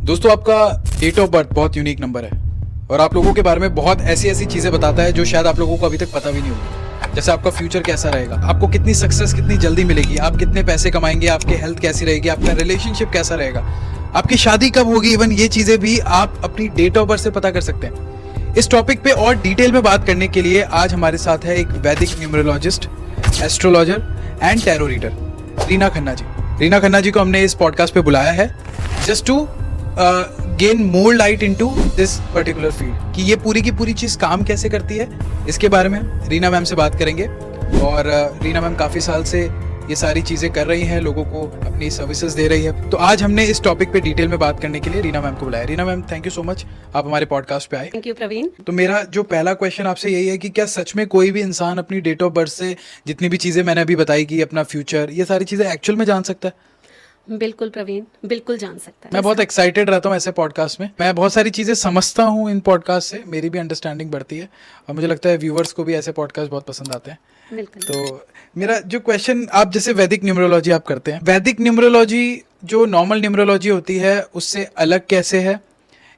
दोस्तों आपका date of birth बहुत यूनिक नंबर है और आप लोगों के बारे में बहुत ऐसी चीजें बताता है जो शायद आप लोगों को अभी तक पता भी नहीं होगी। जैसे आपका फ्यूचर कैसा रहेगा, आपको कितनी सक्सेस कितनी जल्दी मिलेगी, आप कितने पैसे कमाएंगे, आपकी हेल्थ कैसी रहेगी, आपका रिलेशनशिप कैसा रहेगा, आपकी शादी कब होगी, इवन ये चीजें भी आप अपनी डेट ऑफ बर्थ से पता कर सकते हैं। इस टॉपिक पे और डिटेल में बात करने के लिए आज हमारे साथ है एक वैदिक numerologist, astrologer and tarot reader Reena Khanna ji. Reena Khanna ji को हमने इस पॉडकास्ट पे बुलाया है just to gain more light into this particular field कि ये पूरी की पूरी चीज़ काम कैसे करती है। इसके बारे में रीना मैम से बात करेंगे और रीना मैम काफ़ी साल से ये सारी चीज़ें कर रही हैं, लोगों को अपनी सर्विसेज दे रही है। तो आज हमने इस टॉपिक पे डिटेल में बात करने के लिए रीना मैम को बुलाया। Reena ma'am, thank you so much, आप हमारे पॉडकास्ट पे आए। Thank you Praveen. तो मेरा जो पहला क्वेश्चन आपसे यही है कि क्या सच में कोई भी इंसान अपनी डेट ऑफ बर्थ से जितनी भी चीज़ें मैंने अभी बताई कि अपना फ्यूचर, ये सारी चीज़ें एक्चुअल में जान सकता है? बिल्कुल प्रवीण, बिल्कुल जान सकता है। मैं बहुत एक्साइटेड रहता हूँ ऐसे पॉडकास्ट में। मैं बहुत सारी चीज़ें समझता हूँ इन पॉडकास्ट से, मेरी भी अंडरस्टैंडिंग बढ़ती है और मुझे लगता है व्यूवर्स को भी ऐसे पॉडकास्ट बहुत पसंद आते हैं। बिल्कुल। तो मेरा जो क्वेश्चन, आप जैसे वैदिक न्यूमरोलॉजी आप करते हैं, वैदिक न्यूमरोलॉजी जो नॉर्मल न्यूमरोलॉजी होती है उससे अलग कैसे है,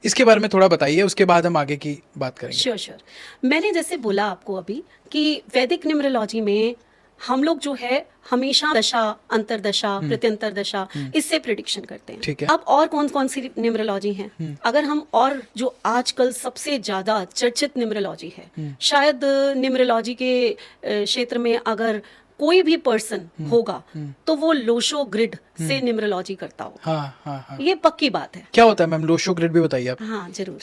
इसके बारे में थोड़ा बताइए, उसके बाद हम आगे की बात करेंगे। श्योर। मैंने जैसे बोला आपको अभी कि वैदिक न्यूमरोलॉजी में हम लोग जो है हमेशा दशा, अंतरदशा, प्रत्यंतर दशा, इससे प्रिडिक्शन करते हैं। ठीक है। अब और कौन कौन सी न्यूमरोलॉजी हैं? अगर हम और जो आजकल सबसे ज्यादा चर्चित न्यूमरोलॉजी है, शायद न्यूमरोलॉजी के क्षेत्र में अगर कोई भी पर्सन होगा तो वो लोशो ग्रिड से न्यूमरोलॉजी करता हो। हाँ। ये पक्की बात है। क्या होता है मैम लोशो ग्रिड, भी बताइए आप। हाँ जरूर।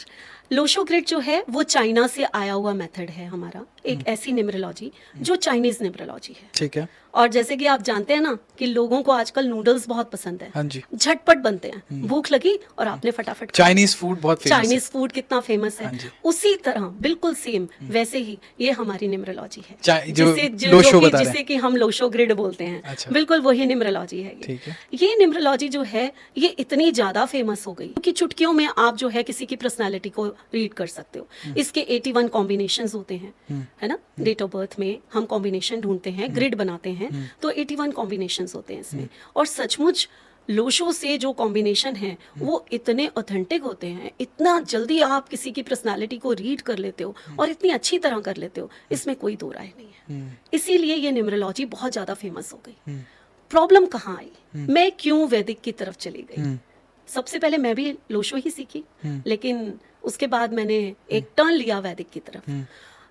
लोशो ग्रिड जो है वो चाइना से आया हुआ मेथड है हमारा, एक ऐसी न्यूमरोलॉजी जो चाइनीज न्यूमरोलॉजी है। ठीक है। और जैसे कि आप जानते हैं ना कि लोगों को आजकल नूडल्स बहुत पसंद है। हाँ जी। झटपट बनते हैं, भूख लगी और आपने फटाफट चाइनीज फूड बहुत फेमस है। चाइनीज फूड कितना फेमस है, उसी तरह बिल्कुल सेम वैसे ही ये हमारी न्यूमरोलॉजी है जिसे कि हम लोशो ग्रिड बोलते हैं। अच्छा। बिल्कुल वही न्यूमरोलॉजी है ये न्यूमरोलॉजी जो है ये इतनी ज्यादा फेमस हो गई कि चुटकियों में आप जो है किसी की पर्सनालिटी को रीड कर सकते हो। इसके 81 कॉम्बिनेशंस होते हैं, है ना। डेट ऑफ बर्थ में हम कॉम्बिनेशन ढूंढते हैं, ग्रिड बनाते हैं, तो 81 कॉम्बिनेशंस होते हैं इसमें। और सचमुच लोशो से जो कॉम्बिनेशन है वो इतने ऑथेंटिक होते हैं, इतना जल्दी आप किसी की पर्सनालिटी को रीड कर लेते हो और इतनी अच्छी तरह कर लेते हो, इसमें कोई दो राय नहीं है। इसीलिए ये न्यूमरोलॉजी बहुत ज्यादा फेमस हो गई। प्रॉब्लम कहाँ आई, मैं क्यों वैदिक की तरफ चली गई? सबसे पहले मैं भी लोशो ही सीखी, लेकिन उसके बाद मैंने एक टर्न लिया वैदिक की तरफ।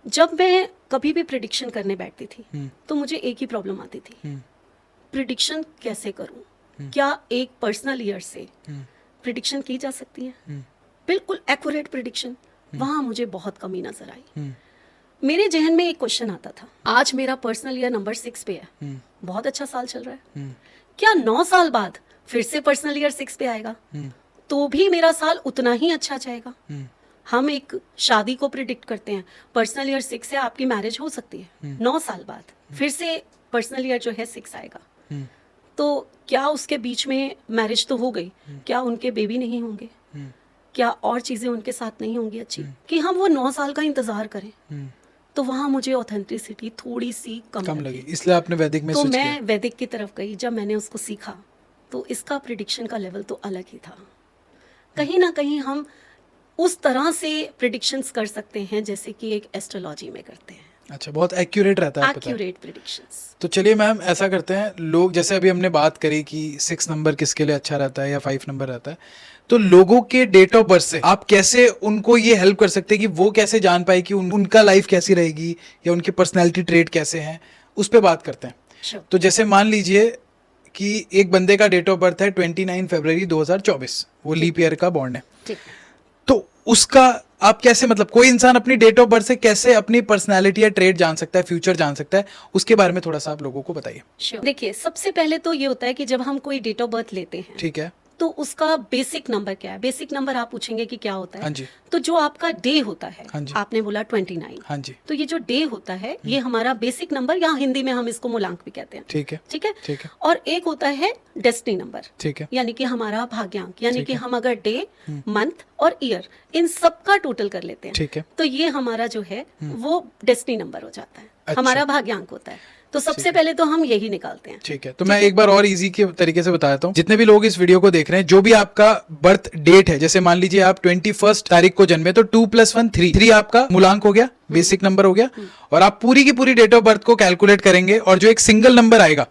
जब मैं कभी भी प्रिडिक्शन करने बैठती थी तो मुझे एक ही प्रॉब्लम आती थी, प्रिडिक्शन कैसे करूं? क्या एक पर्सनल ईयर से प्रिडिक्शन की जा सकती है? बिल्कुल एक्यूरेट प्रिडिक्शन, वहां मुझे बहुत कमी नजर आई। मेरे जहन में एक क्वेश्चन आता था, आज मेरा पर्सनल ईयर नंबर 6 पे है, बहुत अच्छा साल चल रहा है, क्या 9 साल बाद फिर से पर्सनल ईयर 6 पे आएगा तो भी मेरा साल उतना ही अच्छा जाएगा? हम एक शादी को प्रिडिक्ट करते हैं, पर्सनल ईयर 6 से आपकी मैरिज हो सकती है, 9 साल बाद फिर से पर्सनल ईयर जो है 6 आएगा, तो क्या उसके बीच में मैरिज तो हो गई, क्या उनके बेबी नहीं होंगे? क्या और चीजें उनके साथ नहीं होंगी अच्छी कि हम वो 9 साल का इंतजार करें? तो वहां मुझे ऑथेंटिसिटी थोड़ी सी कम लगी, इसलिए आपने वैदिक में तो स्विच मैं किया। वैदिक की तरफ गई। जब मैंने उसको सीखा तो इसका प्रिडिक्शन का लेवल तो अलग ही था। कहीं ना कहीं हम उस तरह से प्रिडिक्शंस कर सकते हैं जैसे कि एक एस्ट्रोलॉजी में करते हैं। अच्छा, बहुत एक्यूरेट रहता है, एक्यूरेट प्रिडिक्शंस। तो चलिए मैम ऐसा करते हैं, लोग जैसे अभी हमने बात करी कि 6 नंबर किसके लिए अच्छा रहता है या 5 नंबर रहता है, तो लोगों के डेट ऑफ बर्थ से आप कैसे उनको ये हेल्प कर सकते हैं कि वो कैसे जान पाए कि उनका लाइफ कैसी रहेगी या उनकी पर्सनैलिटी ट्रेट कैसे हैं, उस पर बात करते हैं। Sure. तो जैसे मान लीजिए कि एक बंदे का डेट ऑफ बर्थ है 29 फरवरी 2024, वो लीप ईयर का बॉन्ड है, ठीक। तो उसका आप कैसे, मतलब कोई इंसान अपनी डेट ऑफ बर्थ से कैसे अपनी पर्सनालिटी या ट्रेट जान सकता है, फ्यूचर जान सकता है, उसके बारे में थोड़ा सा आप लोगों को बताइए। देखिए, सबसे पहले तो ये होता है कि जब हम कोई डेट ऑफ बर्थ लेते हैं, ठीक है, तो उसका बेसिक नंबर क्या है? बेसिक नंबर आप पूछेंगे कि क्या होता है। हाँ जी। तो जो आपका डे होता है, हाँ जी। आपने बोला 29, हाँ जी, तो ये जो डे होता है ये हमारा बेसिक नंबर, या हिंदी में हम इसको मूलांक भी कहते हैं। ठीक है, ठीक है, ठीक है। और एक होता है डेस्टिनी नंबर, ठीक है, यानी कि हमारा भाग्यांक, यानी कि हम अगर डे, मंथ और ईयर इन सब का टोटल कर लेते हैं, ठीक है, तो ये हमारा जो है वो डेस्टिनी नंबर हो जाता है। अच्छा। हमारा भाग्यांक होता है। तो सबसे पहले तो हम यही निकालते हैं। ठीक है, तो मैं एक बार और इजी के तरीके से बता देता हूँ। जितने भी लोग इस वीडियो को देख रहे हैं, जो भी आपका बर्थ डेट है, जैसे मान लीजिए आप 21 तारीख को जन्मे, तो 2 + 1 3 आपका मूलांक हो गया, बेसिक नंबर हो गया, और आप पूरी की पूरी डेट ऑफ बर्थ को कैलकुलेट करेंगे, और जो एक सिंगल नंबर आएगा,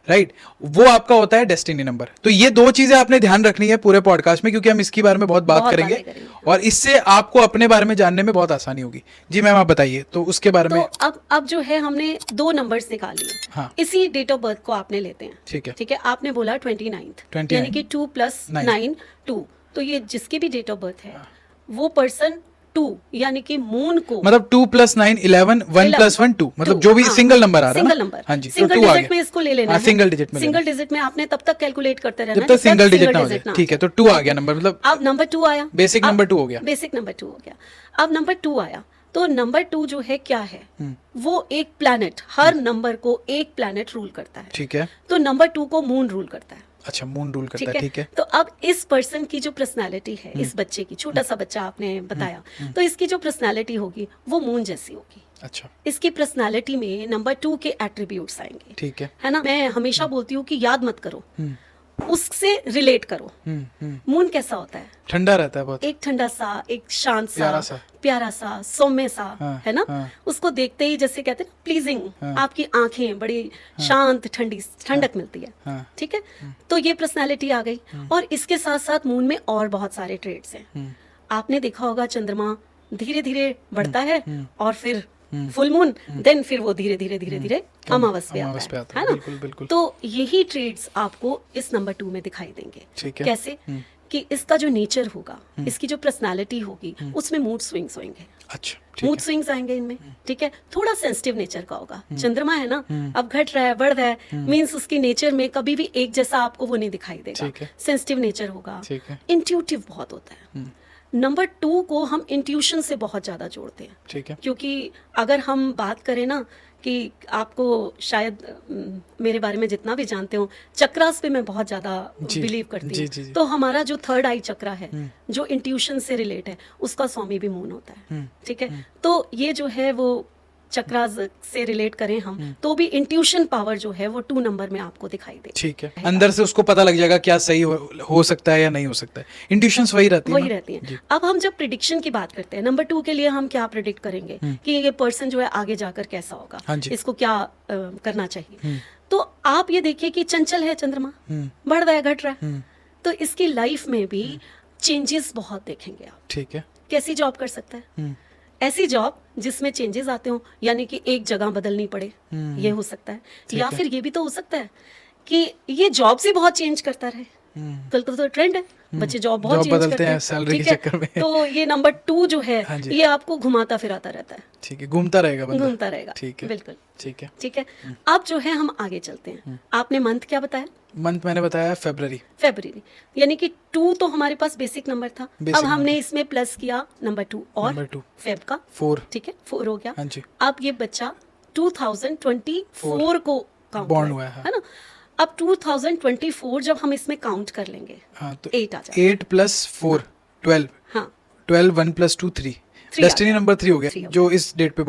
राइट, वो आपका होता है डेस्टिनी नंबर। तो ये दो चीजें आपने ध्यान रखनी है पूरे पॉडकास्ट में, क्योंकि हम इसके बारे में बहुत बात करेंगे, और इससे आपको अपने बारे में जानने में बहुत आसानी होगी। जी मैम, आप बताइए तो उसके बारे में। अब जो है हमने 2 नंबर्स निकाल लिए। हाँ। इसी डेट ऑफ बर्थ को आपने लेते हैं। ठीक है, ठीक है, आपने बोला 29 यानी कि 2 + 9 2, तो ये जिसकी भी डेट ऑफ बर्थ है वो पर्सन 2 यानी कि मून को, मतलब 2 + 9 11 1 + 1 2, मतलब जो भी सिंगल नंबर आ रहा है, सिंगल नंबर, हाँ जी, सिंगल डिजिट में इसको ले लेना है। सिंगल डिजिट में, सिंगल डिजिट में आपने तब तक कैलकुलेट करते रहना जब तक सिंगल डिजिट ना हो जाए। ठीक है, तो 2 आ गया नंबर, मतलब अब नंबर 2 आया, बेसिक नंबर 2 हो गया। बेसिक नंबर 2 हो गया। अब नंबर 2 आया, तो नंबर 2 जो है क्या है, वो एक प्लैनेट, हर नंबर को एक प्लैनेट रूल करता है। ठीक है, तो नंबर 2 को मून रूल करता है। अच्छा, मून रूल करता है। ठीक है, तो अब इस पर्सन की जो पर्सनालिटी है, इस बच्चे की, छोटा सा बच्चा आपने बताया, तो इसकी जो पर्सनालिटी होगी वो मून जैसी होगी। अच्छा, इसकी पर्सनालिटी में नंबर 2 के एट्रीब्यूट्स आएंगे। ठीक है ना, मैं हमेशा बोलती हूँ कि याद मत करो, उससे रिलेट करो। मून कैसा होता है? ठंडा रहता है बहुत, एक ठंडा सा, एक शांत सा, प्यारा सा, सौम्य सा, हाँ, है ना। हाँ, उसको देखते ही जैसे कहते हैं प्लीजिंग, हाँ, आपकी आंखें बड़ी शांत ठंडी ठंडक मिलती है। हाँ, ठीक है, तो ये पर्सनालिटी आ गई, और इसके साथ साथ मून में और बहुत सारे ट्रेड्स हैं। आपने देखा होगा चंद्रमा धीरे धीरे बढ़ता है, और फिर फुल मून, देन फिर वो धीरे धीरे अमावस पे आता है ना। बिल्कुल बिल्कुल। तो यही ट्रेड्स आपको इस नंबर 2 में दिखाई देंगे। ठीक है, कैसे कि इसका जो नेचर होगा, इसकी जो पर्सनालिटी होगी, उसमें मूड स्विंग्स होंगे। अच्छा, मूड स्विंग्स आएंगे इनमें। ठीक है, थोड़ा सेंसिटिव नेचर का होगा। चंद्रमा है ना, अब घट रहा है, बढ़ रहा है, मींस उसकी नेचर में कभी भी एक जैसा आपको वो नहीं दिखाई देगा। सेंसिटिव नेचर होगा, इंट्यूटिव बहुत होता है। नंबर 2 को हम इंट्यूशन से बहुत ज्यादा जोड़ते हैं। ठीक है, क्योंकि अगर हम बात करें ना, कि आपको शायद मेरे बारे में जितना भी जानते हो, चक्रास पे मैं बहुत ज्यादा बिलीव करती हूँ। तो हमारा जो 3rd आई चक्रा है, जो इंट्यूशन से रिलेट है, उसका स्वामी भी मून होता है। ठीक है, तो ये जो है वो चक्रास से रिलेट करें हम, तो भी इंट्यूशन पावर जो है वो 2 नंबर में आपको दिखाई दे। ठीक है, अंदर से उसको पता लग जाएगा क्या सही हो सकता है या नहीं हो सकता है। इंट्यूशंस वही रहती है। अब हम जब प्रिडिक्शन की बात करते हैं, नंबर 2 के लिए हम क्या प्रिडिक्ट करेंगे कि ये पर्सन जो है आगे जाकर कैसा होगा, इसको क्या करना चाहिए। तो आप ये देखिए कि चंचल है चंद्रमा, बढ़ रहा है, घट रहा है, तो इसकी लाइफ में भी चेंजेस बहुत देखेंगे आप। ठीक है, कैसी जॉब कर सकता है? ऐसी जॉब जिसमें चेंजेस आते हो, यानी कि एक जगह बदलनी पड़े, ये हो सकता है। या फिर ये भी तो हो सकता है कि ये जॉब से बहुत चेंज करता रहे। कल तो ट्रेंड है, बच्चे जॉब बहुत चेंज करते हैं सैलरी के चक्कर में। तो ये नंबर 2 जो है, ये आपको घुमाता फिराता रहता है। ठीक है, घूमता रहेगा। ठीक है, बिल्कुल ठीक है। अब जो है हम आगे चलते हैं। आपने मंथ क्या बताया? मंथ मैंने बताया फरवरी, यानी कि 2 तो हमारे पास बेसिक नंबर था। अब हमने इसमें प्लस किया नंबर 2 और फेब का 4। ठीक है, 4 हो गया। अब ये बच्चा 2024 को बॉर्न हुआ है ना। अब 2024 जब हम इसमें काउंट कर लेंगे, तो 8 आ जाएगा। 8 + 4 12। हाँ, 12 1 + 2 3। डेस्टिनी नंबर 3 हो गया, जो इस डेट पे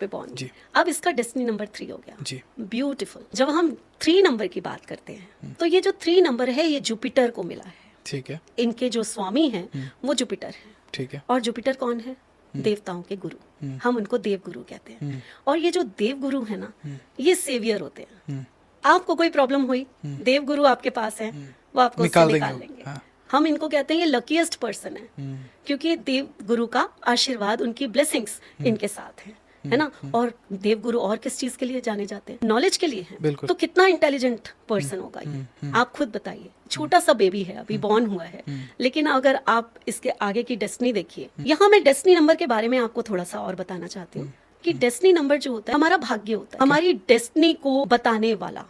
बॉर्न जी। अब इसका डेस्टिनी नंबर 3 हो गया जी। ब्यूटीफुल। जब हम 3 नंबर की बात करते हैं, तो ये जो 3 नंबर है, ये जुपिटर को मिला है। ठीक है, इनके जो स्वामी हैं वो जुपिटर है। ठीक है, और जुपिटर कौन है? देवताओं के गुरु, हम उनको देव गुरु कहते हैं। और ये जो देव गुरु है ना, ये सेवियर होते हैं। आपको कोई प्रॉब्लम हुई, देव गुरु आपके पास है, वो आपको निकाल लेंगे। हम इनको कहते हैं ये लकीएस्ट पर्सन है, क्योंकि देव गुरु का आशीर्वाद, उनकी ब्लेसिंग्स इनके साथ है ना। और देव गुरु और किस चीज के लिए जाने जाते हैं? नॉलेज के लिए है। तो कितना इंटेलिजेंट पर्सन होगा ये, आप खुद बताइए। छोटा सा बेबी है, अभी बॉर्न हुआ है, लेकिन अगर आप इसके आगे की डेस्टिनी देखिए। यहाँ मैं डेस्टिनी नंबर के बारे में आपको थोड़ा सा और बताना चाहती हूँ कि डेस्टिनी नंबर जो होता है, हमारा भाग्य होता है, हमारी डेस्टिनी को बताने वाला,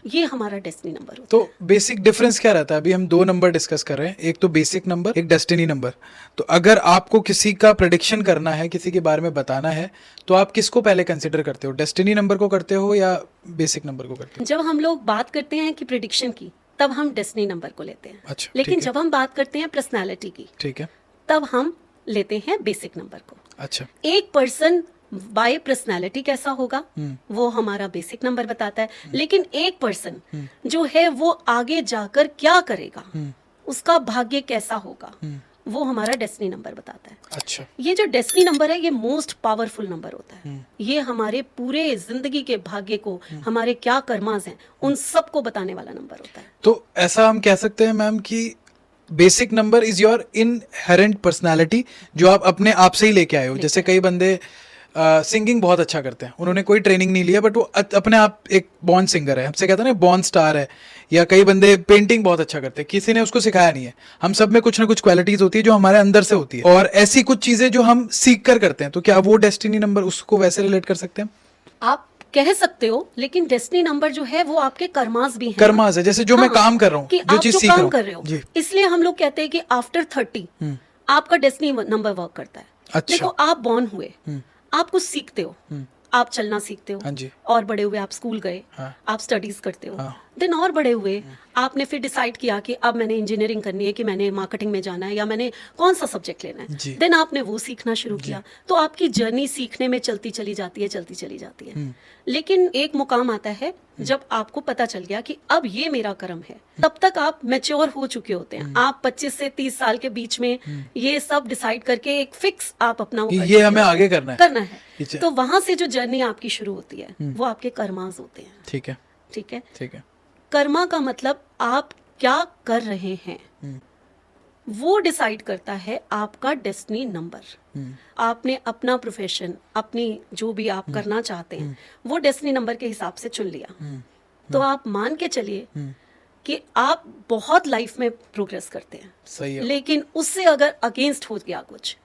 ये हमारा डेस्टिनी नंबर होता है। तो बेसिक डिफरेंस क्या रहता है? अभी हम 2 नंबर डिस्कस कर रहे हैं, एक तो बेसिक नंबर, एक डेस्टिनी नंबर। तो अगर आपको किसी का प्रेडिक्शन करना है, किसी के बारे में बताना है, तो आप किसको पहले कंसिडर करते हो? डेस्टिनी नंबर को करते हो या बेसिक नंबर को करते हो? जब हम लोग बात करते हैं कि प्रेडिक्शन की, तब हम डेस्टिनी नंबर को लेते हैं। अच्छा, लेकिन जब हम बात करते हैं पर्सनैलिटी की, ठीक है, तब हम लेते हैं बेसिक नंबर को। अच्छा, एक पर्सन बाय पर्सनालिटी कैसा होगा वो हमारा बेसिक नंबर बताता है, लेकिन एक पर्सन जो है वो आगे जाकर क्या करेगा, उसका भाग्य कैसा होगा, वो हमारा डेस्टिनी नंबर बताता है। अच्छा, ये जो डेस्टिनी नंबर है ये मोस्ट पावरफुल नंबर होता है। ये हमारे पूरे जिंदगी के भाग्य को, हमारे क्या कर्मास हैं, उन सबको बताने वाला नंबर होता है। तो ऐसा हम कह सकते हैं मैम कि basic number is your inherent personality, जो आप अपने आप से ही लेके आए हो। जैसे कई बंदे सिंगिंग बहुत अच्छा करते हैं, उन्होंने कोई ट्रेनिंग नहीं लिया, बट वो अपने आप एक बॉर्न सिंगर है, हमसे कहते हैं ना बॉर्न स्टार है। या कई बंदे पेंटिंग बहुत अच्छा करते हैं, किसी ने उसको सिखाया नहीं है। हम सब में कुछ ना कुछ क्वालिटीज होती है जो हमारे अंदर से होती है, और ऐसी कुछ चीजें जो हम सीख कर करते हैं। तो क्या वो डेस्टिनी नंबर उसको वैसे रिलेट कर सकते हैं? आप कह सकते हो, लेकिन डेस्टिनी नंबर जो है वो आपके कर्मास भी हैं। कर्मास है, जैसे जो मैं काम कर रहा हूँ, कि जो आप चीज जो सीख रहा काम हूँ। कर रहे हो, जी। इसलिए हम लोग कहते हैं कि आफ्टर 30 आपका डेस्टिनी नंबर वर्क करता है। अच्छा। देखो, आप बॉर्न हुए, आप कुछ सीखते हो, आप चलना सीखते हो, हाँ जी। और बड़े हुए आप स्कूल गए, हाँ। आप स्टडीज करते हो, हाँ। देन और बड़े हुए आपने फिर डिसाइड किया कि अब मैंने इंजीनियरिंग करनी है, कि मैंने मार्केटिंग में जाना है, या मैंने कौन सा सब्जेक्ट लेना जी। है, देन आपने वो सीखना शुरू किया। तो आपकी जर्नी सीखने में चलती चली जाती है, चलती चली जाती है। लेकिन एक मुकाम आता है जब आपको पता चल गया कि अब ये मेरा कर्म है, तब तक आप मैच्योर हो चुके होते हैं। आप 25 से 30 साल के बीच में ये सब डिसाइड करके एक फिक्स आप अपना वो कि कर ये चुके हमें हो। आगे करना है। करना है। ठीक है। तो वहां से जो जर्नी आपकी शुरू होती है वो आपके कर्मास होते हैं। ठीक है, ठीक है। ठीक है। कर्मा का मतलब आप क्या कर रहे हैं, वो डिसाइड करता है आपका डेस्टिनी नंबर। आपने अपना प्रोफेशन, अपनी जो भी आप करना चाहते हैं, वो डेस्टिनी नंबर के हिसाब से चुन लिया, तो आप मान के चलिए कि आप बहुत लाइफ में प्रोग्रेस करते हैं। सही है। लेकिन उससे अगर अगेंस्ट हो गया कुछ,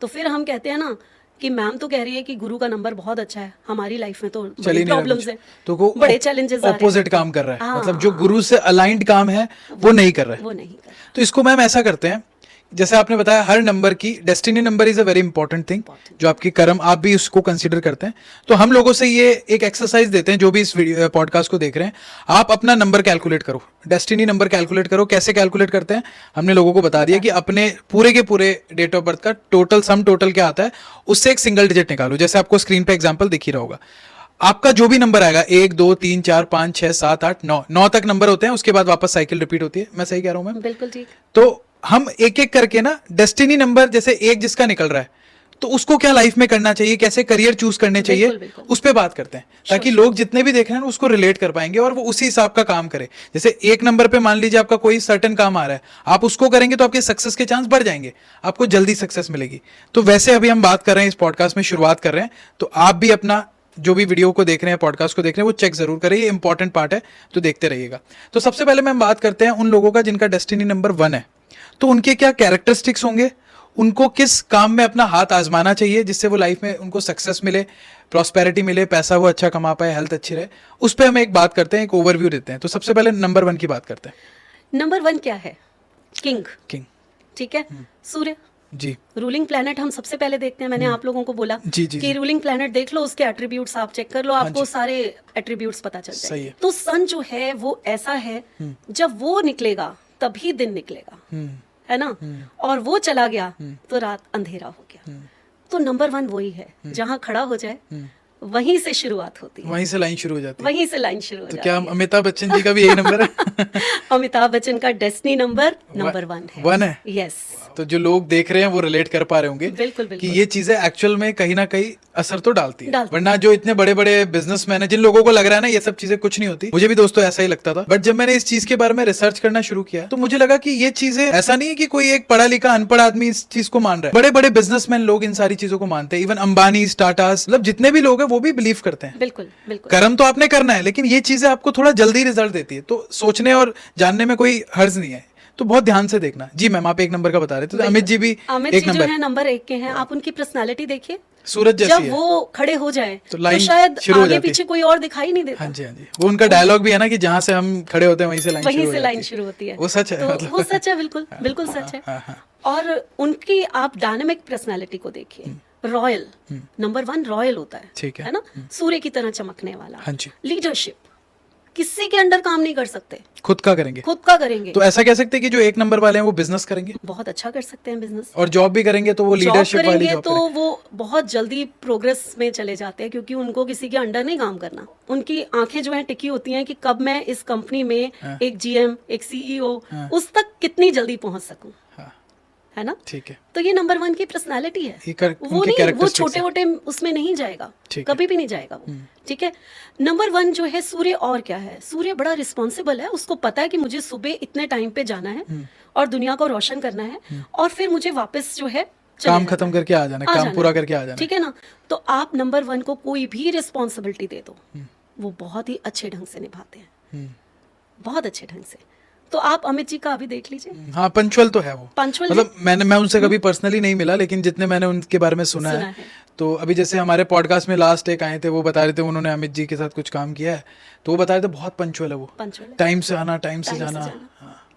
तो फिर हम कहते हैं ना कि मैम तो कह रही है कि गुरु का नंबर बहुत अच्छा है, हमारी लाइफ में तो बड़ी प्रॉब्लम्स हैं, तो वो बड़े चैलेंजेस आ रहे हैं। ऑपोजिट काम कर रहा है। हाँ। मतलब जो गुरु से अलाइंड काम है वो नहीं कर रहा है। वो नहीं कर रहा। तो इसको मैम ऐसा करते हैं, जैसे आपने बताया हर नंबर की destiny number is a very important thing, जो आपकी कर्म, आप भी उसको कंसीडर करते हैं। तो हम लोगों से ये एक एक्सरसाइज देते हैं, जो भी इस पॉडकास्ट को देख रहे हैं, आप अपना नंबर कैलकुलेट करो, डेस्टिनी नंबर कैलकुलेट करो। कैसे कैलकुलेट करते हैं हमने लोगों को बता दिया कि अपने पूरे के पूरे डेट ऑफ बर्थ का टोटल सम टोटल क्या आता है, उससे एक सिंगल डिजिट निकालो। जैसे आपको स्क्रीन पे एग्जांपल दिख ही रहा होगा, आपका जो भी नंबर आएगा 1 2 3 4 5 6 7 8 9 9 तक नंबर होते हैं, उसके बाद वापस साइकिल रिपीट होती है। मैं सही कह रहा हूं मैम? बिल्कुल ठीक। तो हम एक एक करके ना डेस्टिनी नंबर, जैसे एक जिसका निकल रहा है, तो उसको क्या लाइफ में करना चाहिए, कैसे करियर चूज करने चाहिए, बिल्कुल। उस पे बात करते हैं, ताकि लोग जितने भी देख रहे हैं उसको रिलेट कर पाएंगे और वो उसी हिसाब का काम करे। जैसे एक नंबर पे मान लीजिए आपका कोई सर्टेन काम आ रहा है, आप उसको करेंगे तो आपके सक्सेस के चांस बढ़ जाएंगे, आपको जल्दी सक्सेस मिलेगी। तो वैसे अभी हम बात कर रहे हैं, इस पॉडकास्ट में शुरुआत कर रहे हैं, तो आप भी अपना जो भी वीडियो को देख रहे हैं, पॉडकास्ट को देख रहे हैं, वो चेक जरूर करें, ये इंपॉर्टेंट पार्ट है, तो देखते रहिएगा। तो सबसे पहले हम बात करते हैं उन लोगों का जिनका डेस्टिनी नंबर 1 है। तो उनके क्या कैरेक्टरिस्टिक्स होंगे, उनको किस काम में अपना हाथ आजमाना चाहिए जिससे वो लाइफ में उनको सक्सेस मिले, प्रॉस्पेरिटी मिले, पैसा वो अच्छा कमा पाए, हेल्थ अच्छी रहे। उस पर हम एक बात करते हैं, एक ओवरव्यू देते हैं। तो सबसे पहले नंबर 1 की बात करते हैं। नंबर 1 क्या है? किंग। किंग, ठीक है। सूर्य जी। रूलिंग प्लैनेट हम सबसे पहले देखते हैं। मैंने आप लोगों को बोला जी, जी, कि जी। रूलिंग प्लैनेट देख लो, उसके एट्रीब्यूट्स आप चेक कर लो, आपको सारे एट्रीब्यूट्स पता चल सही जाएंगे। है। तो सन जो है वो ऐसा है, जब वो निकलेगा तभी दिन निकलेगा, है ना, और वो चला गया तो रात अंधेरा हो गया। तो नंबर 1 वही है, जहां खड़ा हो जाए वहीं से शुरुआत होती है, वहीं से लाइन शुरू हो जाती है। वहीं से लाइन शुरू हो तो जाती क्या है। अमिताभ बच्चन जी का भी यही नंबर है? अमिताभ बच्चन का डेस्टिनी नंबर नंबर 1 है। 1 है। यस। तो जो लोग देख रहे हैं वो रिलेट कर पा रहे होंगे बिल्कुल, कि बिल्कुल। ये चीजें एक्चुअल में कहीं ना कहीं असर तो डालती है। डालती वरना जो इतने बड़े बड़े बिजनेसमैन हैं, जिन लोगों को लग रहा है ना ये सब चीजें कुछ नहीं होती, मुझे भी दोस्तों ऐसा ही लगता था, बट जब मैंने इस चीज के बारे में रिसर्च करना शुरू किया तो मुझे लगा कि ये चीजें ऐसा नहीं है कि कोई एक पढ़ा लिखा अनपढ़ आदमी इस चीज को मान रहा है। बड़े बड़े बिजनेसमैन लोग इन सारी चीजों को मानते हैं, इवन अंबानी, टाटास, मतलब जितने भी लोग हैं वो भी बिलीव करते हैं। बिल्कुल, बिल्कुल। कर्म तो आपने करना है, लेकिन ये चीजें आपको थोड़ा जल्दी रिजल्ट देती है, तो सोचने और जानने में कोई हर्ज नहीं है। तो बहुत ध्यान से देखना। जी मैम, आप एक नंबर का बता रहे थे, तो अमित जी भी अमित एक जी जो नंबर है नंबर 1 के हैं। आप उनकी पर्सनालिटी देखिए, सूरज जैसी जब है। वो खड़े हो जाए तो तो लाइन शायद शुरू हो आगे जाती है। पीछे कोई और दिखाई नहीं देता। हाँ जी, हाँ जी। वो उनका डायलॉग भी है ना कि जहाँ से हम खड़े होते हैं वहीं से लाइन वहीं शुरू हो से जाती लाइन है। शुरू होती है। वो सच है, तो मतलब। वो सच है, बिल्कुल, बिल्कुल सच है। हाँ, हाँ। और उनकी आप डायनामिक पर्सनालिटी को देखिए। रॉयल, नंबर 1 रॉयल होता है, ठीक है। ना, सूर्य की तरह चमकने वाला। हाँ जी। लीडरशिप, किसी के अंडर काम नहीं कर सकते, खुद का करेंगे। खुद का करेंगे। तो ऐसा कह सकते हैं कि जो 1 नंबर वाले हैं वो बिजनेस करेंगे, बहुत अच्छा कर सकते हैं बिजनेस, और जॉब भी करेंगे तो वो लीडरशिप वाली करेंगे जॉब तो वो बहुत जल्दी प्रोग्रेस में चले जाते हैं, क्योंकि उनको किसी के अंडर नहीं काम करना। उनकी आंखें जो है टिकी होती हैं कि कब मैं इस कंपनी में एक जीएम, एक सीईओ उस तक कितनी जल्दी पहुंच सकूं, है ना। ठीक है, तो ये नंबर 1 की पर्सनालिटी है। वो उनके नहीं, वो characteristics छोटे मोटे उसमें नहीं जाएगा, ठीक है। कभी भी नहीं जाएगा वो। ठीक है। नंबर 1 जो है सूर्य, और क्या है, सूर्य बड़ा रिस्पॉन्सिबल है। उसको पता है कि मुझे सुबह इतने टाइम पे जाना है और दुनिया को रोशन करना है, और फिर मुझे वापस जो है काम खत्म करके आ जाना, काम पूरा करके आ जाना। ठीक है ना। तो आप नंबर 1 को कोई भी रिस्पॉन्सिबिलिटी दे दो, वो बहुत ही अच्छे ढंग से निभाते हैं, बहुत अच्छे ढंग से। तो आप अमित जी का अभी देख लीजिए। हाँ, पंचुअल तो है वो, पंचुअल मतलब मैं उनसे कभी पर्सनली नहीं मिला, लेकिन जितने मैंने उनके बारे में सुना है। तो अभी जैसे हमारे पॉडकास्ट में लास्ट एक आए थे, वो बता रहे थे उन्होंने अमित जी के साथ कुछ काम किया है, तो वो बता रहे थे बहुत पंचुअल है वो, टाइम से आना, टाइम से जाना।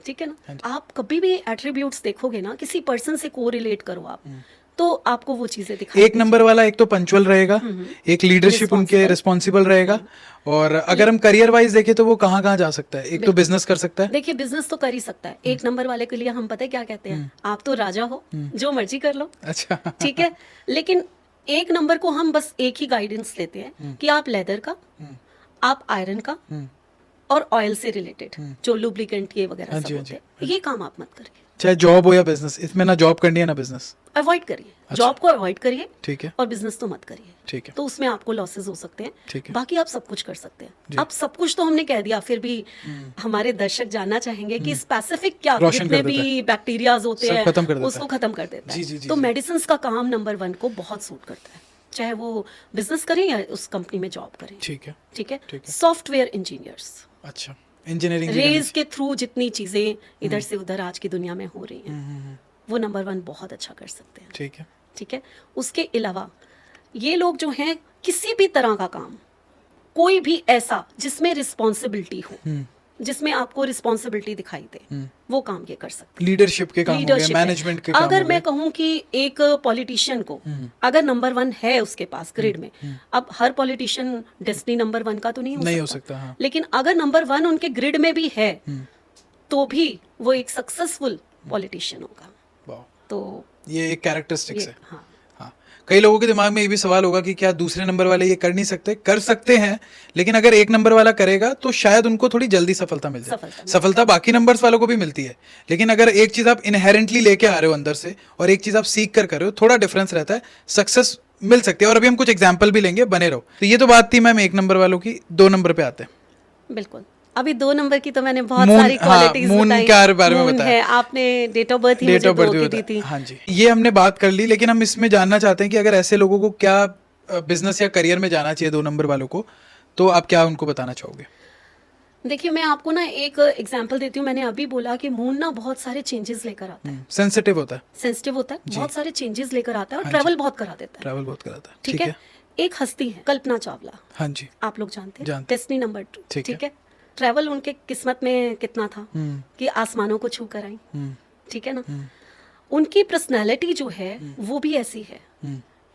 ठीक है ना। आप कभी भी एट्रीब्यूट्स देखोगे ना, किसी पर्सन से को रिलेट करो आप, तो आपको वो चीजें दिखाई। 1 नंबर वाला एक तो पंचुअल रहेगा, एक लीडरशिप उनके रिस्पॉन्सिबल रहेगा, और अगर हम करियर वाइज देखें तो वो कहाँ कहाँ जा सकता है। एक तो बिजनेस कर सकता है। देखिए बिजनेस तो कर ही सकता है। 1 नंबर वाले के लिए हम पता है क्या कहते हैं, आप तो राजा हो, जो मर्जी कर लो। अच्छा, ठीक है। लेकिन 1 नंबर को हम बस एक ही गाइडेंस देते हैं कि आप लेदर का, आप आयरन का और ऑयल से रिलेटेड जो लुब्रिकेंट ये वगैरह सब होते हैं, ये काम आप मत करिए। चाहे जॉब हो या बिजनेस, इसमें ना जॉब करनी है ना बिजनेस, अवॉइड करिए। जॉब को अवॉइड करिए, ठीक है, और बिजनेस तो मत करिए। ठीक है। तो उसमें आपको लॉसेस हो सकते हैं, ठीक है। बाकी आप सब कुछ कर सकते हैं। अब सब कुछ तो हमने कह दिया, फिर भी हमारे दर्शक जानना चाहेंगे कि स्पेसिफिक क्या जितने भी बैक्टीरियाज होते हैं उसको खत्म कर देता है। तो मेडिसिन का काम नंबर 1 को बहुत सूट करता है, चाहे वो बिजनेस करें या उस कंपनी में जॉब करें। ठीक है, ठीक है। सॉफ्टवेयर इंजीनियर्स, अच्छा, इंजीनियरिंग रेज के थ्रू जितनी चीजें इधर से उधर आज की दुनिया में हो रही हैं, वो नंबर 1 बहुत अच्छा कर सकते हैं। ठीक है, ठीक है। उसके अलावा ये लोग जो हैं, किसी भी तरह का काम, कोई भी ऐसा जिसमें रिस्पॉन्सिबिलिटी हो, जिसमें आपको रिस्पॉन्सिबिलिटी दिखाई दे, वो काम ये कर सकते हैं। लीडरशिप के काम हो गए, मैनेजमेंट के काम अगर हो मैं गए। कहूँ कि एक पॉलिटिशियन को अगर नंबर 1 है उसके पास ग्रिड में, अब हर पॉलिटिशियन डेस्टिनी नंबर 1 का तो नहीं हो सकता, हाँ। लेकिन अगर नंबर 1 उनके ग्रिड में भी है, तो भी वो एक सक्सेसफुल पॉलिटिशियन होगा। तो ये एक कैरेक्टरिस्टिक्स है। हाँ। हाँ, कई लोगों के दिमाग में ये भी सवाल होगा कि क्या दूसरे नंबर वाले ये कर नहीं सकते? कर सकते हैं, लेकिन अगर 1 नंबर वाला करेगा तो शायद उनको थोड़ी जल्दी सफलता मिल जाए। सफलता बाकी नंबर्स वालों को भी मिलती है, लेकिन अगर एक चीज आप इनहेरेंटली लेके आ रहे हो अंदर से, और एक चीज आप सीख कर रहे हो, थोड़ा डिफरेंस रहता है, सक्सेस मिल सकती है। और अभी हम कुछ एग्जाम्पल भी लेंगे, बने रहो। तो ये तो बात थी मैम 1 नंबर वालों की। 2 नंबर पे आते हैं। बिल्कुल। अभी 2 नंबर की तो मैंने बहुत सारी क्वालिटीज बताई। के बारे में बताया है, आपने डेट ऑफ बर्थ ही मुझे 2 की दी थी। हाँ जी, ये हमने बात कर ली, लेकिन हम इसमें जानना चाहते हैं कि अगर ऐसे लोगों को क्या बिजनेस या करियर में जाना चाहिए 2 नंबर वालों को, तो आप क्या उनको बताना चाहोगे? देखिए मैं आपको ना एक एग्जांपल देती हूँ। मैंने अभी बोला कि मून ना बहुत सारे चेंजेस लेकर आता है, सेंसिटिव होता है, बहुत सारे चेंजेस लेकर आता है, और ट्रैवल बहुत कराता है। ठीक है। एक हस्ती है कल्पना चावला, हाँ जी, आप लोग जानते हैं, डेस्टिनी नंबर 2। ठीक है। ट्रैवल उनके किस्मत में कितना था कि आसमानों को छू कर आई। ठीक है ना। उनकी पर्सनालिटी जो है वो भी ऐसी है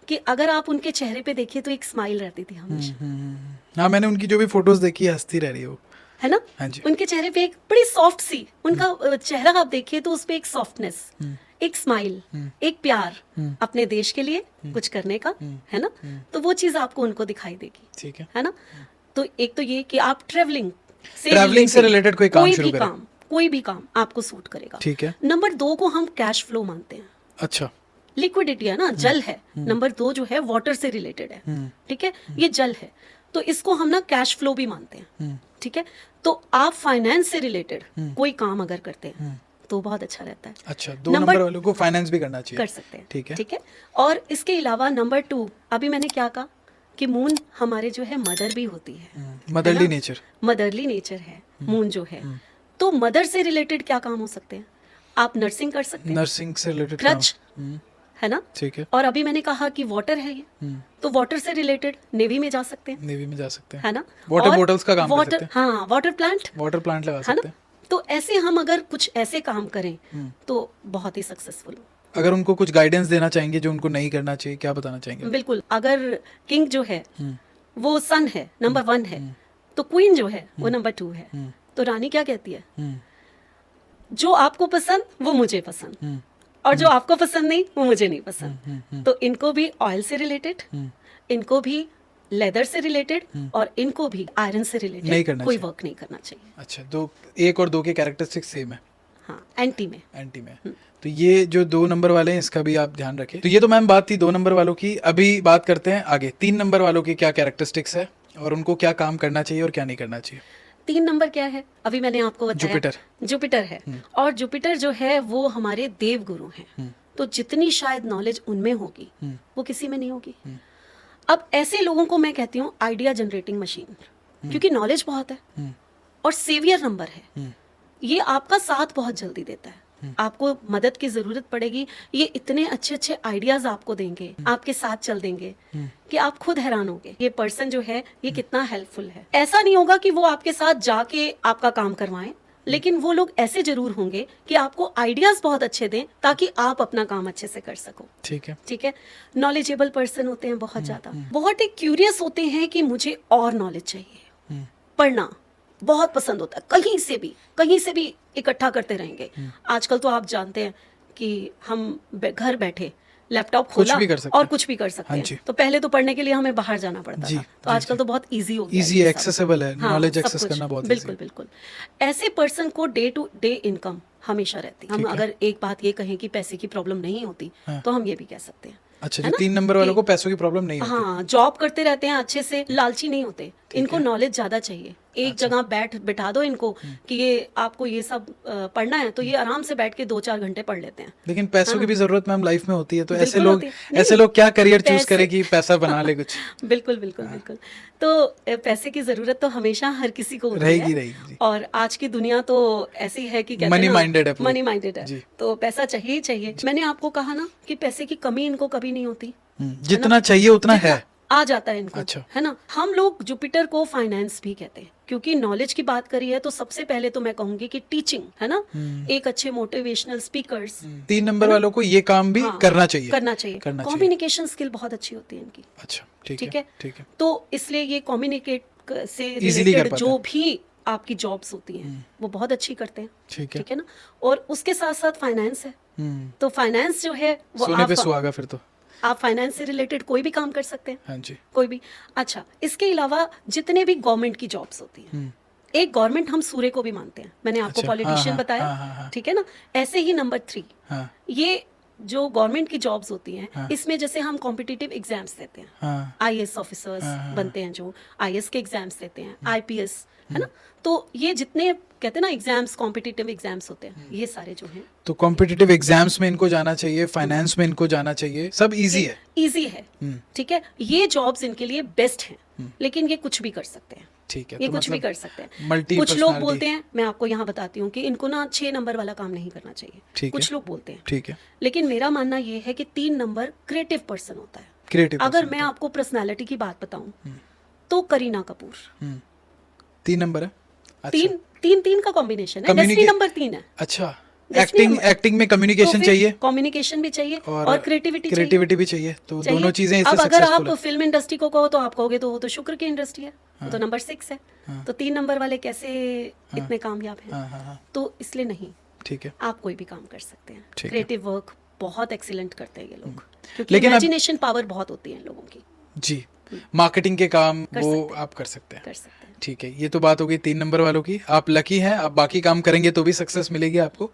कि अगर आप उनके चेहरे पे देखिए तो एक स्माइल रहती थी हमेशा। हाँ, मैंने उनकी जो भी फोटोज देखी है, हंसती रह रही है वो, है ना। हाँ जी। उनके चेहरे पे एक बड़ी सॉफ्ट सी, उनका चेहरा आप देखिए तो उस पे एक सॉफ्टनेस, एक स्माइल, एक प्यार अपने देश के लिए कुछ करने का, है ना। तो वो चीज आपको उनको दिखाई देगी। ठीक है ना। तो एक तो ये कि आप ट्रेवलिंग से रिलेटेड कोई काम शुरू करें, कोई भी काम आपको सूट करेगा। ठीक है। नंबर 2 को हम कैश फ्लो मानते हैं। अच्छा, लिक्विडिटी है ना, जल है। नंबर 2 जो है वाटर से रिलेटेड है। ठीक है। ये जल है, तो इसको हम ना कैश फ्लो भी मानते हैं। ठीक है। तो आप फाइनेंस से रिलेटेड कोई काम अगर करते हैं तो बहुत अच्छा रहता है। अच्छा, 2 नंबर वालों को फाइनेंस भी करना चाहिए, कर सकते हैं। ठीक है। ठीक है। और इसके अलावा नंबर 2, अभी मैंने क्या कहा कि मून हमारे जो है मदर भी होती है, मदरली नेचर है मून जो है। तो मदर से रिलेटेड क्या काम हो सकते हैं? आप नर्सिंग कर सकते हैं, नर्सिंग से रिलेटेड क्रच, है ना। ठीक है। और अभी मैंने कहा कि वाटर है ये, तो वाटर से रिलेटेड नेवी में जा सकते हैं, है ना। वाटर बॉटल्स का काम कर सकते हैं। हाँ, वाटर प्लांट लगा सकते हैं। तो ऐसे हम अगर कुछ ऐसे काम करें तो बहुत ही सक्सेसफुल हो। अगर उनको कुछ गाइडेंस देना चाहेंगे जो उनको नहीं करना चाहिए, क्या बताना चाहेंगे? बिल्कुल। अगर किंग जो है वो सन है, नंबर 1 है, तो क्वीन जो है वो नंबर 2 है। तो रानी क्या कहती है, जो आपको पसंद वो मुझे पसंद, और जो आपको पसंद नहीं वो मुझे नहीं पसंद। तो इनको भी ऑयल से रिलेटेड, इनको भी लेदर से रिलेटेड, और इनको भी आयरन से रिलेटेड कोई वर्क नहीं करना चाहिए। अच्छा, तो 1 और 2 के कैरेक्टरिस्टिक्स सेम है। हाँ, एंटी में। तो ये जो 2 नंबर वाले हैं इसका भी आप ध्यान रखें। तो ये तो मैम बात थी 2 नंबर वालों की। अभी बात करते हैं आगे 3 नंबर वालों की क्या कैरेक्टरिस्टिक्स है और उनको क्या काम करना चाहिए और क्या नहीं करना चाहिए। 3 नंबर क्या है, अभी मैंने आपको बताया, जुपिटर है। और जुपिटर जो है वो हमारे देव गुरु हैं। तो जितनी शायद नॉलेज उनमें होगी वो किसी में नहीं होगी। अब ऐसे लोगों को मैं कहती हूँ आइडिया जनरेटिंग मशीन, क्योंकि नॉलेज बहुत है और सेवियर नंबर है। ये आपका साथ बहुत जल्दी देता है। आपको मदद की जरूरत पड़ेगी, ये इतने अच्छे अच्छे आइडियाज आपको देंगे, आपके साथ चल देंगे कि आप खुद हैरान होंगे ये पर्सन जो है ये कितना हेल्पफुल है। ऐसा नहीं होगा कि वो आपके साथ जाके आपका काम करवाएं, लेकिन वो लोग ऐसे जरूर होंगे कि आपको आइडियाज बहुत अच्छे दें ताकि आप अपना काम अच्छे से कर सको। ठीक है, ठीक है। नॉलेजेबल पर्सन होते हैं बहुत ज्यादा, बहुत ही क्यूरियस होते हैं कि मुझे और नॉलेज चाहिए। पढ़ना बहुत पसंद होता है, कहीं से भी इकट्ठा करते रहेंगे। आजकल तो आप जानते हैं कि हम घर बैठे लैपटॉप खोला और कुछ भी कर सकते हैं। तो पहले तो पढ़ने के लिए हमें बाहर जाना पड़ता था, तो आजकल तो बहुत इजी हो गया, इजी एक्सेसिबल है, नॉलेज एक्सेस करना बहुत बिल्कुल बिल्कुल। ऐसे पर्सन को डे टू डे इनकम हमेशा रहती है। हम अगर एक बात ये कहें कि पैसे की प्रॉब्लम नहीं होती तो हम ये भी कह सकते हैं। अच्छा, जो 3 नंबर वालों को पैसों की प्रॉब्लम नहीं होती। हाँ, जॉब करते रहते हैं अच्छे से, लालची नहीं होते, इनको नॉलेज ज्यादा चाहिए। एक जगह बैठा दो इनको कि ये आपको ये सब पढ़ना है, तो ये आराम से बैठ के 2-4 घंटे पढ़ लेते हैं। लेकिन पैसों की भी जरूरत मैम लाइफ में होती है, तो ऐसे लोग क्या करियर चूज करें कि पैसा बना ले कुछ। बिल्कुल बिल्कुल बिल्कुल। तो पैसे की जरूरत तो हमेशा हर किसी को रहेगी। और आज की दुनिया तो ऐसी है कि मनी माइंडेड है, तो पैसा चाहिए ही चाहिए। मैंने आपको कहा ना कि पैसे की कमी इनको कभी नहीं होती, जितना चाहिए उतना है, आ जाता है इनको। अच्छा। है ना। हम लोग जुपिटर को फाइनेंस भी कहते हैं, क्योंकि नॉलेज की बात करी है तो सबसे पहले तो मैं कहूंगी कि टीचिंग है ना, एक अच्छे मोटिवेशनल स्पीकर्स। 3 नंबर वालों को ये काम भी करना चाहिए। कम्युनिकेशन स्किल बहुत अच्छी होती है इनकी। अच्छा, ठीक है। तो इसलिए ये कम्युनिकेट से रिलेटेड जो भी आपकी जॉब्स होती हैं वो बहुत अच्छी करते हैं। ठीक है ना। और उसके साथ साथ फाइनेंस है, तो फाइनेंस जो है वो सोने पे सुहागा। फिर तो आप फाइनेंस से रिलेटेड कोई भी काम कर सकते हैं। हाँ जी, कोई भी। अच्छा, इसके अलावा जितने भी गवर्नमेंट की जॉब्स होती हैं, एक गवर्नमेंट हम सूर्य को भी मानते हैं, मैंने आपको पॉलिटिशियन बताया। ठीक है ना। ऐसे ही नंबर 3 ये जो गवर्नमेंट की जॉब्स होती हैं, इसमें जैसे हम कॉम्पिटिटिव एग्जाम्स देते हैं, आईएएस ऑफिसर्स बनते हैं, जो आईएएस के एग्जाम्स देते हैं, आईपीएस, है ना। तो ये जितने कहते हैं ना एग्जाम्स, कॉम्पिटिटिव एग्जाम्स होते हैं, ये सारे जो हैं, तो कॉम्पिटिटिव एग्जाम्स में इनको जाना चाहिए, फाइनेंस में इनको जाना चाहिए, सब इजी है। ठीक है। ये जॉब्स इनके लिए बेस्ट हैं, लेकिन ये कुछ भी कर सकते हैं। ठीक है, ये तो कुछ मतलब भी कर सकते हैं। कुछ लोग बोलते हैं, मैं आपको यहाँ बताती हूँ कि इनको ना 6 नंबर वाला काम नहीं करना चाहिए, कुछ लोग बोलते हैं। ठीक है। लेकिन मेरा मानना ये है कि 3 नंबर क्रिएटिव पर्सन होता है। अगर मैं आपको पर्सनालिटी की बात बताऊं तो करीना कपूर 3 नंबर है। अच्छा। तीन का कॉम्बिनेशन है, डेस्टिनी नंबर 3 है। अच्छा, एक्टिंग में कम्युनिकेशन चाहिए, कम्युनिकेशन भी चाहिए और क्रिएटिविटी भी चाहिए, तो दोनों चीजें इससे अब अगर सक्सेसफुल आप फिल्म इंडस्ट्री को कहो तो आप कहोगे तो वो तो शुक्र की इंडस्ट्री है, तो नंबर 6 है। तो 3 नंबर वाले कैसे इतने कामयाब हैं? तो इसलिए नहीं, ठीक है, आप कोई भी काम कर सकते हैं। क्रिएटिव वर्क बहुत एक्सीलेंट करते हैं ये लोग, क्योंकि इमेजिनेशन पावर बहुत होती है इन लोगों की। जी, मार्केटिंग के काम वो आप कर सकते हैं। ठीक है, ये तो बात हो गई 3 नंबर वालों की। आप लकी हैं, आप बाकी काम करेंगे तो भी सक्सेस मिलेगी आपको,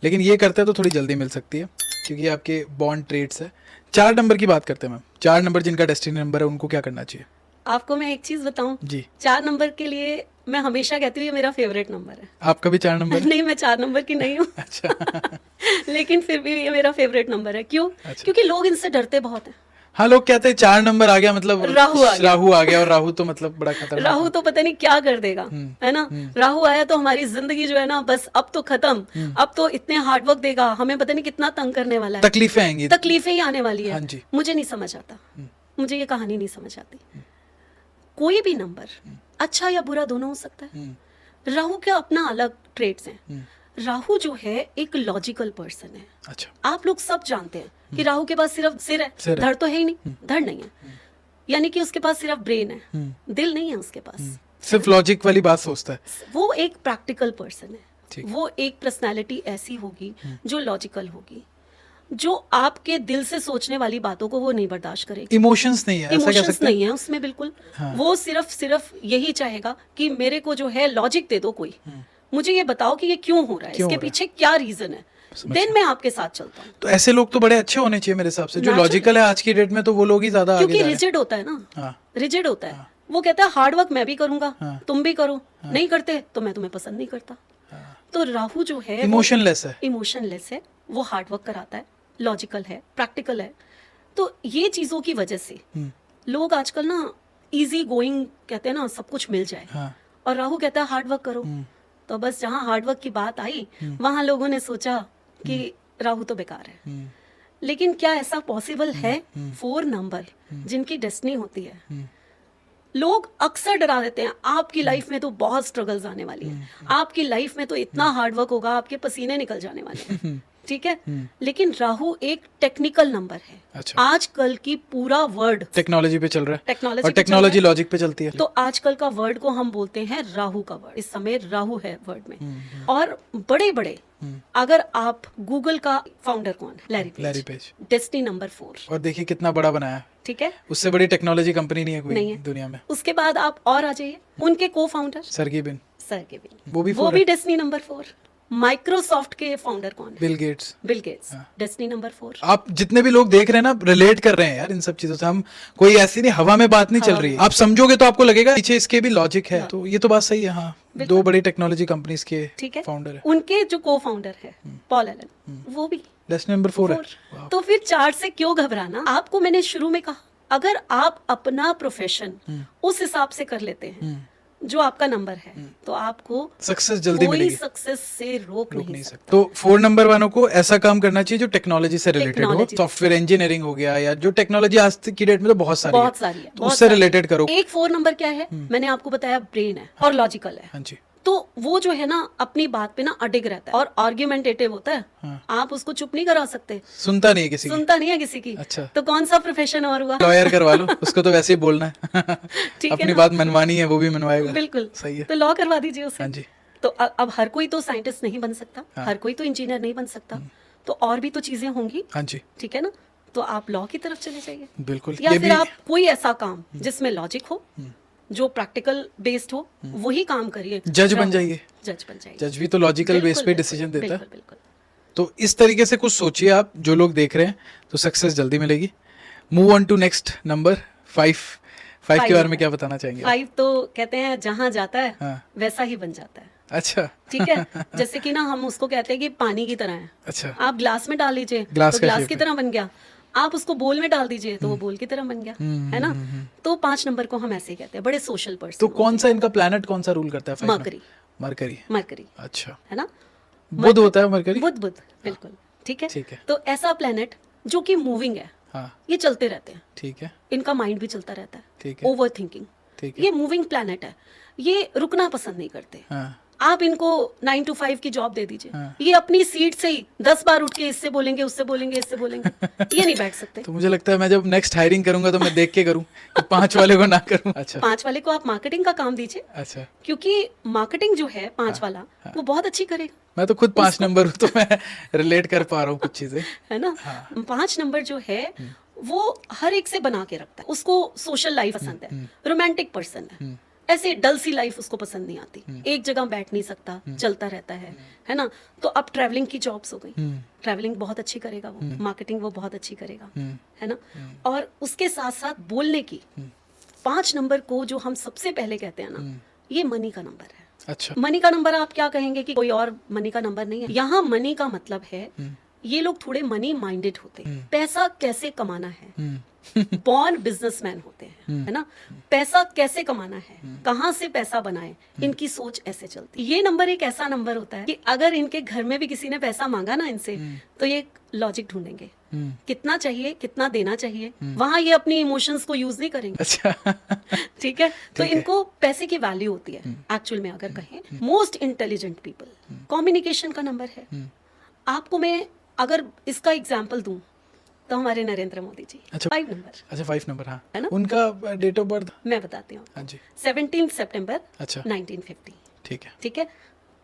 लेकिन ये करते हैं तो थोड़ी जल्दी मिल सकती है, क्योंकि आपके बॉन्ड ट्रेड्स है। 4 नंबर की बात करते हैं मैम। 4 नंबर जिनका डेस्टिनी नंबर है उनको क्या करना चाहिए? आपको मैं एक चीज बताऊं जी, 4 नंबर के लिए मैं हमेशा कहती हूँ ये मेरा फेवरेट नंबर है। आपका भी 4 नंबर? नहीं, मैं 4 नंबर की नहीं हूँ। अच्छा। लेकिन फिर भी ये मेरा फेवरेट नंबर है। क्यों? क्योंकि लोग इनसे डरते बहुत हैं। हाँ, लोग कहते हैं 4 नंबर आ गया मतलब राहु आ गया, और राहु तो मतलब बड़ा खतरनाक, राहु तो पता नहीं क्या कर देगा, है ना। राहु आया तो हमारी जिंदगी जो है ना बस अब तो खत्म, अब तो इतने हार्डवर्क देगा, हमें पता नहीं कितना तंग करने वाला है, तकलीफें आएंगी, तकलीफें ही आने वाली है। मुझे नहीं समझ आता, मुझे ये कहानी नहीं समझ आती। कोई भी नंबर अच्छा या बुरा दोनों हो सकता है। राहु के अपना अलग ट्रेड्स हैं। राहु जो है एक लॉजिकल पर्सन है। अच्छा। आप लोग सब जानते हैं कि राहु के पास सिर्फ सिर है, धड़ तो है ही नहीं, धड़ नहीं है, यानी कि उसके पास सिर्फ ब्रेन है, दिल नहीं है उसके पास, सिर्फ लॉजिक वाली बात सोचता है। वो एक प्रैक्टिकल पर्सन है, ठीक। वो एक पर्सनालिटी ऐसी होगी जो लॉजिकल होगी, जो आपके दिल से सोचने वाली बातों को वो नहीं बर्दाश्त करेगी। इमोशंस नहीं है, ऐसा कह इमोशंस सकते हैं? नहीं है उसमें बिल्कुल। हाँ। वो सिर्फ यही चाहेगा कि मेरे को जो है लॉजिक दे दो कोई, मुझे ये बताओ कि ये क्यों हो रहा है, क्यों इसके हो रहा है? पीछे क्या रीजन है, देन मैं आपके साथ चलता हूँ। तो ऐसे लोग तो बड़े अच्छे होने चाहिए मेरे हिसाब से, जो Naturally। लॉजिकल है आज की डेट में, तो वो लोग ही ज्यादा आगे क्योंकि जा रहे हैं। रिजिड होता है ना, हाँ। रिजिड होता है। वो कहता है हार्ड वर्क मैं भी करूंगा, हाँ। तुम भी करो, नहीं करते तो मैं तुम्हें पसंद नहीं करता। तो राहु जो है इमोशनलेस है। इमोशनलेस है, वो हार्ड वर्क कराता है, लॉजिकल है, प्रैक्टिकल है। तो ये चीजों की वजह से लोग आजकल ना इजी गोइंग कहते हैं ना, सब कुछ मिल जाए, हाँ। और राहु कहता है हार्ड वर्क करो। तो बस जहाँ हार्ड वर्क की बात आई वहां लोगों ने सोचा कि राहु तो बेकार है। लेकिन क्या ऐसा पॉसिबल है? 4 नंबर जिनकी डेस्टिनी होती है, लोग अक्सर डरा देते हैं आपकी लाइफ में तो बहुत स्ट्रगल्स आने वाली है, आपकी लाइफ में तो इतना हार्ड वर्क होगा, आपके पसीने निकल जाने वाले हैं, ठीक है। लेकिन राहु एक टेक्निकल नंबर है। अच्छा। आजकल की पूरा वर्ड टेक्नोलॉजी पे चल रहा है, टेक्नोलॉजी और पे चल टेक्नोलॉजी रहा है। लॉजिक पे चलती है। तो आजकल का वर्ड को हम बोलते हैं राहु का वर्ड। इस समय राहु है वर्ड में। और बड़े बड़े, अगर आप गूगल का फाउंडर कौन है? Larry page. Destiny number 4। और देखिए कितना बड़ा बनाया है, ठीक है। उससे बड़ी टेक्नोलॉजी कंपनी नहीं है कोई नहीं है दुनिया में। उसके बाद आप और आ जाइए, उनके को फाउंडर सरगी बिन, सर्गेई, वो भी वो 4 भी है। Destiny number 4। माइक्रोसॉफ्ट के फाउंडर कौन है? Bill Gates. Bill Gates, destiny number 4। आप जितने भी लोग देख रहे हैं ना, रिलेट कर रहे हैं यार इन सब चीजों से। हम कोई ऐसी नहीं, हवा में बात नहीं चल रही है। आप समझोगे तो आपको लगेगा पीछे इसके भी लॉजिक है। तो ये तो बात सही है। हाँ, 2 बड़ी टेक्नोलॉजी कंपनीज के ठीक है। फाउंडर है। उनके जो को फाउंडर है पॉल एलन, वो भी डेस्टिनी नंबर 4 है। 4। तो फिर 4 से क्यों घबराना? आपको मैंने शुरू में कहा, अगर आप अपना प्रोफेशन उस हिसाब से कर लेते हैं जो आपका नंबर है, तो आपको सक्सेस जल्दी कोई मिलेगी, सक्सेस से रोक नहीं सकता। तो 4 नंबर वालों को ऐसा काम करना चाहिए जो टेक्नोलॉजी से रिलेटेड हो। Technology। सॉफ्टवेयर इंजीनियरिंग हो गया, या जो टेक्नोलॉजी आज की डेट में तो बहुत सारी बहुत सारी है, तो बहुत उससे सारी रिलेटेड करो। एक 4 नंबर क्या है? मैंने आपको बताया ब्रेन है और लॉजिकल है। हाँ जी। तो वो जो है ना अपनी बात पे ना अडिग रहता है और आर्ग्यूमेंटेटिव होता है। हाँ। आप उसको चुप नहीं करा सकते, सुनता नहीं है किसी की। सुनता नहीं है किसी की। अच्छा। तो कौन सा प्रोफेशन और हुआ? लॉयर करवा लो उसको, तो वैसे ही बोलना है। ठीक है अपनी ना? बात मनवानी है, वो भी मनवाएगा। बिल्कुल सही है। तो लॉ करवा दीजिए उसे। हाँ जी। तो अब हर कोई तो साइंटिस्ट नहीं बन सकता, हाँ। हर कोई तो इंजीनियर नहीं बन सकता, तो और भी तो चीजें होंगी, हाँ जी, ठीक है ना। तो आप लॉ की तरफ चले जाइए, बिल्कुल। या ये फिर भी आप कोई ऐसा काम जिसमें लॉजिक हो, जो प्रैक्टिकल बेस्ड हो, वही काम करिए। जज बन जाइए। जज बन जाइए। जज भी तो लॉजिकल बेस पे बिल्कुल, डिसीजन देता है। बिल्कुल, बिल्कुल। तो इस तरीके से कुछ सोचिए आप, जो लोग देख रहे हैं, तो सक्सेस जल्दी मिलेगी। Move on to next number 5 के बारे में क्या बताना चाहेंगे आप? 5 तो कहते हैं जहां जाता है हाँ। वैसा ही बन जाता है। अच्छा। ठीक है। जैसे कि ना हम उसको कहते हैं कि पानी की तरह है। अच्छा। आप ग्लास में डाल लीजिए ग्लास तो का ग्लास shape की है। तरह बन गया, आप उसको बोल में डाल दीजिए तो वो बोल की तरह बन गया, है ना। तो 5 नंबर को हम ऐसे ही कहते हैं, बड़े सोशल पर्सन। तो कौन सा इनका प्लैनेट कौन सा रूल करता है 5 में? मरकरी। मरकरी। मरकरी, अच्छा। है ना। बुध होता है मरकरी। बुध, बिल्कुल, ठीक है। ठीक है। तो ऐसा प्लेनेट जो कि मूविंग है, हाँ, ये चलते रहते हैं, ठीक है। इनका माइंड भी चलता रहता है, ठीक है। ओवर थिंकिंग, ठीक है। ये मूविंग प्लेनेट है, ये रुकना पसंद नहीं करते। हाँ। आप इनको 9 to 5 की जॉब दे दीजिए, हाँ। ये अपनी सीट से ही 10 बार उठ के इससे बोलेंगे, उससे बोलेंगे, इससे बोलेंगे, ये नहीं बैठ सकते। तो मुझे लगता है मैं जब नेक्स्ट हायरिंग करूंगा तो मैं देख के करूं कि 5 वाले को ना करूं। अच्छा। 5 वाले को आप मार्केटिंग का काम दीजिए, अच्छा। क्योंकि मार्केटिंग जो है 5 वाला वो बहुत अच्छी करेगा, मैं तो खुद 5 नंबर हूं, तो मैं रिलेट कर पा रहा हूँ कुछ चीजें। है ना। 5 नंबर जो है वो हर एक से बना के रखता है, उसको सोशल लाइफ पसंद है, रोमांटिक पर्सन है, ऐसे डल सी लाइफ उसको पसंद नहीं आती, एक जगह बैठ नहीं सकता, चलता रहता है ना। तो अब ट्रैवलिंग की जॉब्स हो गई, ट्रैवलिंग बहुत अच्छी करेगा वो, मार्केटिंग वो बहुत अच्छी करेगा, है ना। और उसके साथ साथ बोलने की, 5 नंबर को जो हम सबसे पहले कहते हैं ना, ये मनी का नंबर है। अच्छा। मनी का नंबर आप क्या कहेंगे कि कोई और मनी का नंबर नहीं है, यहाँ मनी का मतलब है ये लोग थोड़े मनी माइंडेड होते हैं, पैसा कैसे कमाना है, बॉर्न बिजनेसमैन होते हैं, है ना। पैसा कैसे कमाना है, कहाँ से पैसा बनाए, इनकी सोच ऐसे चलती है। ये नंबर एक ऐसा नंबर होता है कि अगर इनके घर में भी किसी ने पैसा मांगा ना इनसे, तो ये लॉजिक ढूंढेंगे, कितना चाहिए, कितना देना चाहिए, वहां ये अपनी इमोशंस को यूज नहीं करेंगे। अच्छा। ठीक है। तो इनको पैसे की वैल्यू होती है एक्चुअल में, अगर कहें। मोस्ट इंटेलिजेंट पीपल, कम्युनिकेशन का नंबर है। आपको मैं अगर इसका एग्जाम्पल दूं, तो हमारे नरेंद्र मोदी जी। अच्छा। 5 नंबर अच्छा 5 नंबर, हाँ है ना? उनका डेट ऑफ बर्थ? मैं बताती हूँ। हाँ जी। 17 सितंबर अच्छा 1950। ठीक है। ठीक है,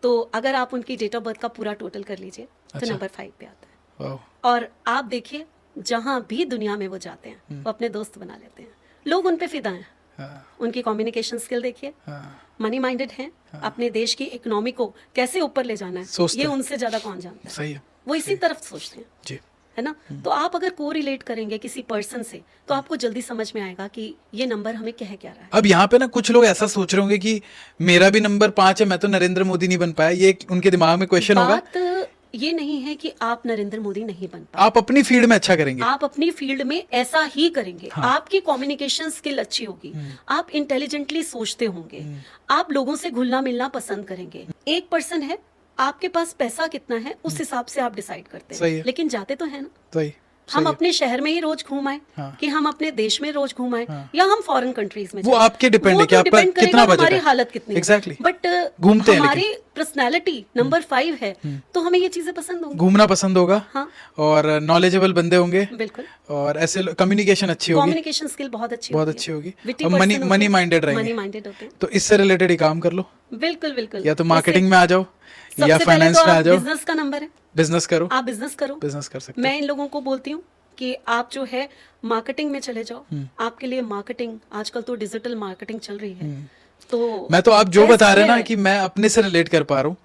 तो अगर आप उनकी डेट ऑफ बर्थ का पूरा टोटल कर लीजिए तो अच्छा। नंबर 5 पे आता है। वाह। और आप देखिए जहां भी दुनिया में वो जाते हैं वो अपने दोस्त बना लेते हैं, लोग उन पे फिदा हैं। हाँ उनकी कम्युनिकेशन स्किल देखिए, हाँ मनी माइंडेड हैं, अपने देश की इकोनॉमी को कैसे ऊपर ले जाना है सोचते ये हैं। उनसे ज्यादा कौन जानता है। सही है। वो इसी तरफ सोचते हैं, जी। है ना? तो आप अगर को रिलेट करेंगे किसी पर्सन से तो आपको जल्दी समझ में आएगा कि ये नंबर हमें कह क्या रहा है। अब यहाँ पे ना कुछ लोग ऐसा सोच रहे होंगे कि मेरा भी नंबर 5 है, मैं तो नरेंद्र मोदी नहीं बन पाया, ये उनके दिमाग में क्वेश्चन होगा। बात ये नहीं है कि आप नरेंद्र मोदी नहीं बन पाए, आप अपनी फील्ड में अच्छा करेंगे। आप अपनी फील्ड में ऐसा ही करेंगे। हाँ। आपकी कम्युनिकेशन स्किल अच्छी होगी, आप इंटेलिजेंटली सोचते होंगे, आप लोगों से घुलना मिलना पसंद करेंगे। एक पर्सन है, आपके पास पैसा कितना है उस हिसाब से आप डिसाइड करते सही हैं, है। लेकिन जाते तो है ना। सही हम सही है। अपने शहर में ही रोज घूम आए, हाँ। कि हम अपने देश में रोज घूम आए, हाँ। या हम फॉरेन कंट्रीज में वो जाएं। आपके डिपेंड वो है कि तो आपका डिपेंड करेगा कितना बजट हमारी है। हालत कितनी है। Exactly। बट घूमते हैं हमारी पर्सनैलिटी नंबर 5 है तो हमें ये चीजें पसंद होंगी। घूमना पसंद होगा। हाँ। और नॉलेजेबल बंदे होंगे। बिल्कुल। और ऐसे कम्युनिकेशन अच्छी होगी। कम्युनिकेशन स्किल बहुत अच्छी बहुत होती अच्छी है। होगी। Witty और person मनी होते मनी हैं, माइंडेड रहेंगे। मनी माइंडेड होते हैं। तो इससे रिलेटेड ही काम कर लो, बिल्कुल बिल्कुल। या तो मार्केटिंग में आ जाओ या सबसे पहले फाइनेंस तो में आ आप जाओ। बिजनेस का नंबर है, बिजनेस करो। आप बिजनेस करो। बिजनेस कर सकते मैं इन लोगों को बोलती हूँ कि आप जो है मार्केटिंग में चले जाओ। आपके लिए मार्केटिंग आजकल तो डिजिटल मार्केटिंग चल रही है, तो मैं तो आप जो best बता रहे हैं ना है। कि मैं अपने से रिलेट कर पा रहा हूँ,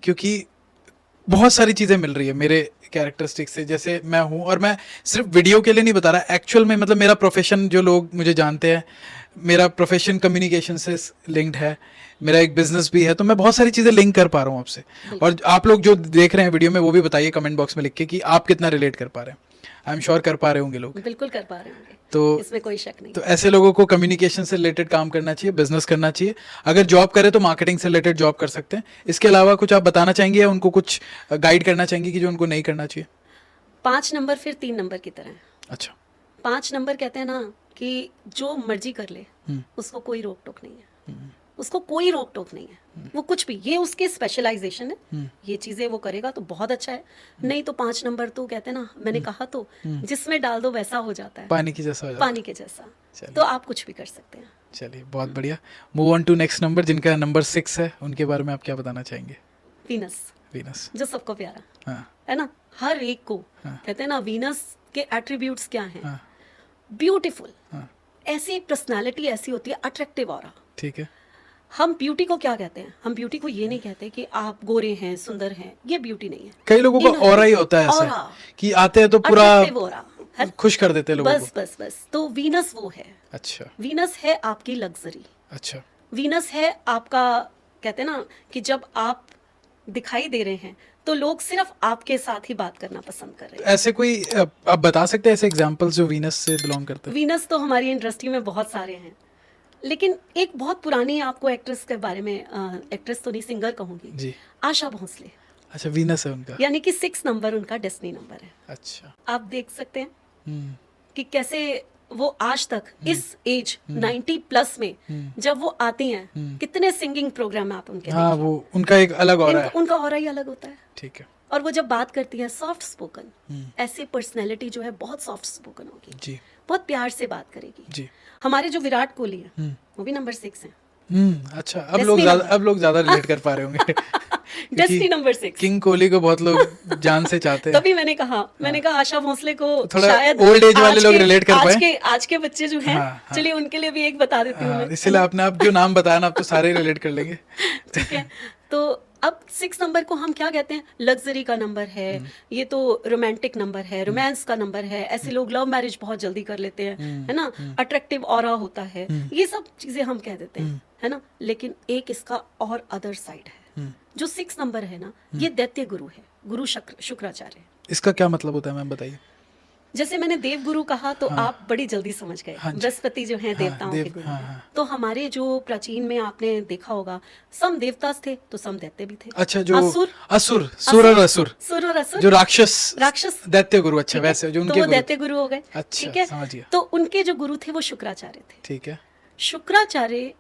क्योंकि बहुत सारी चीजें मिल रही है मेरे कैरेक्टरिस्टिक से। जैसे मैं हूँ, और मैं सिर्फ वीडियो के लिए नहीं बता रहा, एक्चुअल में मतलब मेरा प्रोफेशन, जो लोग मुझे जानते हैं, मेरा प्रोफेशन कम्युनिकेशन से लिंक्ड है, मेरा एक बिजनेस भी है, तो मैं बहुत सारी चीजें लिंक कर पा रहा हूँ आपसे। और आप लोग जो देख रहे हैं वीडियो में वो भी बताइए कमेंट बॉक्स में लिख के कि आप कितना रिलेट कर पा रहे हैं। आई एम श्योर कर पा रहे होंगे लोग। बिल्कुल कर पा रहे होंगे, तो इसमें कोई शक नहीं। तो ऐसे लोगों को कम्युनिकेशन से रिलेटेड काम करना चाहिए, बिजनेस करना चाहिए। अगर जॉब करे तो मार्केटिंग से रिलेटेड जॉब कर सकते हैं। इसके अलावा कुछ आप बताना चाहेंगे या उनको कुछ गाइड करना चाहेंगे कि जो उनको नहीं करना चाहिए? 5 नंबर फिर 3 नंबर की तरह है। अच्छा। 5 नंबर कहते हैं ना कि जो मर्जी कर ले उसको कोई रोक टोक नहीं है, उसको कोई रोक टोक नहीं है। वो कुछ भी, ये उसके स्पेशलाइजेशन है, ये चीजें वो करेगा तो बहुत अच्छा है। नहीं तो 5 नंबर तो कहते हैं ना, मैंने कहा तो जिसमें डाल दो वैसा हो जाता है, पानी की जैसा हो जाता है। पानी के जैसा। चलिए। तो आप कुछ भी कर सकते हैं। चलिए बहुत बढ़िया। Move on to next number, जिनका नंबर 6 है, उनके बारे में आप क्या बताना चाहेंगे? Venus, Venus. जो सबको प्यारा हाँ है ना, हर एक को। हाँ। कहते हैं ना वीनस के एट्रीब्यूट्स क्या हैं? हाँ ब्यूटीफुल। हाँ ऐसी पर्सनालिटी ऐसी होती है, अट्रैक्टिव ऑरा। ठीक है। हम ब्यूटी को क्या कहते हैं? हम ब्यूटी को ये नहीं कहते कि आप गोरे हैं, सुंदर हैं, ये ब्यूटी नहीं है। कई लोगों को Inner ऑरा ही होता है ऐसा aura, कि आते हैं तो पूरा attractive aura, है? खुश कर देते हैं लोगों बस को। बस बस, तो वीनस वो है। अच्छा वीनस है आपकी लग्जरी। अच्छा। वीनस है आपका, कहते हैं ना कि जब आप दिखाई दे रहे हैं तो लोग सिर्फ आपके साथ ही बात करना पसंद कर रहे हैं। ऐसे कोई आप बता सकते हैं ऐसे एग्जांपल्स जो वीनस से बिलोंग करते हैं? वीनस तो हमारी इंडस्ट्री में बहुत सारे हैं, लेकिन एक बहुत पुरानी आपको एक्ट्रेस के बारे में, एक्ट्रेस तो नहीं, सिंगर कहूंगी जी। आशा भोसले। अच्छा, वीनस है उनका। यानी कि 6 नंबर उनका डेस्टिनी नंबर है। अच्छा। आप देख सकते हैं हम्म कि कैसे वो आज तक इस एज 90 प्लस में जब वो आती हैं, कितने सिंगिंग प्रोग्राम आप उनके हाँ, देखिए। वो उनका एक अलग ऑरा है। उनका ऑरा ही अलग होता है। ठीक है। और वो जब बात करती है सॉफ्ट स्पोकन, ऐसी पर्सनैलिटी जो है बहुत सॉफ्ट स्पोकन होगी, जी बहुत प्यार से बात करेगी। जी। हमारे जो विराट कोहली है वो भी नंबर 6 है। अच्छा। Destiny अब लोग ज्यादा रिलेट कर पा रहे होंगे। Destiny number 6। किंग कोहली को बहुत लोग जान से चाहते हैं। तभी मैंने कहा आशा भोसले को थोड़ा शायद old age वाले लोग relate कर पाए। आज के बच्चे जो हैं, हाँ, हाँ। चलिए उनके लिए भी एक बता देती हूँ मैं। इसलिए आपने आप जो नाम बताया ना, आप तो सारे रिलेट कर लेंगे। ठीक है, तो अब 6 नंबर को हम क्या कहते हैं? लग्जरी का नंबर है, ये तो रोमांटिक नंबर है, रोमांस का नंबर है। ऐसे लोग लव मैरिज बहुत जल्दी कर लेते हैं, है ना, अट्रैक्टिव ऑरा होता है, ये सब चीजें हम कह देते हैं, है ना। लेकिन एक इसका और अदर साइड है, जो 6 नंबर है ना, ये दैत्य गुरु है, गुरु शुक्राचार्य। इसका क्या मतलब होता है मैम, बताइए। जैसे मैंने देव गुरु कहा तो आप बड़ी जल्दी समझ गए। हाँ जी। बृहस्पति जो हैं देवताओं के गुरु हैं। तो हमारे जो प्राचीन में आपने देखा होगा, सम देवता थे तो सम दैत्य भी थे। अच्छा, जो असुर सुर और असुर, सुर और असुर, जो राक्षस दैत्य गुरु। अच्छा, वैसे जो तो उनके वो गुरु। दैत्य गुरु हो गए। अच्छा, ठीक है, समझ गया। तो उनके जो गुरु थे वो शुक्राचार्य थे। ठीक है। शुक्राचार्य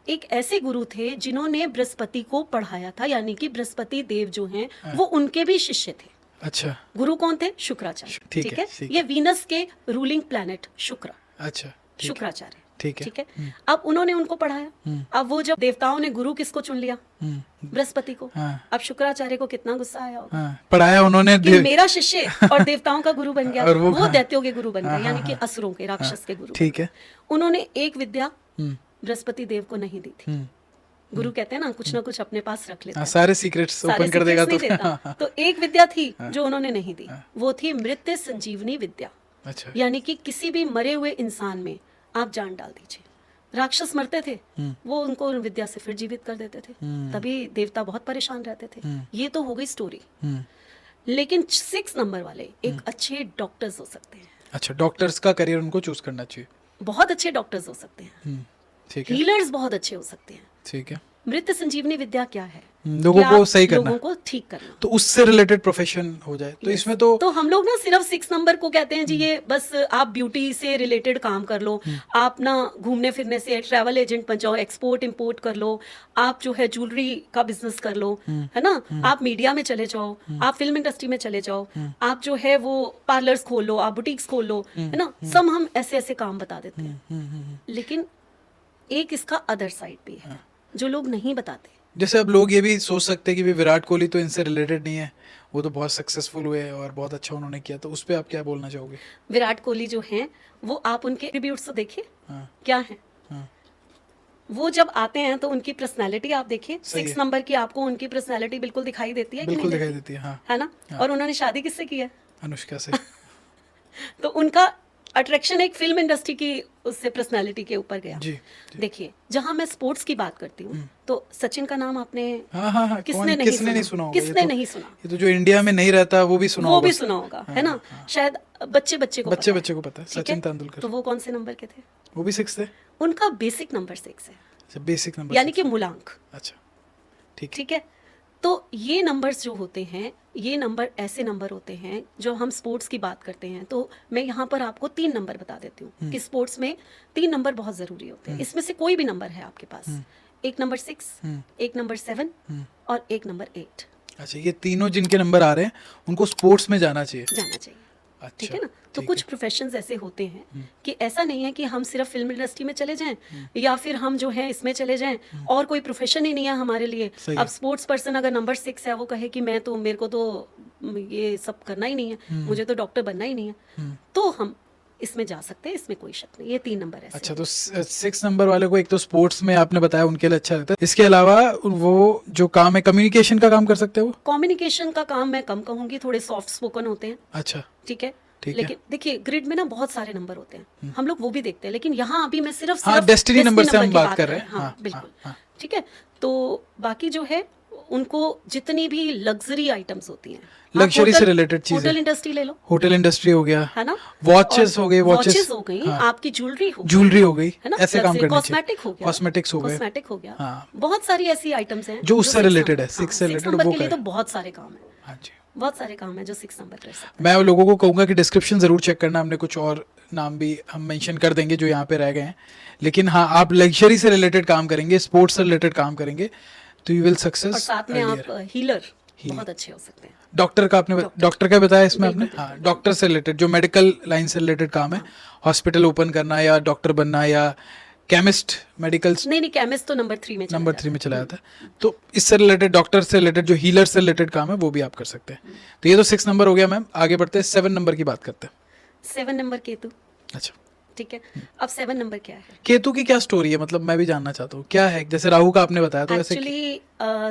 एक ऐसे गुरु थे जिन्होंने बृहस्पति को पढ़ाया था, यानी कि बृहस्पति देव जो हैं वो उनके भी शिष्य थे। अच्छा गुरु कौन थे? शुक्राचार्य। ठीक ठीक है, है, ठीक ये वीनस के रूलिंग प्लैनेट शुक्र, अच्छा ठीक है, शुक्राचार्य। ठीक है। ठीक है, अब उन्होंने उनको पढ़ाया। अब वो जब देवताओं ने गुरु किसको चुन लिया? बृहस्पति को। हाँ। अब शुक्राचार्य को कितना गुस्सा आया होगा हाँ, पढ़ाया उन्होंने कि मेरा शिष्य और देवताओं का गुरु बन गया, और वो हाँ। दैत्यों के गुरु बन हाँ, गए, हाँ, यानी कि हाँ। असुरों के, राक्षस के गुरु। ठीक है। उन्होंने एक विद्या बृहस्पति देव को नहीं दी थी। हम्म, गुरु कहते हैं ना कुछ अपने पास रख लेते हाँ, हैं, सारे सीक्रेट्स सारे ओपन कर देगा secrets तो नहीं देता। तो एक विद्या थी जो उन्होंने नहीं दी, वो थी मृत्यु संजीवनी विद्या। अच्छा यानी कि किसी भी मरे हुए इंसान में आप जान डाल दीजिए। राक्षस मरते थे, वो उनको उन विद्या से फिर जीवित कर देते थे, तभी देवता बहुत परेशान रहते थे। ये तो हो गई स्टोरी। लेकिन 6 नंबर वाले एक अच्छे डॉक्टर्स हो सकते हैं, अच्छा, डॉक्टर्स का करियर उनको चूज करना चाहिए। बहुत अच्छे डॉक्टर्स हो सकते हैं, ठीक है, हीलर्स बहुत अच्छे हो सकते हैं। ठीक है। मृत्यु संजीवनी विद्या क्या है? लोगों कि को आप सही करना, लोगों को ठीक करना। तो उससे रिलेटेड प्रोफेशन हो जाए तो इसमें तो हम लोग ना सिर्फ 6 नंबर को कहते हैं जी ये बस आप ब्यूटी से रिलेटेड काम कर लो, आप ना घूमने फिरने से ट्रैवल एजेंट बन जाओ, एक्सपोर्ट इंपोर्ट कर लो, आप जो है ज्वेलरी का बिजनेस कर लो, है ना, आप मीडिया में चले जाओ, आप फिल्म इंडस्ट्री में चले जाओ, आप जो है वो पार्लर्स खोल लो, आप बुटीक्स खोल लो, है ना, सब हम ऐसे ऐसे काम बता देते हैं। लेकिन एक इसका अदर साइड भी है जो लोग नहीं बताते। जैसे अब लोग ये भी सोच सकते हैं कि भी विराट कोहली तो इनसे रिलेटेड नहीं है, वो तो बहुत सक्सेसफुल हुए और बहुत अच्छा उन्होंने किया, तो उस पर आप क्या बोलना चाहोगे? विराट कोहली जो हैं वो आप उनके एट्रीब्यूट्स तो देखिए क्या है। वो जब आते हैं तो उनकी पर्सनालिटी आप देखिए, 6 नंबर की आपको उनकी पर्सनालिटी बिल्कुल दिखाई देती है कि बिल्कुल नहीं दिखाई देती है, हाँ, है ना। और उन्होंने शादी किससे की है? अनुष्का से। तो उनका अट्रैक्शन एक फिल्म इंडस्ट्री की उससे पर्सनालिटी के ऊपर गया। जी, देखिए, जहाँ मैं स्पोर्ट्स की बात करती हूँ तो सचिन का नाम आपने हाँ, किसने नहीं सुना होगा? किसने नहीं सुना? ये तो जो इंडिया में नहीं रहता वो भी सुना वो होगा, भी सुना होगा, है ना। शायद बच्चे बच्चे को बच्चे पता है। बच्चे को पता है, ठीक है? सचिन तेंदुलकर। तो वो कौन से नंबर के थे? वो भी 6 थे। उनका बेसिक नंबर 6 है, अच्छा, बेसिक नंबर यानी कि मूलांक। अच्छा, ठीक है। ठीक है, तो ये नंबर्स जो होते हैं, ये नंबर ऐसे नंबर होते हैं जो हम स्पोर्ट्स की बात करते हैं तो मैं यहाँ पर आपको 3 नंबर बता देती हूँ कि स्पोर्ट्स में 3 नंबर बहुत जरूरी होते हैं। इसमें से कोई भी नंबर है आपके पास, एक नंबर 6, एक नंबर 7 और एक नंबर 8। अच्छा, ये तीनों जिनके नंबर आ रहे हैं उनको स्पोर्ट्स में जाना चाहिए। जाना चाहिए, अच्छा, ठीक है ना। तो ठीक कुछ प्रोफेशंस ऐसे होते हैं कि ऐसा नहीं है कि हम सिर्फ फिल्म इंडस्ट्री में चले जाएं या फिर हम जो है इसमें चले जाएं और कोई प्रोफेशन ही नहीं है हमारे लिए। सही अब है। स्पोर्ट्स पर्सन अगर नंबर 6 है, वो कहे कि मैं तो, मेरे को तो ये सब करना ही नहीं है, मुझे तो डॉक्टर बनना ही नहीं है, तो हम इसमें जा सकते हैं, इसमें कोई शक नहीं। ये 3 नंबर ऐसे। अच्छा, तो 6 नंबर वाले को एक तो स्पोर्ट्स में आपने बताया उनके लिए अच्छा लगता है, इसके अलावा वो जो काम है कम्युनिकेशन का काम कर सकते हैं वो? कम्युनिकेशन का काम मैं कम कहूंगी, थोड़े सॉफ्ट स्पोकन होते हैं। अच्छा, ठीक है, ठीक है। लेकिन देखिए ग्रिड में ना बहुत सारे नंबर होते हैं, हम लोग वो भी देखते हैं, लेकिन यहाँ अभी मैं सिर्फ हाँ, डेस्टिनी नंबर से हम बात कर रहे हैं। हाँ, बिल्कुल। ठीक है, तो बाकी जो है उनको जितनी भी लग्जरी आइटम्स होती हैं, लग्जरी से रिलेटेड चीजें, होटल इंडस्ट्री ले लो, होटल इंडस्ट्री हो गया, है ना, वॉचेस हो गए, वॉचेस हो गई, आपकी ज्वेलरी हो गई, ज्वेलरी हो गई, है ना, ऐसे काम करने चाहिए। कॉस्मेटिक हो गया, कॉस्मेटिक्स हो गए, कॉस्मेटिक हो गया, हाँ। बहुत सारी ऐसी आइटम्स हैं जो उससे रिलेटेड है, 6 से 6 रिलेटेड नंबर वो के लिए करें। तो बहुत सारे काम है, हाँ जी, बहुत सारे काम है जो 6 नंबर कर सकते मैं लोगों को कहूंगा कि डिस्क्रिप्शन जरूर चेक करना, हमने कुछ और नाम भी हम मेंशन कर देंगे जो यहाँ पे रह गए हैं, लेकिन हाँ, आप लग्जरी से रिलेटेड काम करेंगे, स्पोर्ट्स से रिलेटेड काम करेंगे तो यू विल सक्सेस। और साथ में आप हीलर बहुत अच्छे हो सकते हैं। डॉक्टर का आपने डॉक्टर का बताया इसमें आपने? हाँ, डॉक्टर से रिलेटेड जो मेडिकल लाइन से रिलेटेड काम है, हॉस्पिटल ओपन करना या डॉक्टर बनना या केमिस्ट, मेडिकल। नहीं, केमिस्ट तो नंबर 3 में चला नंबर 3 में चला जाता है, तो इससे रिलेटेड, डॉक्टर से रिलेटेड, जो हीलर से रिलेटेड काम है वो भी आप कर सकते हैं। तो ये तो 6 नंबर हो गया मैम, आगे बढ़ते हैं 7 नंबर की बात करते हैं। 7 नंबर केतु। अच्छा, ठीक है, अब 7 नंबर क्या है? केतु की क्या स्टोरी है, मतलब मैं भी जानना चाहता हूँ क्या है। जैसे राहु का आपने बताया, तो वैसे एक्चुअली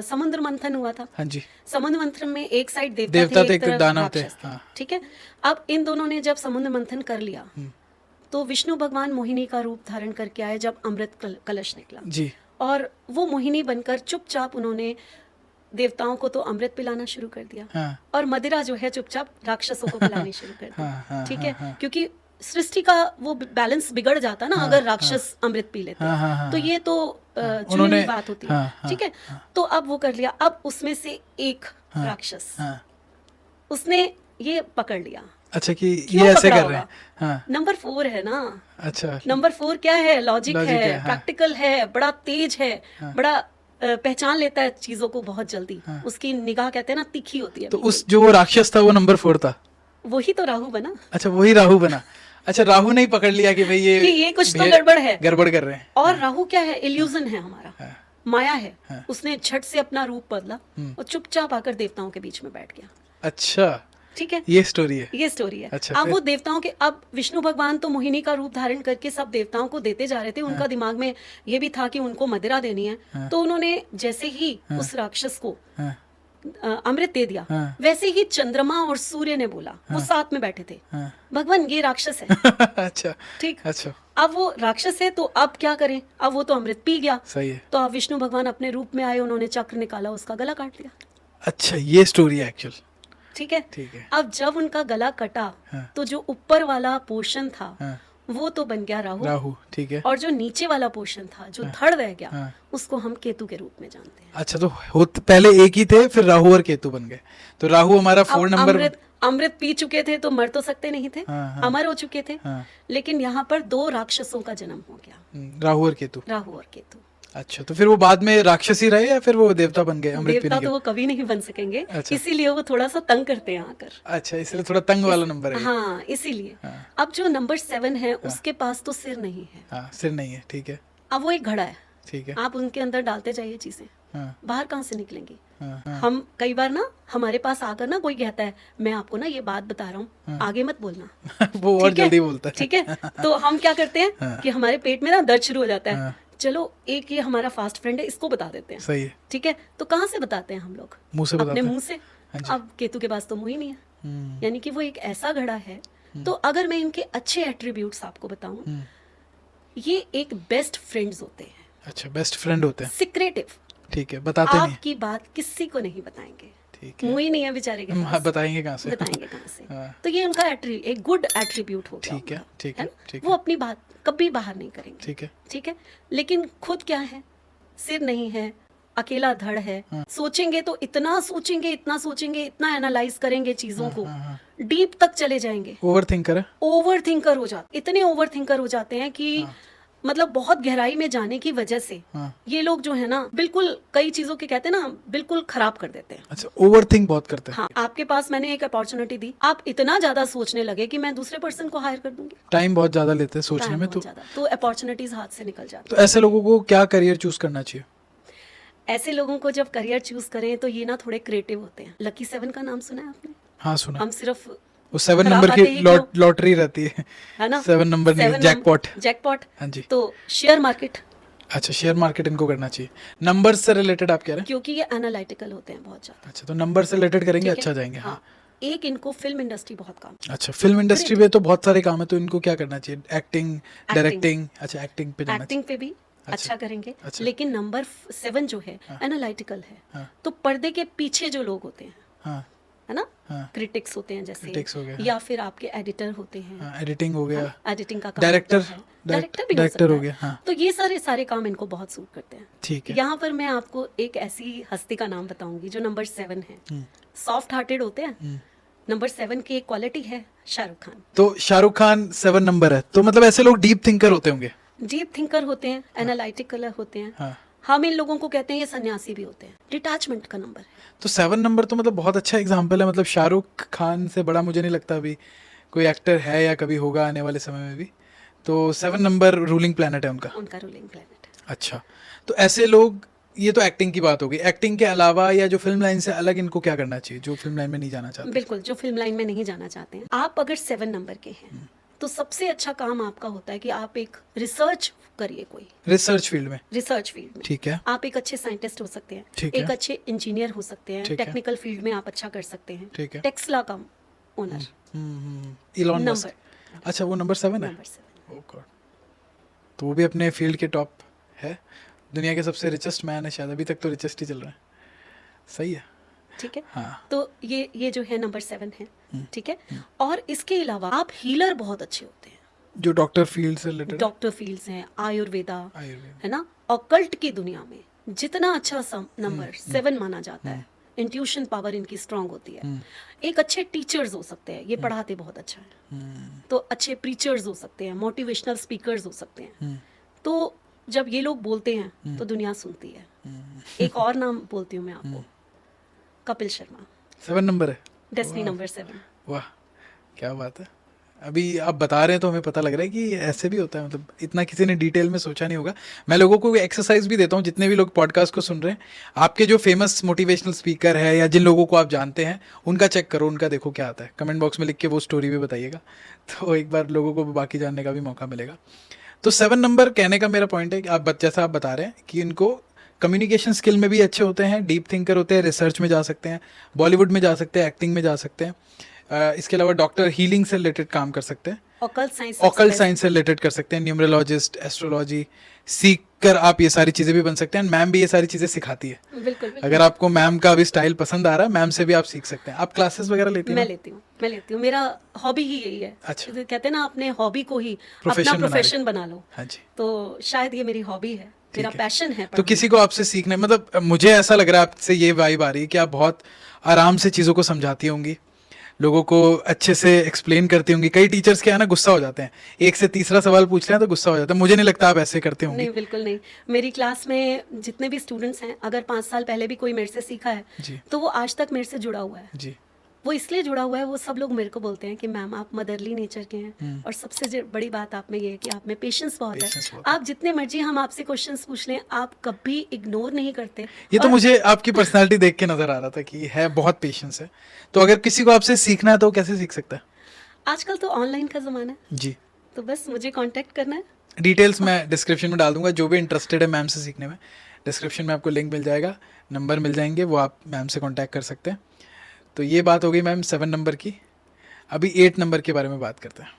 समुद्र मंथन हुआ था। हाँ जी, समुद्र मंथन में एक साइड देवता थे, एक तरफ दानव थे, राक्षस थे। हाँ। ठीक है, अब इन दोनों ने जब समुद्र मंथन कर लिया तो विष्णु भगवान मोहिनी का रूप धारण करके आए जब अमृत कलश निकला जी, और वो मोहिनी बनकर चुपचाप उन्होंने देवताओं को तो अमृत पिलाना शुरू कर दिया, हाँ, और मदिरा जो है चुपचाप राक्षसों को पिलानी शुरू कर दी। हाँ, हाँ, ठीक है, हाँ, क्योंकि सृष्टि का वो बैलेंस बिगड़ जाता ना अगर राक्षस अमृत पी लेते, हाँ, हाँ, हाँ, तो ये तो चुनी उन्होंने- हुई बात होती है। हाँ, हाँ, ठीक है, तो अब वो कर लिया। अब उसमें से एक राक्षस हाँ। उसने ये पकड़ लिया। अच्छा, कि क्यों ये ऐसे पकड़ा कर रहे हैं, होगा? हाँ, नंबर 4 है ना। अच्छा, नंबर 4 क्या है? लॉजिक Logic है, है, हाँ। प्रैक्टिकल है, बड़ा तेज है, बड़ा पहचान लेता है चीजों को बहुत जल्दी। उसकी निगाह कहते हैं ना तीखी होती है। तो उस जो वो राक्षस था वो नंबर 4 था। वही तो राहु बना। अच्छा वही राहु बना। अच्छा राहु ने ही पकड़ लिया कि भाई कि ये कुछ तो गड़बड़ है, गड़बड़ कर रहे हैं। और राहु क्या है, इल्यूजन है हमारा, माया है। उसने झट से अपना रूप बदला और चुपचाप आकर देवताओं के बीच में बैठ गया। अच्छा ठीक है, ये स्टोरी है। ये स्टोरी है। अच्छा, अब फिर? वो देवताओं के, अब विष्णु भगवान तो मोहिनी का रूप धारण करके सब देवताओं को देते जा रहे थे। उनका दिमाग में ये भी था कि उनको मदिरा देनी है। तो उन्होंने जैसे ही उस राक्षस को अमृत दे दिया, वैसे ही चंद्रमा और सूर्य ने बोला, वो साथ में बैठे थे, भगवान ये राक्षस है। अच्छा ठीक। अच्छा अब वो राक्षस है तो अब क्या करें, अब वो तो अमृत पी गया। सही है। तो अब विष्णु भगवान अपने रूप में आए, उन्होंने चक्र निकाला, उसका गला काट लिया। अच्छा ये स्टोरी है एक्चुअल। ठीक है। ठीक है। अब जब उनका गला कटा तो जो ऊपर वाला पोर्शन था वो तो बन गया राहु। राहु ठीक है। और जो नीचे वाला पोर्शन था, जो धड़ रह गया, उसको हम केतु के रूप में जानते हैं। अच्छा तो पहले एक ही थे, फिर राहु और केतु बन गए। तो राहु हमारा 4 नंबर। अमृत पी चुके थे तो मर तो सकते नहीं थे, अमर हो चुके थे। लेकिन यहाँ पर 2 राक्षसों का जन्म हो गया, राहु और केतु। राहु और केतु। अच्छा तो फिर वो बाद में राक्षसी रहे या फिर वो देवता बन गए अमृत देवता पीने तो के? वो कभी नहीं बन सकेंगे। अच्छा। इसीलिए वो थोड़ा सा तंग करते हैं आकर। अच्छा इसलिए थोड़ा तंग वाला नंबर है। हाँ इसीलिए। अब जो नंबर 7 है उसके पास तो सिर नहीं है। हाँ सिर नहीं है। ठीक है। अब वो एक घड़ा है, ठीक है। आप उनके अंदर डालते जाइए चीजें, हाँ, बाहर कहाँ से निकलेंगी। हाँ, हम कई बार ना, हमारे पास आकर ना कोई कहता है मैं आपको ना ये बात बता रहा हूँ, आगे मत बोलना। वो और ठीक है? जल्दी बोलता है। ठीक है, तो हम क्या करते हैं कि हमारे पेट में ना दर्द शुरू हो जाता है, चलो एक ये हमारा फास्ट फ्रेंड है, इसको बता देते हैं। सही है। ठीक है, तो कहाँ से बताते हैं हम लोग? मुंह से बताते अपने हैं। मुंह से। अब केतु के पास तो मुंह ही नहीं है, यानी कि वो एक ऐसा घड़ा है। तो अगर मैं इनके अच्छे एट्रीब्यूट्स आपको बताऊं, ये एक बेस्ट फ्रेंड्स होते हैं। अच्छा बेस्ट फ्रेंड होते हैं। सीक्रेटिव। ठीक है, बताते नहीं। आपकी बात किसी को नहीं बताएंगे। ठीक है। मुंह ही नहीं है बेचारे के पास, बताएंगे कहाँ से? बताएंगे कहाँ से? हाँ। तो ये उनका एक गुड एट्रीब्यूट हो गया ठीक है, उनका, ठीक है, ना? ठीक वो है। अपनी बात कभी बाहर नहीं करेंगे। ठीक है। ठीक है, लेकिन खुद क्या है, सिर नहीं है, अकेला धड़ है। सोचेंगे तो इतना सोचेंगे, इतना सोचेंगे, इतना एनालाइज करेंगे चीजों को, डीप तक चले जाएंगे। ओवर थिंकर है। ओवर थिंकर हो जाते, इतने ओवर थिंकर हो जाते हैं कि मतलब बहुत गहराई में जाने की वजह से ये लोग जो है ना, बिल्कुल कई चीजों के कहते हैं ना, बिल्कुल खराब कर देते हैं। अच्छा ओवर थिंक बहुत करते हैं। हाँ, आपके पास मैंने एक अपॉर्चुनिटी दी, आप इतना ज्यादा सोचने लगे कि मैं दूसरे पर्सन को हायर कर दूंगी। टाइम बहुत ज्यादा लेते हैं सोचने टाइम में। बहुत ज्यादा, तो अपॉर्चुनिटीज हाथ से निकल जाती तो ऐसे लोगों को क्या करियर चूज करना चाहिए? है। ऐसे लोगों को जब करियर चूज करें तो ये ना थोड़े क्रिएटिव होते हैं। लकी 7 का नाम सुना है आपने? हाँ सुना। हम सिर्फ वो 7 खराब नंबर बातें की ही क्यों? लॉटरी रहती है ना, 7 नंबर नहीं, जैकपॉट। जैकपॉट। हाँ जी। तो शेयर मार्केट, अच्छा शेयर मार्केट इनको करना चाहिए। नंबर से रिलेटेड आप कह रहे हैं? क्योंकि ये एनालिटिकल होते हैं बहुत ज्यादा। अच्छा तो नंबर से रिलेटेड करेंगे, ठीक है? अच्छा जाएंगे। हाँ। एक इनको फिल्म इंडस्ट्री बहुत काम। अच्छा फिल्म इंडस्ट्री में तो बहुत सारे काम है, तो इनको क्या करना चाहिए? Acting, directing. अच्छा एक्टिंग पे जाना एक्टिंग पे भी अच्छा करेंगे। अच्छा। लेकिन नंबर 7 जो है एनालिटिकल है, तो पर्दे के पीछे जो लोग होते हैं, हाँ है ना, हाँ। क्रिटिक्स होते हैं जैसे, Critics हो गया, या फिर आपके एडिटर होते हैं, हाँ, एडिटिंग हो गया, एडिटिंग का काम डायरेक्टर, होता है, डायरेक्टर भी डायरेक्टर हो हो सकता गया, है। हाँ। तो ये सारे काम इनको बहुत सूट करते हैं। ठीक है। यहाँ पर मैं आपको एक ऐसी हस्ती का नाम बताऊंगी जो नंबर 7 है, सॉफ्ट हार्टेड होते हैं। नंबर 7 की एक क्वालिटी है शाहरुख खान। तो शाहरुख खान 7 नंबर है, तो मतलब ऐसे लोग डीप थिंकर होते होंगे। डीप थिंकर होते हैं, एनालिटिकल होते हैं। हाँ। हम इन लोगों को कहते हैं ये सन्यासी भी होते हैं। डिटैचमेंट का नंबर है। तो 7 नंबर तो मतलब बहुत अच्छा एग्जाम्पल है। मतलब शाहरुख खान से बड़ा मुझे नहीं लगता अभी कोई एक्टर है या कभी होगा आने वाले समय में भी। तो 7 नंबर रूलिंग प्लैनेट है उनका। उनका रूलिंग प्लैनेट है। अच्छा तो ऐसे लोग, ये तो एक्टिंग की बात होगी। एक्टिंग के अलावा या जो फिल्म लाइन से अलग इनको क्या करना चाहिए, जो फिल्म लाइन में नहीं जाना चाहते? बिल्कुल, जो फिल्म लाइन में नहीं जाना चाहते हैं, आप अगर 7 नंबर के हैं तो सबसे अच्छा काम आपका होता है कि आप एक रिसर्च करिए, कोई रिसर्च फील्ड में। रिसर्च फील्ड में। ठीक है। आप एक अच्छे साइंटिस्ट हो सकते हैं, ठीक है। एक अच्छे इंजीनियर हो सकते हैं, ठीक है। टेक्निकल फील्ड में आप अच्छा कर सकते हैं। ठीक है। टेक्सला का ओनर इलॉन नंबर मस्क। अच्छा वो नंबर 7 है। नंबर 7। ओह गॉड। तो वो भी अपने फील्ड के टॉप है, दुनिया के सबसे रिचेस्ट मैन है शायद, अभी तक तो रिचेस्ट ही चल रहा है। सही है। ठीक है। हाँ। तो ये जो है नंबर 7 है। ठीक है। और इसके अलावा आप हीलर बहुत अच्छे होते हैं, जो डॉक्टर फील्ड से रिलेटेड। डॉक्टर फील्ड्स हैं, आयुर्वेदा आयुर्वेद। है ना, ऑकल्ट की दुनिया में जितना अच्छा नंबर 7 माना जाता है, इंट्यूशन पावर इनकी स्ट्रांग होती है। एक अच्छे टीचर्स हो सकते हैं, ये पढ़ाते बहुत अच्छा है। तो अच्छे प्रीचर्स हो सकते हैं, मोटिवेशनल स्पीकर्स हो सकते हैं। तो जब ये लोग बोलते हैं तो दुनिया सुनती है। एक और नाम बोलती हूँ मैं आपको, कपिल शर्मा, 7 नंबर है, डेस्टिनी नंबर 7। वाह क्या बात है। अभी आप बता रहे हैं तो हमें पता लग रहा है कि ऐसे भी होता है, मतलब इतना किसी ने डिटेल में सोचा नहीं होगा। मैं लोगों को एक्सरसाइज भी देता हूँ, जितने भी लोग पॉडकास्ट को सुन रहे हैं, आपके जो फेमस मोटिवेशनल स्पीकर है या जिन लोगों को आप जानते हैं उनका चेक करो, उनका देखो क्या आता है, कमेंट बॉक्स में लिख के वो स्टोरी भी बताइएगा, तो एक बार लोगों को बाकी जानने का भी मौका मिलेगा। तो 7 नंबर कहने का मेरा पॉइंट है कि आप जैसा आप बता रहे हैं कि इनको कम्युनिकेशन स्किल में भी अच्छे होते हैं, डीप थिंकर होते हैं, रिसर्च में जा सकते हैं, बॉलीवुड में जा सकते हैं, एक्टिंग में जा सकते हैं, इसके अलावा डॉक्टर हीलिंग से रिलेटेड काम कर सकते हैं, ऑकल्ट साइंस से रिलेटेड कर सकते हैं, न्यूमरोलॉजिस्ट, एस्ट्रोलॉजी सीख कर आप ये सारी चीज़ें भी बन सकते हैं। मैम भी ये सारी चीज़ें सिखाती है। बिल्कुल। अगर आपको मैम का भी स्टाइल पसंद आ रहा है, मैम से भी आप सीख सकते हैं। आप क्लासेस वगैरह लेती हैं? मैं लेती हूँ, मेरा हॉबी ही यही है। अच्छा। कहते हैं ना, अपने हॉबी को ही अपना प्रोफेशन बना लो। हाँ जी। तो शायद ये मेरी हॉबी है, मेरा पैशन है। तो किसी को आपसे सीखना, मतलब मुझे ऐसा लग रहा है आपसे ये वाइब आ रही है कि आप बहुत आराम से चीज़ों को समझाती होंगी, लोगों को अच्छे से एक्सप्लेन करती होंगी। कई टीचर्स क्या है ना, गुस्सा हो जाते हैं, एक से तीसरा सवाल पूछ रहे हैं तो गुस्सा हो जाता है। मुझे नहीं लगता आप ऐसे करते होंगे। नहीं, बिल्कुल नहीं। मेरी क्लास में जितने भी स्टूडेंट्स हैं, अगर 5 साल पहले भी कोई मेरे से सीखा है जी, तो वो आज तक मेरे से जुड़ा हुआ है जी। वो इसलिए जुड़ा हुआ है, वो सब लोग मेरे को बोलते हैं कि मैम आप मदरली नेचर के हैं, और सबसे बड़ी बात आप में ये है कि आप में पेशेंस बहुत है। आप जितने मर्जी हम आपसे क्वेश्चंस पूछ लें, आप कभी इग्नोर नहीं करते। ये तो मुझे आपकी पर्सनालिटी देख के नजर आ रहा था कि है, बहुत पेशेंस है। तो अगर किसी को आपसे सीखना है तो कैसे सीख सकता है? आजकल तो ऑनलाइन का जमाना है जी, तो बस मुझे कांटेक्ट करना है। डिटेल्स मैं डिस्क्रिप्शन में डाल दूंगा। जो भी इंटरेस्टेड है मैम से सीखने में, डिस्क्रिप्शन में आपको लिंक मिल जाएगा, नंबर मिल जाएंगे, वो आप मैम से कांटेक्ट कर सकते हैं। तो ये बात हो गई मैम 7 नंबर की। अभी 8 नंबर के बारे में बात करते हैं।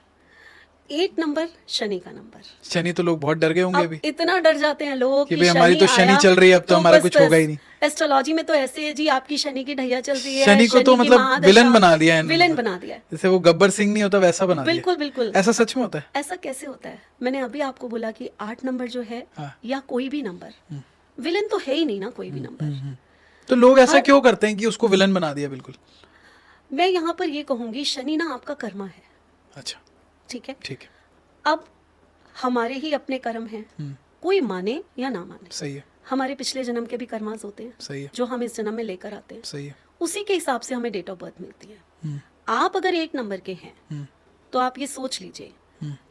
8 नंबर शनि का नंबर। शनि तो लोग बहुत डर गए होंगे अभी, इतना डर जाते हैं लोग कि भाई हमारी तो शनि चल रही है, अब तो हमारा कुछ होगा ही नहीं। एस्ट्रोलॉजी में तो ऐसे है जी, आपकी शनि की ढैया चल रही है। शनि को तो मतलब विलन बना दिया है, विलन बना दिया है। जैसे वो गब्बर सिंह नहीं होता वैसा बना दिया। बिल्कुल बिल्कुल। ऐसा सच में होता है? ऐसा कैसे होता है? मैंने अभी आपको बोला कि 8 नंबर जो है, या कोई भी नंबर, विलन तो है ही नहीं ना कोई भी नंबर। तो लोग ऐसा क्यों करते हैं कि उसको विलन बना दिया? बिल्कुल। मैं यहाँ पर ये कहूंगी, शनि ना आपका कर्मा है। अच्छा, ठीक है, ठीक है। अब हमारे ही अपने कर्म हैं, कोई माने या ना माने। सही है। हमारे पिछले जन्म के भी कर्मास होते हैं, सही है, जो हम इस जन्म में लेकर आते हैं। सही है। उसी के हिसाब से हमें डेट ऑफ बर्थ मिलती है। आप अगर 8 नंबर के हैं तो आप ये सोच लीजिए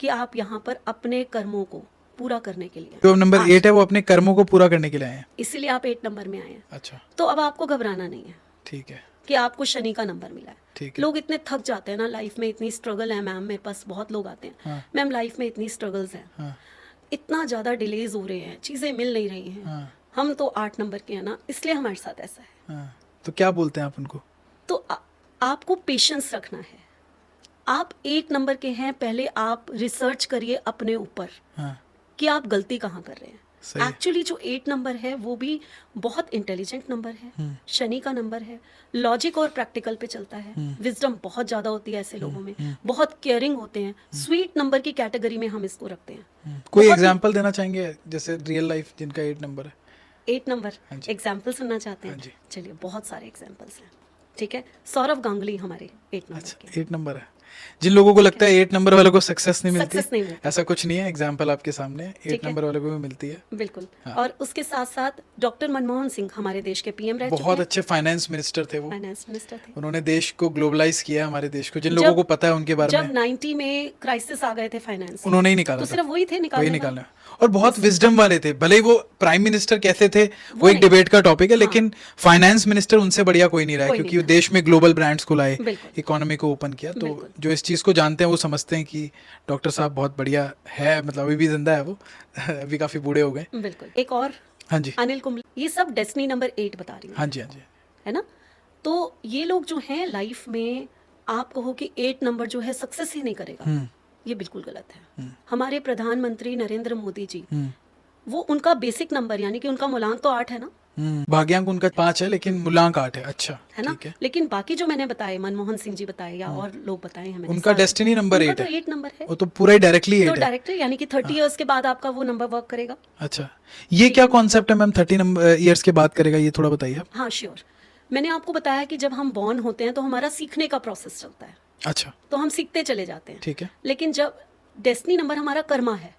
कि आप यहाँ पर अपने कर्मों को पूरा करने के लिए, जो नंबर 8 है वो अपने कर्मों को पूरा करने के लिए आए हैं, इसीलिए आप 8 नंबर में आए हैं। अच्छा, तो अब आपको घबराना नहीं है। ठीक है कि आपको शनि का नंबर मिला है। ठीक है। लोग इतने थक जाते हैं ना, लाइफ में इतनी स्ट्रगल है मैम, मेरे पास बहुत लोग आते हैं, मैम लाइफ में इतनी स्ट्रगल्स हैं, इतना ज़्यादा डिलेज हो रहे हैं, चीज़ें मिल नहीं रही हैं, हम तो 8 नंबर के हैं ना, इसलिए हमारे साथ ऐसा है। तो क्या बोलते हैं आप उनको? तो आपको पेशेंस रखना है। आप 8 नंबर के हैं, पहले आप रिसर्च करिए अपने ऊपर कि आप गलती कहाँ कर रहे हैं। एक्चुअली जो 8 नंबर है वो भी बहुत इंटेलिजेंट नंबर है, शनि का नंबर है, लॉजिक और प्रैक्टिकल पे चलता है, विजडम बहुत ज़्यादा होती है ऐसे लोगों में, बहुत केयरिंग होते हैं, स्वीट नंबर की कैटेगरी में हम इसको रखते हैं। कोई एग्जांपल देना चाहेंगे जैसे रियल लाइफ जिनका 8 नंबर है? 8 नंबर एग्जाम्पल सुनना चाहते हैं? चलिए, बहुत सारे एग्जाम्पल्स हैं। ठीक है, सौरव गांगुली हमारे 8 नंबर के। 8 नंबर है। जिन लोगों को लगता है 8 नंबर वालों को सक्सेस नहीं मिलती, ऐसा कुछ नहीं है, एग्जाम्पल आपके सामने 8 नंबर वालों को भी मिलती है। बिल्कुल। और उसके साथ साथ डॉक्टर मनमोहन सिंह हमारे देश के पीएम रह चुके हैं, बहुत अच्छे फाइनेंस मिनिस्टर थे वो, फाइनेंस मिनिस्टर थे। उन्होंने देश को ग्लोबलाइज किया, हमारे देश को। जिन लोगों को पता है उनके बारे में, जब 90 में क्राइसिस आ गए थे फाइनेंस, उन्होंने ही निकाला, तो सिर्फ वही थे निकालने। और बहुत विजडम वाले थे। भले ही वो प्राइम मिनिस्टर कैसे थे वो एक डिबेट का टॉपिक है, लेकिन फाइनेंस मिनिस्टर उनसे बढ़िया कोई नहीं रहा, क्योंकि देश में ग्लोबल ब्रांड्स को लाए, इकोनॉमी को ओपन किया। तो जो इस चीज को जानते हैं वो समझते हैं कि डॉक्टर साहब बहुत बढ़िया है, मतलब अभी भी जिंदा है वो अभी काफी बूढ़े हो गए। बिल्कुल। एक और, हाँ जी, अनिल कुंबले, ये सब डेस्टिनी नंबर 8 बता रही हूँ। हाँ जी, हाँ जी, है ना। तो ये लोग जो हैं लाइफ में, आप कहो कि 8 नंबर जो है सक्सेस ही नहीं करेगा, ये बिल्कुल गलत है। हमारे प्रधानमंत्री नरेंद्र मोदी जी, वो उनका बेसिक नंबर यानी कि उनका मूलांक तो 8 है ना, भाग्यांक उनका 5 है लेकिन मूलांक 8 है। अच्छा, है ना। लेकिन बाकी जो मैंने बताए, मनमोहन सिंह जी बताए या और लोग बताए हमें, उनका डेस्टिनी नंबर 8 है। 8 नंबर है, वो तो पूरा ही डायरेक्टली 8 है। डायरेक्टली यानी कि 30 इयर्स के बाद आपका वो नंबर वर्क करेगा। अच्छा, ये क्या कॉन्सेप्ट है मैम, 30 नंबर इयर्स के बाद करेगा, ये थोड़ा बताइए। हाँ श्योर। मैंने आपको बताया कि जब हम बॉर्न होते हैं तो हमारा सीखने का प्रोसेस चलता है। अच्छा, तो हम सीखते चले जाते हैं, ठीक है। लेकिन जब डेस्टिनी नंबर हमारा कर्मा है,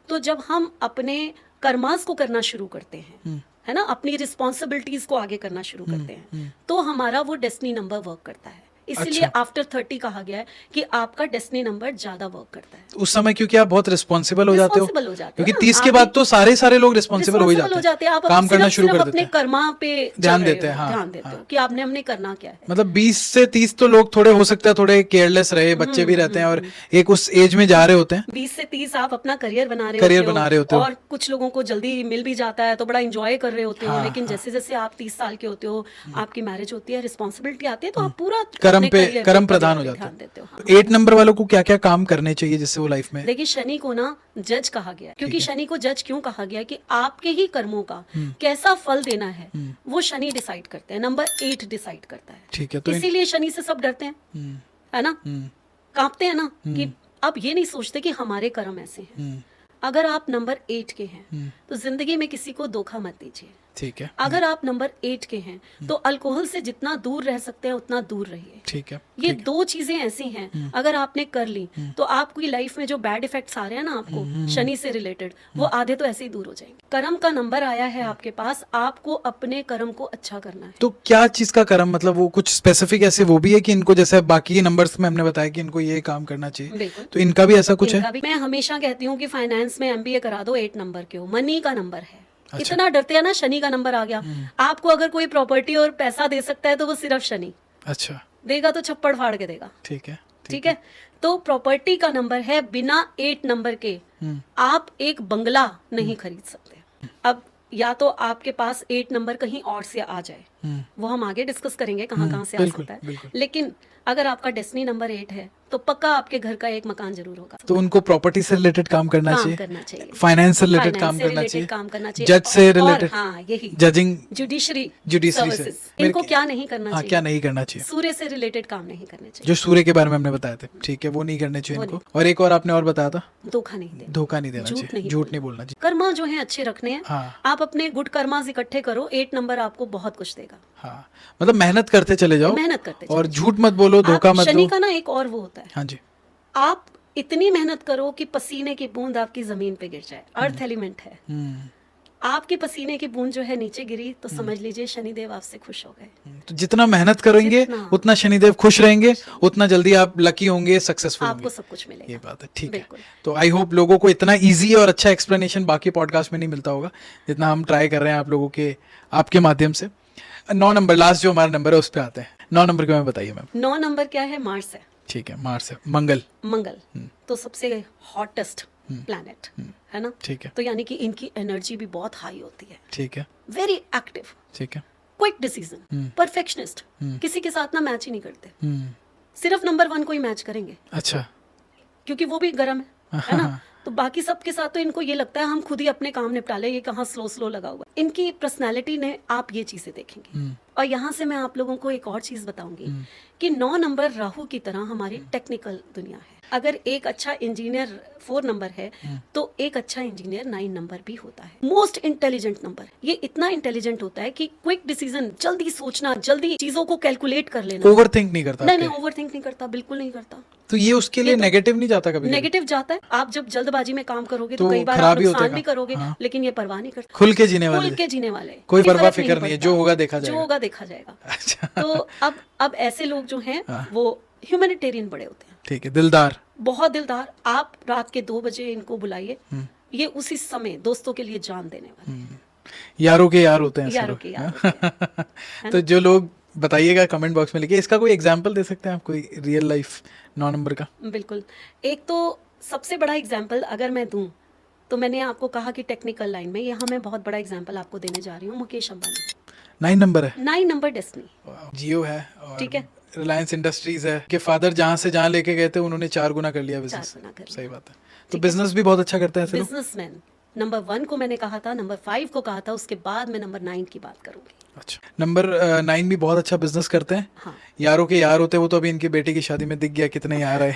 तो जब हम अपने कर्मास को करना शुरू करते हैं, है ना, अपनी रिस्पॉन्सिबिलिटीज को आगे करना शुरू करते हैं, तो हमारा वो डेस्टिनी नंबर वर्क करता है। इसलिए आफ्टर 30 कहा गया है कि आपका डेस्टिनी नंबर ज्यादा वर्क करता है उस समय, क्योंकि आप बहुत रिस्पॉन्सिबल हो जाते हो, Responsible हो जाते हो क्योंकि ना, 30 के आप बाद तो सारे लोग रिस्पॉन्सिबल हो ही responsible जाते हैं, आप काम करना सिर्फ शुरू कर देते अपने हैं, कर्मा पे ध्यान चल रहे देते हैं, हो, हाँ, ध्यान देते हो कि आपने हमने करना क्या है। मतलब 20 से 30 तो लोग थोड़े हो सकता है थोड़े केयरलेस रहे, बच्चे भी रहते हैं और एक उस एज में जा रहे होते हैं, 20 से 30 आप अपना करियर बना रहे होते हो और कुछ लोगों को जल्दी मिल भी जाता है तो बड़ा एंजॉय कर रहे होते हो, लेकिन जैसे जैसे आप 30 साल के होते हो, आपकी मैरिज होती है, रिस्पॉन्सिबिलिटी आती है, तो आप पूरा कर्म प्रधान हो जाते देते हो। हैं। 8 नंबर वालों को क्या क्या काम करने चाहिए जिससे वो लाइफ में? देखिए, शनि को ना जज कहा गया, क्योंकि शनि को जज क्यों कहा गया कि आपके ही कर्मों का कैसा फल देना है वो शनि डिसाइड करते हैं, नंबर 8 डिसाइड करता है। ठीक है, तो इसीलिए शनि से सब डरते हैं, है ना, कांपते हैं ना, कि अब ये नहीं सोचते कि हमारे कर्म ऐसे हैं। अगर आप नंबर 8 के हैं तो जिंदगी में किसी को धोखा मत दीजिए। ठीक है, अगर आप नंबर 8 के हैं तो अल्कोहल से जितना दूर रह सकते हैं उतना दूर रहिए। ठीक है, ये दो चीजें ऐसी हैं, अगर आपने कर ली तो आपकी लाइफ में जो बैड इफेक्ट्स आ रहे हैं ना आपको शनि से रिलेटेड, वो आधे तो ऐसे ही दूर हो जाएंगे। कर्म का नंबर आया है आपके पास, आपको अपने कर्म को अच्छा करना है। तो क्या चीज का कर्म, मतलब वो कुछ स्पेसिफिक ऐसे वो भी है कि इनको, जैसे बाकी नंबर्स में हमने बताया कि इनको ये काम करना चाहिए, बिल्कुल, तो इनका भी ऐसा कुछ है? मैं हमेशा कहती हूँ कि फाइनेंस में MBA करा दो, 8 नंबर के हो, मनी का नंबर है। इतना डरते हैं ना, शनि का नंबर आ गया, आपको अगर कोई प्रॉपर्टी और पैसा दे सकता है तो वो सिर्फ शनि। अच्छा, देगा तो छप्पड़ फाड़ के देगा। ठीक है, ठीक है, तो प्रॉपर्टी का नंबर है, बिना 8 नंबर के आप एक बंगला नहीं खरीद सकते। अब या तो आपके पास 8 नंबर कहीं और से आ जाए, वो हम आगे डिस्कस करेंगे कहाँ से आ सकता है, लेकिन अगर आपका डेस्टिनी नंबर 8 है तो पक्का आपके घर का एक मकान जरूर होगा। तो उनको प्रॉपर्टी से रिलेटेड काम करना चाहिए, फाइनेंस से रिलेटेड काम करना चाहिए, जज से रिलेटेड, हाँ यही, जजिंग, जुडिशरी से इनको क्या नहीं करना चाहिए? क्या नहीं करना चाहिए? सूर्य से रिलेटेड काम नहीं करने चाहिए, जो सूर्य के बारे में हमने बताया था, ठीक है, वो नहीं करने चाहिए इनको। और एक और आपने और बताया था, धोखा नहीं देना, धोखा नहीं देना चाहिए, झूठ नहीं बोलना चाहिए। कर्मा जो है अच्छे रखने हैं, हाँ, आप अपने गुड कर्मास इकट्ठे करो, 8 नंबर आपको बहुत कुछ देगा। हाँ, मतलब मेहनत करते चले जाओ, मेहनत करते और झूठ मत बोलो, धोखा मत दो। शनि का ना एक और वो होता है, हाँ जी, आप इतनी मेहनत करो कि पसीने की बूंद आपकी जमीन पे गिर जाए, अर्थ एलिमेंट है, आपके पसीने की बूंद जो है नीचे गिरी तो समझ लीजिए शनिदेव आपसे खुश हो गए। तो जितना मेहनत करेंगे उतना शनिदेव खुश रहेंगे, उतना जल्दी आप लकी होंगे, सक्सेसफुल आपको होंगे। सब कुछ मिलेगा। ये बात है, ठीक है। बिल्कुल। तो आई होप लोगों को इतना इजी और अच्छा एक्सप्लेनेशन बाकी पॉडकास्ट में नहीं मिलता होगा जितना हम ट्राई कर रहे हैं आप लोगों के, आपके माध्यम से। 9 नंबर, लास्ट जो हमारा नंबर है उस पर आते हैं। 9 नंबर के बारे में बताइए मैम। 9 नंबर क्या है? मार्स है। ठीक है, मार्स है, मंगल। तो सबसे हॉटेस्ट प्लैनेट है ना, ठीक है, तो यानी कि इनकी एनर्जी भी बहुत हाई होती है, ठीक है, वेरी एक्टिव, ठीक है, क्विक डिसीजन, परफेक्शनिस्ट, किसी के साथ ना मैच ही नहीं करते, सिर्फ नंबर 1 को ही मैच करेंगे। अच्छा, क्योंकि वो भी गर्म है ना, तो बाकी सबके साथ तो इनको ये लगता है हम खुद ही अपने काम निपटा ले, ये कहाँ स्लो लगा हुआ। इनकी पर्सनालिटी ने आप ये चीजें देखेंगे। और यहाँ से मैं आप लोगों को एक और चीज बताऊंगी कि 9 नंबर राहु की तरह हमारी टेक्निकल दुनिया है। अगर एक अच्छा इंजीनियर 4 नंबर है तो एक अच्छा इंजीनियर 9 नंबर भी होता है। मोस्ट इंटेलिजेंट नंबर, ये इतना इंटेलिजेंट होता है कि क्विक डिसीजन, जल्दी सोचना, जल्दी चीजों को कैलकुलेट कर लेना। ओवरथिंक नहीं करता? नहीं, ओवरथिंक नहीं करता, बिल्कुल नहीं करता। तो ये उसके लिए नेगेटिव नहीं जाता? कभी नेगेटिव जाता है। आप जब जल्दबाजी में काम करोगे तो कई बार आप नुकसान भी करोगे, लेकिन ये परवाह नहीं करता। खुल के जीने वाले, कोई परवाह फिक्र नहीं है, जो होगा देखा जाएगा। अच्छा। तो अब ऐसे लोग जो हैं वो ह्यूमैनिटेरियन बड़े होते हैं। ठीक है, दिलदार, बहुत दिलदार। आप रात के 2 बजे इनको बुलाइए, ये उसी समय दोस्तों के लिए जान देने वाले, यारों के यार होते हैं, यारों के यार होते हैं। तो जो लोग, बताइएगा कमेंट बॉक्स में लिखिए। इसका कोई एग्जांपल दे सकते हैं आप, कोई रियल लाइफ 9 नंबर का? बिल्कुल। एक तो सबसे बड़ा एग्जांपल अगर मैं दूं तो मैंने आपको कहा कि टेक्निकल लाइन में, यहाँ मैं बहुत बड़ा एग्जांपल आपको देने जा रही हूँ। मुकेश अंबानी 9 नंबर है, 9 नंबर डेस्टिनी, जियो है, और ठीक है, रिलायंस इंडस्ट्रीज है के फादर जहाँ से जहाँ लेके गए थे उन्होंने 4 गुना कर लिया बिजनेस। सही बात है। तो बिजनेस भी बहुत अच्छा करते हैं बिजनेसमैन। नंबर 1 को मैंने कहा था, नंबर 5 को कहा था, उसके बाद मैं नंबर 9 की बात करूंगी। अच्छा, नंबर 9 भी बहुत अच्छा बिजनेस करते हैं। हाँ। यारों के यार होते हैं, वो तो अभी इनकी बेटी की शादी में दिख गया कितने यार आए।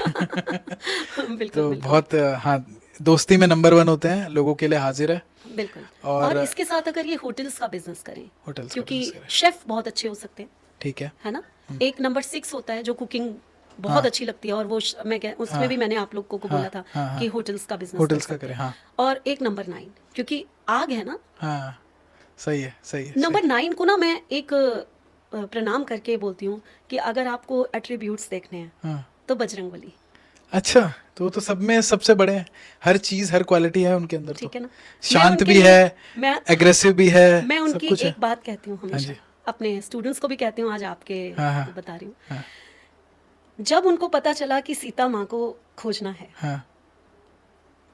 तो बहुत, हाँ, दोस्ती में नंबर 1 होते हैं, लोगों के लिए हाजिर है। बिल्कुल। और इसके साथ अगर ये होटल्स का बिजनेस करें, होटल्स, क्योंकि शेफ बहुत अच्छे हो सकते हैं, ठीक है ना। एक नंबर 6 होता है जो कुकिंग बहुत अच्छी लगती है, और वो उसमें भी मैंने आप लोग को बोला था कि होटल्स का बिजनेस, होटल्स का करें। और एक नंबर 9, क्योंकि आग है ना, सही है, सही है। नंबर 9 को ना मैं एक प्रणाम करके बोलती हूँ कि अगर आपको एट्रीब्यूट्स देखने हैं हाँ, तो बजरंगबली, अच्छा, तो वो तो सब में सबसे बड़े हैं, हर चीज हर क्वालिटी है उनके अंदर। ठीक तो है ना। शांत मैं उनके भी लिए- है, मैं एग्रेसिव भी है, मैं सब उनकी कुछ है। एक बात कहती हूँ हाँ हमेशा, जी। अपने स्टूडेंट्स को भी कहती हूँ, आज आपके हाँ, हाँ, बता रही हूँ। हाँ, जब उनको पता चला कि सीता माँ को खोजना है, हाँ,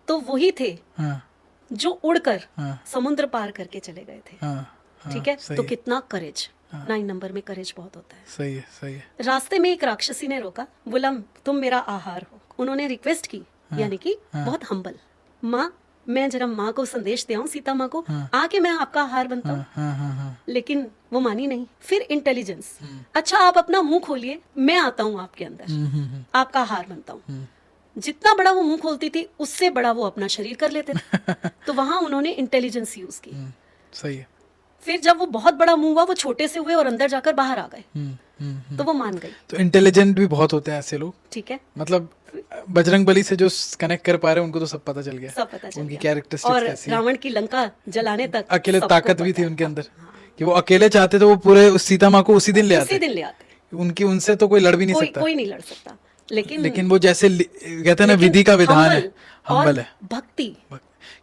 तो वही थे हाँ, जो उड़कर हाँ, समुद्र पार करके चले गए थे। हाँ, हाँ, ठीक है, सही तो है, कितना करेज, हाँ। 9 नंबर में करेज बहुत होता है। सही है, सही है। रास्ते में एक राक्षसी ने रोका, बोला तुम मेरा आहार हो। उन्होंने रिक्वेस्ट की, हाँ, यानी कि हाँ। बहुत हम्बल, माँ मैं जरा माँ को संदेश दे आऊं, सीता माँ को, हाँ। आके मैं आपका आहार बनता हूँ। हाँ, हाँ, हाँ, हाँ, लेकिन वो मानी नहीं। फिर इंटेलिजेंस, अच्छा आप अपना मुंह खोलिए, मैं आता हूँ आपके अंदर, आपका आहार बनता हूँ। जितना बड़ा वो मुंह खोलती थी उससे बड़ा वो अपना शरीर कर लेते थे। तो वहां उन्होंने इंटेलिजेंस यूज की। सही है। फिर जब वो बहुत बड़ा मुंह हुआ, वो छोटे से हुए और अंदर जाकर बाहर आ गए, तो वो मान गई। तो इंटेलिजेंट भी बहुत होते हैं ऐसे लोग, ठीक है, मतलब बजरंग बली से जो कनेक्ट कर पा रहे हैं उनको तो सब पता चल गया, सब पता चल उनकी गया। कैरेक्टरिस्टिक्स और कैसी है। रावण की लंका जलाने तक अकेले सबको ताकत भी पता थी है। उनके अंदर, हाँ, कि वो अकेले चाहते तो वो पूरे उस सीता माँ को उसी दिन ले उसी आते, दिन ले आते, उनकी उनसे तो कोई लड़ भी नहीं कोई सकता। कोई नहीं लड़ सकता। लेकिन वो जैसे कहते हैं ना, लेकिन विधि का विधान है, और हम्बल है, भक्ति,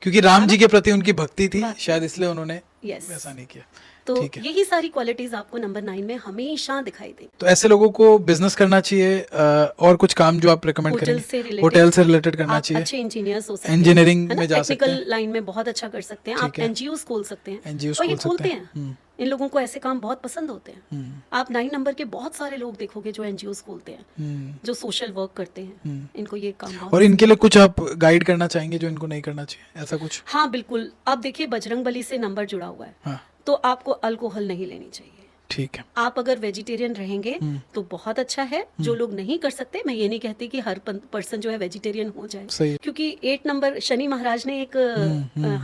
क्योंकि राम जी के प्रति उनकी भक्ति थी, भक्ति। शायद इसलिए उन्होंने यस, वैसा नहीं किया। तो ठीक है। यही सारी क्वालिटीज आपको नंबर 9 में हमेशा दिखाई देंगी। तो ऐसे लोगों को बिजनेस करना चाहिए, और कुछ काम जो आप रिकमेंड होटल करेंगे? से related, होटल से रिलेटेड करना आप चाहिए, अच्छे इंजीनियर्स हो सकते हैं, इंजीनियरिंग है ना, में जा सकते टेक्निकल हैं, लाइन में बहुत अच्छा कर सकते हैं, आप ठीक है। एनजीओस खोल सकते हैं, NGOs और ये खोल सकते खोलते हैं। हैं। इन लोगों को ऐसे काम बहुत पसंद होते हैं। आप 9 नंबर के बहुत सारे लोग देखोगे जो एनजीओस खोलते हैं, जो सोशल वर्क करते हैं, इनको ये काम बहुत और इनके लिए कुछ आप गाइड करना चाहेंगे जो इनको नहीं करना चाहिए, ऐसा कुछ? हाँ बिल्कुल। आप देखिए बजरंगबली से नंबर जुड़ा हुआ है, हाँ, तो आपको अल्कोहल नहीं लेनी चाहिए। ठीक है। आप अगर वेजिटेरियन रहेंगे तो बहुत अच्छा है। जो लोग नहीं कर सकते, मैं ये नहीं कहती कि हर पर्सन जो है वेजिटेरियन हो जाए, सही है। क्योंकि 8 नंबर शनि महाराज ने एक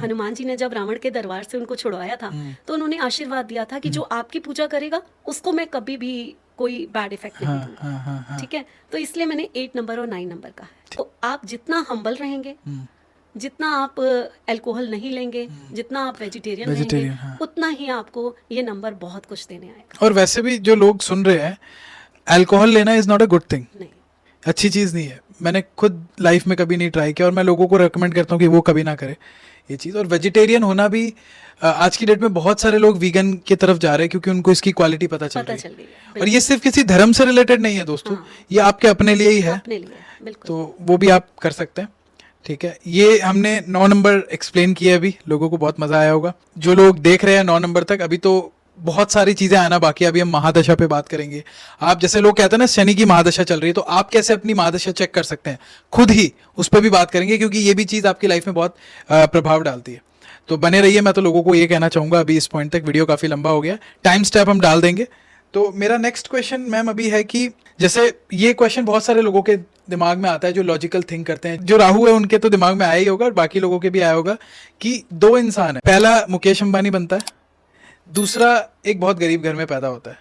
हनुमान जी ने जब रावण के दरबार से उनको छुड़वाया था, तो उन्होंने आशीर्वाद दिया था कि जो आपकी पूजा करेगा उसको मैं कभी भी कोई बैड इफेक्ट नहीं हाँ, दूंगा। हाँ, हाँ, हाँ, ठीक है, तो इसलिए मैंने 8 नंबर और 9 नंबर का है। तो आप जितना हम्बल रहेंगे, जितना आप अल्कोहल नहीं लेंगे, जितना आप वेजिटेरियन रहेंगे, Vegetarian, हाँ। उतना ही आपको ये नंबर बहुत कुछ देने आएगा। और वैसे भी जो लोग सुन रहे हैं, अल्कोहल लेना is not a good thing, नहीं, अच्छी चीज़ नहीं है। मैंने खुद लाइफ में कभी नहीं ट्राई किया, और मैं लोगों को रेकमेंड करता हूँ कि वो कभी ना करे ये चीज़। और वेजिटेरियन होना भी, आज की डेट में बहुत सारे लोग वीगन की तरफ जा रहे हैं क्योंकि उनको इसकी क्वालिटी पता चल रही चल गई है। है। और ये सिर्फ किसी धर्म से रिलेटेड नहीं है दोस्तों, ये आपके अपने लिए ही है, अपने लिए बिल्कुल। तो वो भी आप कर सकते हैं। ठीक है, ये हमने 9 नंबर एक्सप्लेन किया, अभी लोगों को बहुत मजा आया होगा। जो लोग देख रहे हैं 9 नंबर तक, अभी तो बहुत सारी चीजें आना बाकी है। अभी हम महादशा पे बात करेंगे। आप जैसे लोग कहते हैं ना शनि की महादशा चल रही है, तो आप कैसे अपनी महादशा चेक कर सकते हैं खुद ही, उस पर भी बात करेंगे, क्योंकि ये भी चीज आपकी लाइफ में बहुत प्रभाव डालती है। तो बने रहिए। मैं तो लोगों को ये कहना चाहूंगा, अभी इस पॉइंट तक वीडियो काफी लंबा हो गया, टाइम स्टैप हम डाल देंगे। तो मेरा नेक्स्ट क्वेश्चन मैम अभी है कि जैसे ये क्वेश्चन बहुत सारे लोगों के दिमाग में आता है जो लॉजिकल थिंक करते हैं, जो राहु है उनके तो दिमाग में आया ही होगा और बाकी लोगों के भी आया होगा कि 2 इंसान है, पहला मुकेश अंबानी बनता है, दूसरा एक बहुत गरीब घर में पैदा होता है।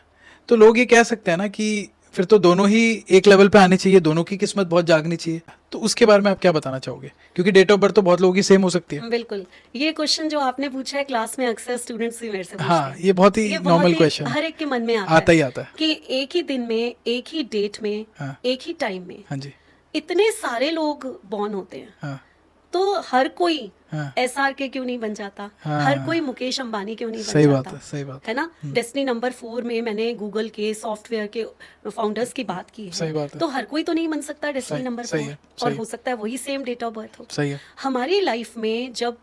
तो लोग ये कह सकते हैं ना कि फिर तो दोनों ही एक लेवल पे आने चाहिए, दोनों की किस्मत बहुत जागनी चाहिए। तो उसके बारे में आप क्या बताना चाहोगे, क्योंकि डेट ऑफ बर्थ तो बहुत लोगों की सेम हो सकती है। बिल्कुल, ये क्वेश्चन जो आपने पूछा है क्लास में अक्सर स्टूडेंट्स भी मेरे से पूछते हाँ, हैं। ये बहुत ही नॉर्मल क्वेश्चन, हर एक के मन में आता ही आता है कि एक ही दिन में, एक ही डेट में, हाँ। एक ही टाइम में हाँ जी, इतने सारे लोग बॉर्न होते हैं, हाँ, तो हर कोई हाँ, SRK क्यों नहीं बन जाता, हाँ, हर कोई मुकेश अंबानी क्यों नहीं बन सही बात जाता, है, सही बात है ना। डेस्टिनी नंबर 4 में मैंने गूगल के सॉफ्टवेयर के फाउंडर्स की बात की सही बात है। तो हर कोई तो नहीं बन सकता डेस्टिनी सही- नंबर सही 4, है, और सही। हो सकता है वही सेम डेट ऑफ बर्थ हो। सही है। हमारी लाइफ में जब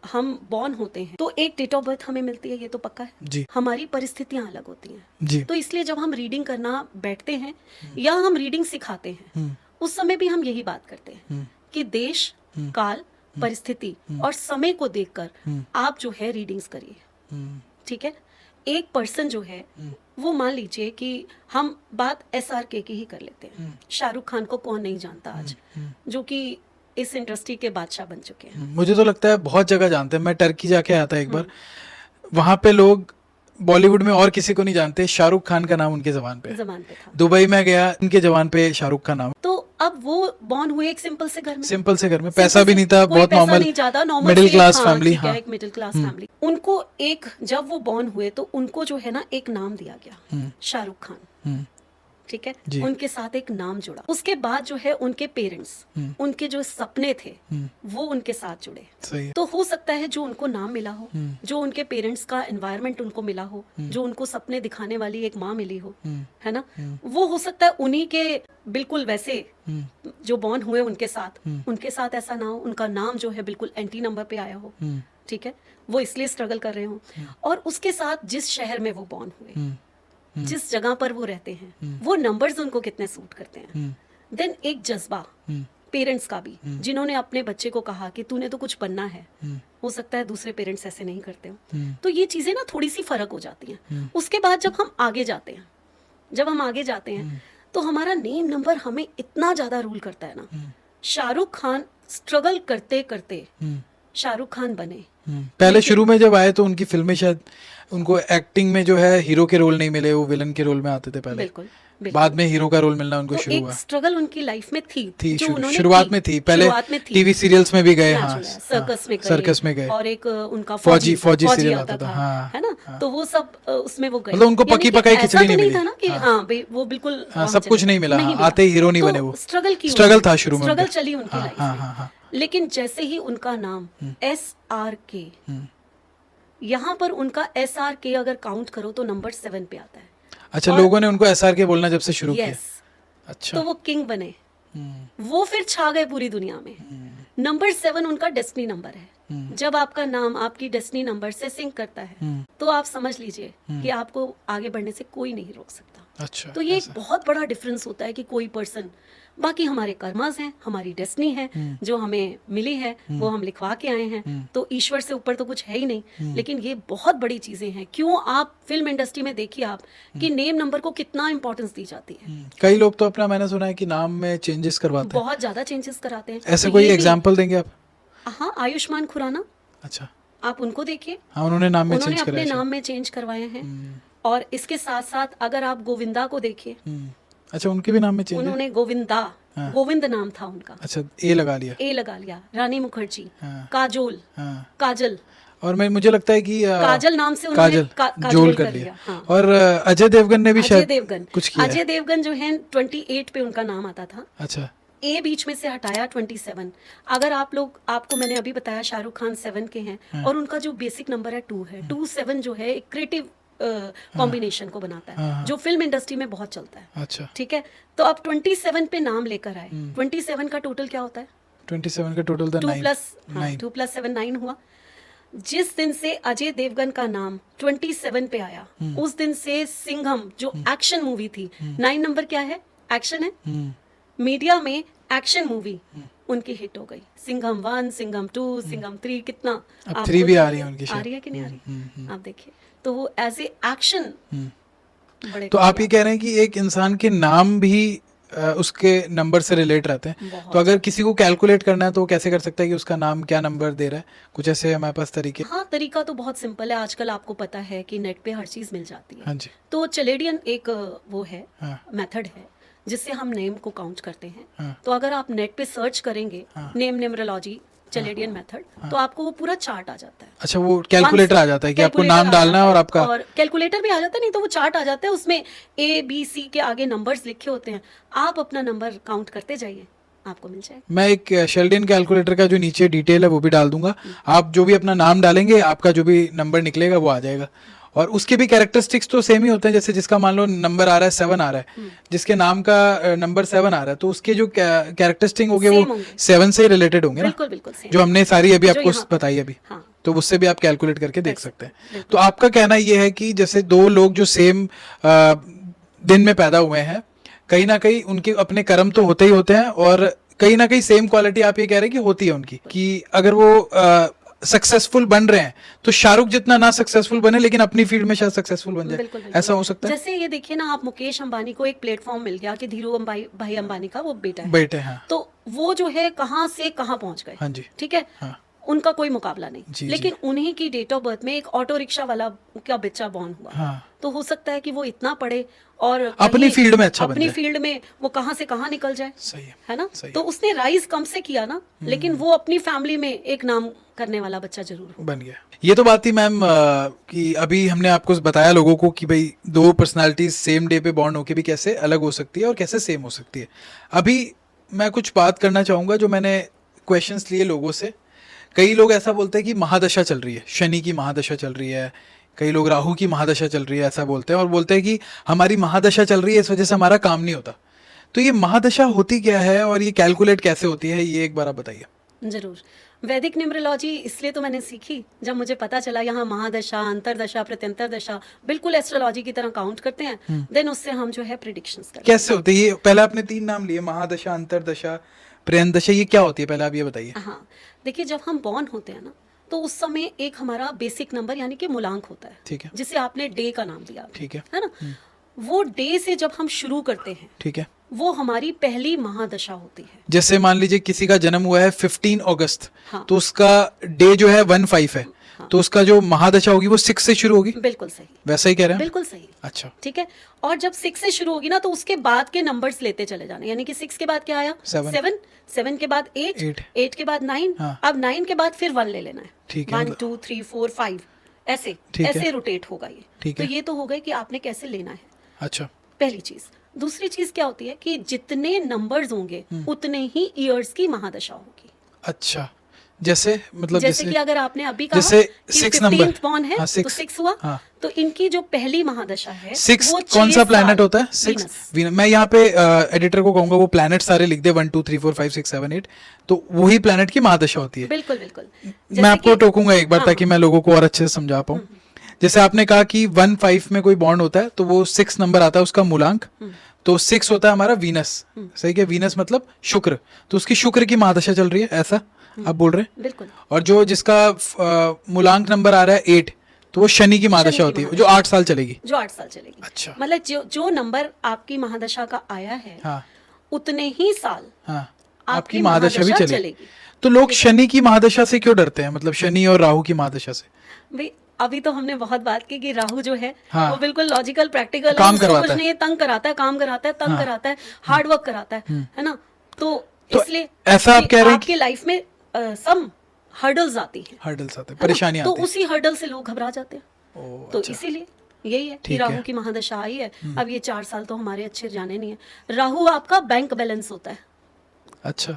हम बॉर्न होते हैं तो एक डेट ऑफ बर्थ हमें मिलती है, ये तो पक्का है। जी हमारी परिस्थितियां अलग होती हैं, जी, तो इसलिए जब हम रीडिंग करना बैठते हैं या हम रीडिंग सिखाते हैं, उस समय भी हम यही बात करते हैं कि देश, काल, परिस्थिति और समय को देखकर आप जो है रीडिंग्स करिए। ठीक है, एक पर्सन जो है वो मान लीजिए कि हम बात SRK की ही कर लेते हैं। शाहरुख खान को कौन नहीं जानता आज, जो कि इस इंडस्ट्री के बादशाह बन चुके हैं। मुझे तो लगता है बहुत जगह जानते हैं। मैं टर्की जाके आया था एक बार, वहां पे लोग बॉलीवुड में और किसी को नहीं जानते, शाहरुख खान का नाम उनके जबान पे है। जबान पे था। दुबई में गया, उनके जबान पे शाहरुख का नाम। तो अब वो बॉर्न हुए एक सिंपल से घर में, सिंपल से घर में, पैसा भी नहीं था, कोई बहुत पैसा नॉर्मल, नहीं, ज्यादा नॉर्मल मिडिल क्लास हाँ, फैमिली। ठीक है, हाँ, एक मिडिल क्लास फैमिली। उनको एक, जब वो बॉर्न हुए तो उनको जो है ना एक नाम दिया गया, शाहरुख खान, ठीक है, उनके साथ एक नाम जुड़ा। उसके बाद जो है उनके पेरेंट्स, उनके जो सपने थे वो उनके साथ जुड़े। सही है। तो हो सकता है जो उनको नाम मिला हो, जो उनके पेरेंट्स का एनवायरनमेंट उनको मिला हो, जो उनको सपने दिखाने वाली एक माँ मिली हो, है ना, वो हो सकता है उन्हीं के बिल्कुल वैसे जो बॉर्न हुए उनके साथ ऐसा ना हो, उनका नाम जो है बिल्कुल एंटी नंबर पे आया हो, ठीक है, वो इसलिए स्ट्रगल कर रहे हो। और उसके साथ जिस शहर में वो बॉर्न हुए, जिस जगह पर वो रहते हैं, वो नंबर्स उनको कितने सूट करते हैं। देन एक जज्बा पेरेंट्स का भी, जिन्होंने अपने बच्चे को कहा कि तूने तो कुछ बनना है, हो सकता है दूसरे पेरेंट्स ऐसे नहीं करते हो। तो ये चीजें ना थोड़ी सी फर्क हो जाती हैं। उसके बाद जब हम आगे जाते हैं तो हमारा नेम नंबर हमें इतना ज्यादा रूल करता है ना। शाहरुख खान स्ट्रगल करते करते शाहरुख खान बने। पहले शुरू में जब आए तो उनकी फिल्में शायद उनको एक्टिंग में जो है हीरो के रोल नहीं मिले, वो विलन के रोल में आते थे पहले। बिल्कुल, बाद में हीरो का रोल मिलना उनको तो शुरू हुआ। एक स्ट्रगल उनकी लाइफ में थी जो उन्होंने शुरुआत में थी, पहले टीवी सीरियल्स में भी गए, हाँ, सर्कस में गए, और एक उनका फौजी सीरियल आता था, हाँ, है ना, तो वो सब उसमें वो गए। मतलब उनको पकी पकाई खिचड़ी नहीं मिली था ना कि हाँ भाई वो बिल्कुल सब कुछ नहीं मिला, आते ही हीरो नहीं बने। वो स्ट्रगल था शुरू में, स्ट्रगल चली उनकी लाइफ में। लेकिन जैसे ही उनका नाम SRK, यहाँ पर उनका SRK अगर काउंट करो तो नंबर 7 पे आता है। अच्छा, लोगों ने उनको SRK बोलना जब से शुरू किया। अच्छा, तो वो किंग बने, वो फिर छा गए पूरी दुनिया में। नंबर 7 उनका डेस्टिनी नंबर है। जब आपका नाम आपकी डेस्टिनी नंबर से सिंक करता है तो आप समझ लीजिए कि आपको आगे बढ़ने से कोई नहीं रोक सकता। अच्छा, तो ये एक बहुत बड़ा डिफरेंस होता है कि कोई पर्सन, बाकी हमारे कर्मास हैं, हमारी डेस्टिनी है जो हमें मिली है, वो हम लिखवा के आए हैं, तो ईश्वर से ऊपर तो कुछ है ही नहीं। लेकिन ये बहुत बड़ी चीजें हैं। क्यों आप फिल्म इंडस्ट्री में देखिए आप कि नेम नंबर को कितना इंपॉर्टेंस दी जाती है। कई लोग तो अपना, मैंने सुना है कि नाम में चेंजेस करवाते हैं, बहुत ज्यादा चेंजेस कराते हैं। ऐसे कोई एग्जांपल देंगे आप? हाँ, आयुष्मान खुराना, अच्छा, आप उनको देखिए, हाँ, उन्होंने नाम में उन्होंने चेंज अपने कराया। नाम में चेंज करवाए हैं। और इसके साथ साथ अगर आप गोविंदा को देखिए, अच्छा, उनके भी नाम में चेंज, उन्होंने गोविंदा, गोविंद नाम था उनका, अच्छा, ए लगा लिया। रानी मुखर्जी, हाँ, काजोल, काजल, और मुझे लगता है कि काजल नाम से उन्होंने काजोल कर लिया। हाँ। और अजय देवगन ने भी शायद कुछ किया। अजय देवगन जो है 28 पे उनका नाम आता था। अच्छा, ए बीच में से हटाया 27। अगर आपको मैंने अभी बताया शाहरुख खान 7 के हैं, और उनका जो बेसिक नंबर है 2 है। 2-7 जो है एक क्रिएटिव कॉम्बिनेशन को बनाता है, जो फिल्म इंडस्ट्री में बहुत चलता है। अच्छा, ठीक है, तो आप 27 पे नाम लेकर आए। 27 का टोटल क्या होता है? 27 का टोटल था 2 + 7 9 हुआ। जिस दिन से अजय देवगन का नाम 27 पे आया, उस दिन से सिंघम जो एक्शन मूवी थी, 9 नंबर क्या है? एक्शन है। मीडिया में एक्शन मूवी उनकी हिट हो गई। सिंघम 1, सिंघम 2, सिंघम 3, कितना अब 3 भी आ रही है उनकी, आ रही है कि नहीं आ रही? आप देखिए, तो वो एज ए एक्शन बड़े। तो आप ये कह रहे हैं कि एक इंसान के नाम भी उसके नंबर से रिलेट रहते हैं। तो अगर किसी को कैलकुलेट करना है तो वो कैसे कर सकता है कि उसका नाम क्या नंबर दे रहा है? कुछ ऐसे हमारे पास तरीके? हाँ, तरीका तो बहुत सिंपल है। आजकल आपको पता है कि नेट पे हर चीज मिल जाती है। हाँ जी। तो चलेडियन एक वो है, हाँ, मेथड है जिससे हम नेम को काउंट करते हैं। हाँ, तो अगर आप नेट पे सर्च करेंगे नेम न्यूमरोलॉजी चलेडियन मेथड, तो आपको वो पूरा चार्ट आ जाता है। अच्छा, वो कैलकुलेटर आ जाता है कि आपको नाम डालना है और आपका, और कैलकुलेटर भी आ जाता है, नहीं तो वो चार्ट आ जाता है, उसमें ABC के आगे नंबर्स लिखे होते हैं। आप अपना नंबर काउंट करते जाइए, आपको मिल जाएगा। मैं एक शेल्डियन कैलकुलेटर का जो नीचे डिटेल है वो भी डाल दूंगा। आप जो भी अपना नाम डालेंगे, आपका जो भी नंबर निकलेगा वो आ जाएगा। और उसके भी कैरेक्टरिस्टिक्स तो सेम ही होते हैं। जैसे जिसका मान लो नंबर आ रहा है 7 आ रहा है, जिसके नाम का नंबर 7 आ रहा है, तो उसके जो कैरेक्टरिस्टिक होंगे वो 7 से रिलेटेड होंगे ना। बिल्कुल बिल्कुल सेम, जो हमने सारी अभी आपको बताई अभी, हाँ। तो उससे भी आप कैलकुलेट करके देख सकते हैं। तो आपका कहना ये है कि जैसे दो लोग जो सेम दिन में पैदा हुए हैं, कहीं ना कहीं उनके अपने कर्म तो होते ही होते हैं, और कहीं ना कहीं सेम क्वालिटी आप ये कह रहे हैं कि होती है उनकी, कि अगर वो सक्सेसफुल बन रहे हैं तो शाहरुख जितना ना सक्सेसफुल बने लेकिन अपनी फील्ड में शायद सक्सेसफुल बन जाए, ऐसा हो सकता है। जैसे ये देखिए ना, आप मुकेश अंबानी को एक प्लेटफॉर्म मिल गया कि धीरू भाई अंबानी का वो बेटा है, बेटे हैं, तो वो जो है कहाँ से कहाँ पहुंच गए। हाँ जी, ठीक है, हाँ। उनका कोई मुकाबला जी, नहीं, लेकिन उन्हीं की डेट ऑफ बर्थ में एक ऑटो रिक्शा वाला का बच्चा बॉर्न हुआ, हाँ, तो हो सकता है कि वो इतना पढ़े और अपनी कहीं फील्ड में अच्छा बन अपनी जाए। फील्ड में वो कहाँ से कहाँ निकल जाए, सही है ना। सही तो उसने राइज कम से किया ना, लेकिन वो अपनी फैमिली में एक नाम करने वाला बच्चा जरूर हो। बन गया। ये तो बात थी मैम कि अभी हमने आपको बताया लोगों को कि भाई दो पर्सनालिटीज सेम डे पे बॉर्न होके भी कैसे अलग हो सकती है और कैसे सेम हो सकती है। अभी मैं कुछ बात करना चाहूँगा जो मैंने क्वेश्चंस लिए लोगों से। कई लोग ऐसा बोलते हैं कि महादशा चल रही है, शनि की महादशा चल रही है, कई लोग राहु की महादशा चल रही है ऐसा बोलते हैं, और बोलते हैं कि हमारी महादशा चल रही है इस वजह से हमारा काम नहीं होता। तो ये महादशा होती क्या है और ये कैलकुलेट कैसे होती है, ये एक बार आप बताइए। जरूर। वैदिक न्यूमरोलॉजी इसलिए तो मैंने सीखी जब मुझे पता चला यहाँ महादशा, अंतरदशा, प्रत्यंतर दशा बिल्कुल एस्ट्रोलॉजी की तरह काउंट करते हैं, देन उससे हम जो है प्रिडिक्शंस करते कैसे होते हैं ये? पहले आपने 3 नाम लिए, महादशा, अंतरदशा, प्रयंदशा, ये क्या होती है पहले आप ये बताइए। हैं। हाँ, देखिए जब हम बॉर्न होते हैं ना, तो उस समय एक हमारा बेसिक नंबर यानी कि मूलांक होता है, ठीक है, जिसे आपने डे का नाम दिया, ठीक है ना। वो डे से जब हम शुरू करते हैं, ठीक है। वो हमारी पहली महादशा होती है। जैसे मान लीजिए किसी का जन्म हुआ है 15 अगस्त, हाँ। तो उसका डे जो है 15 है, हाँ। तो उसका जो महादशा होगी वो 6 से शुरू होगी। बिल्कुल सही, वैसा ही कह रहे हैं? बिल्कुल सही। अच्छा, ठीक है। और जब 6 से शुरू होगी ना, तो उसके बाद के नंबर्स लेते चले जाने, यानी कि 6 के बाद क्या आया? 7, 7 के बाद 8, 8 के बाद 9, हाँ। अब 9 के बाद फिर 1 ले लेना है। ठीक है, 1 2 3 4 5 ऐसे ठीक है। ऐसे रोटेट होगा ये। ठीक तो है। ये तो हो गए कि आपने कैसे लेना है, अच्छा, पहली चीज। दूसरी चीज क्या होती है कि जितने नंबर्स होंगे उतने ही ईयर्स की महादशा होगी। अच्छा, जैसे मतलब जैसे कि अगर आपने अभी कहा जैसे कि 6 नंबर 15th बॉर्न है, हाँ, तो 6 हुआ, हाँ। तो इनकी जो पहली महादशा है 6 वो कौन 6 सा प्लैनेट साल, होता है? 6 मैं यहाँ पे एडिटर को कहूंगा वो प्लैनेट सारे लिख दे, 1 2 3 4 5 6 7 8, तो वही प्लैनेट की महादशा होती है। बिल्कुल बिल्कुल। मैं आपको टोकूंगा एक बार ताकि मैं लोगों को और अच्छे से समझा पाऊँ। जैसे आपने कहा कि 1 5 में कोई बॉन्ड होता है तो वो 6 नंबर आता है उसका मूलांक, तो 6 होता है हमारा वीनस, सही है? वीनस मतलब शुक्र, तो उसकी शुक्र की महादशा चल रही है, ऐसा आप बोल रहे हैं? बिल्कुल। और जो जिसका मूलांक नंबर आ रहा है 8, तो वो शनि की महादशा होती है जो 8 साल चलेगी। जो 8 साल चलेगी। अच्छा, मतलब जो नंबर आपकी महादशा का आया है, हाँ उतने ही साल हाँ आपकी महादशा भी महादशा चलेगी। तो लोग शनि की महादशा से क्यों डरते हैं, मतलब शनि और राहु की महादशा से? भाई अभी तो हमने बहुत बात की कि राहु जो है हाँ। वो बिल्कुल लॉजिकल प्रैक्टिकल काम उसको करवाता कुछ है। नहीं है, तंग कराता है, काम कराता है, तंग हाँ। कराता है, हार्ड वर्क कराता है ना। तो इसलिए ऐसा आप कि कह रहे हैं आपके लाइफ में सम हर्डल्स आती हैं, हर्डल्स आते हैं, है ना? परेशानी तो आती है। उसी हर्डल से लोग घबरा जाते हैं। ओह, तो अच्छा। इसीलिए यही है कि ठीक है। राहु की महादशा आई है। अब ये 4 साल तो हमारे अच्छे जाने नहीं है। राहु आपका बैंक बैलेंस होता है। अच्छा,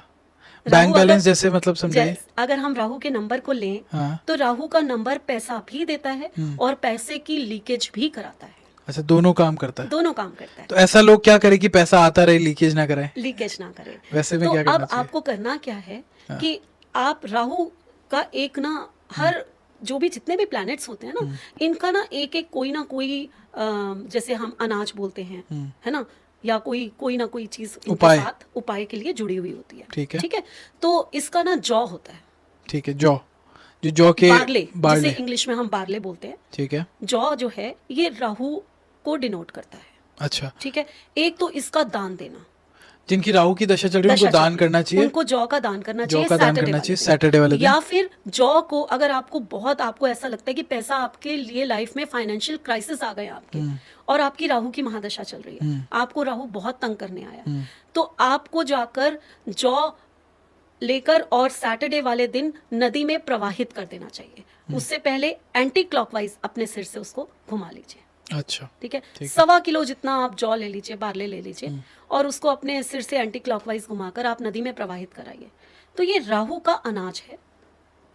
राहु बैंक बैलेंस अगर- जैसे मतलब समझाइए। अगर हम राहु के नंबर को लें, हाँ, तो राहु का नंबर पैसा भी देता है और पैसे की लीकेज भी कराता है। अच्छा, दोनों काम करता है। दोनों काम करता है। तो ऐसा लोग क्या करें कि पैसा आता रहे, लीकेज ना कराएं? लीकेज ना करे। वैसे में तो क्या करना अब चाहिए? आपको करना क्या है कि आप राहु का एक ना हर जो भी जितने भी प्लैनेट्स होते हैं ना, इनका ना एक कोई ना कोई जैसे हम अनाज बोलते हैं, है ना, या कोई ना कोई चीज इनके उपाय। साथ उपाय के लिए जुड़ी हुई होती है। ठीक है। ठीक है। तो इसका ना जौ होता है, ठीक है, जो के बार्ले, बार्ले, जिसे इंग्लिश में हम बार्ले बोलते हैं। ठीक है। जौ जो है ये राहु को डिनोट करता है। अच्छा, ठीक है। एक तो इसका दान देना, जिनकी राहु की दशा चल रही है उनको दशा दान चल- करना चाहिए, उनको जौ का दान करना जौ चाहिए, का दान सैटरडे करना वाले चाहिए दिन। सैटरडे वाले दिन। या फिर जौ को अगर आपको ऐसा लगता है कि पैसा आपके लिए लाइफ में फाइनेंशियल क्राइसिस आ गए आपके, और आपकी राहु की महादशा चल रही है, आपको राहु बहुत तंग करने आया, तो आपको जाकर जौ लेकर और सैटरडे वाले दिन नदी में प्रवाहित कर देना चाहिए। उससे पहले एंटी क्लॉकवाइज अपने सिर से उसको घुमा लीजिए। अच्छा, ठीक है। ठीक है। 1.25 किलो जितना आप जौ ले लीजिए, बार्ले ले लीजिए, और उसको अपने सिर से एंटी क्लॉकवाइज घुमाकर आप नदी में प्रवाहित कराइए। तो ये राहु का अनाज है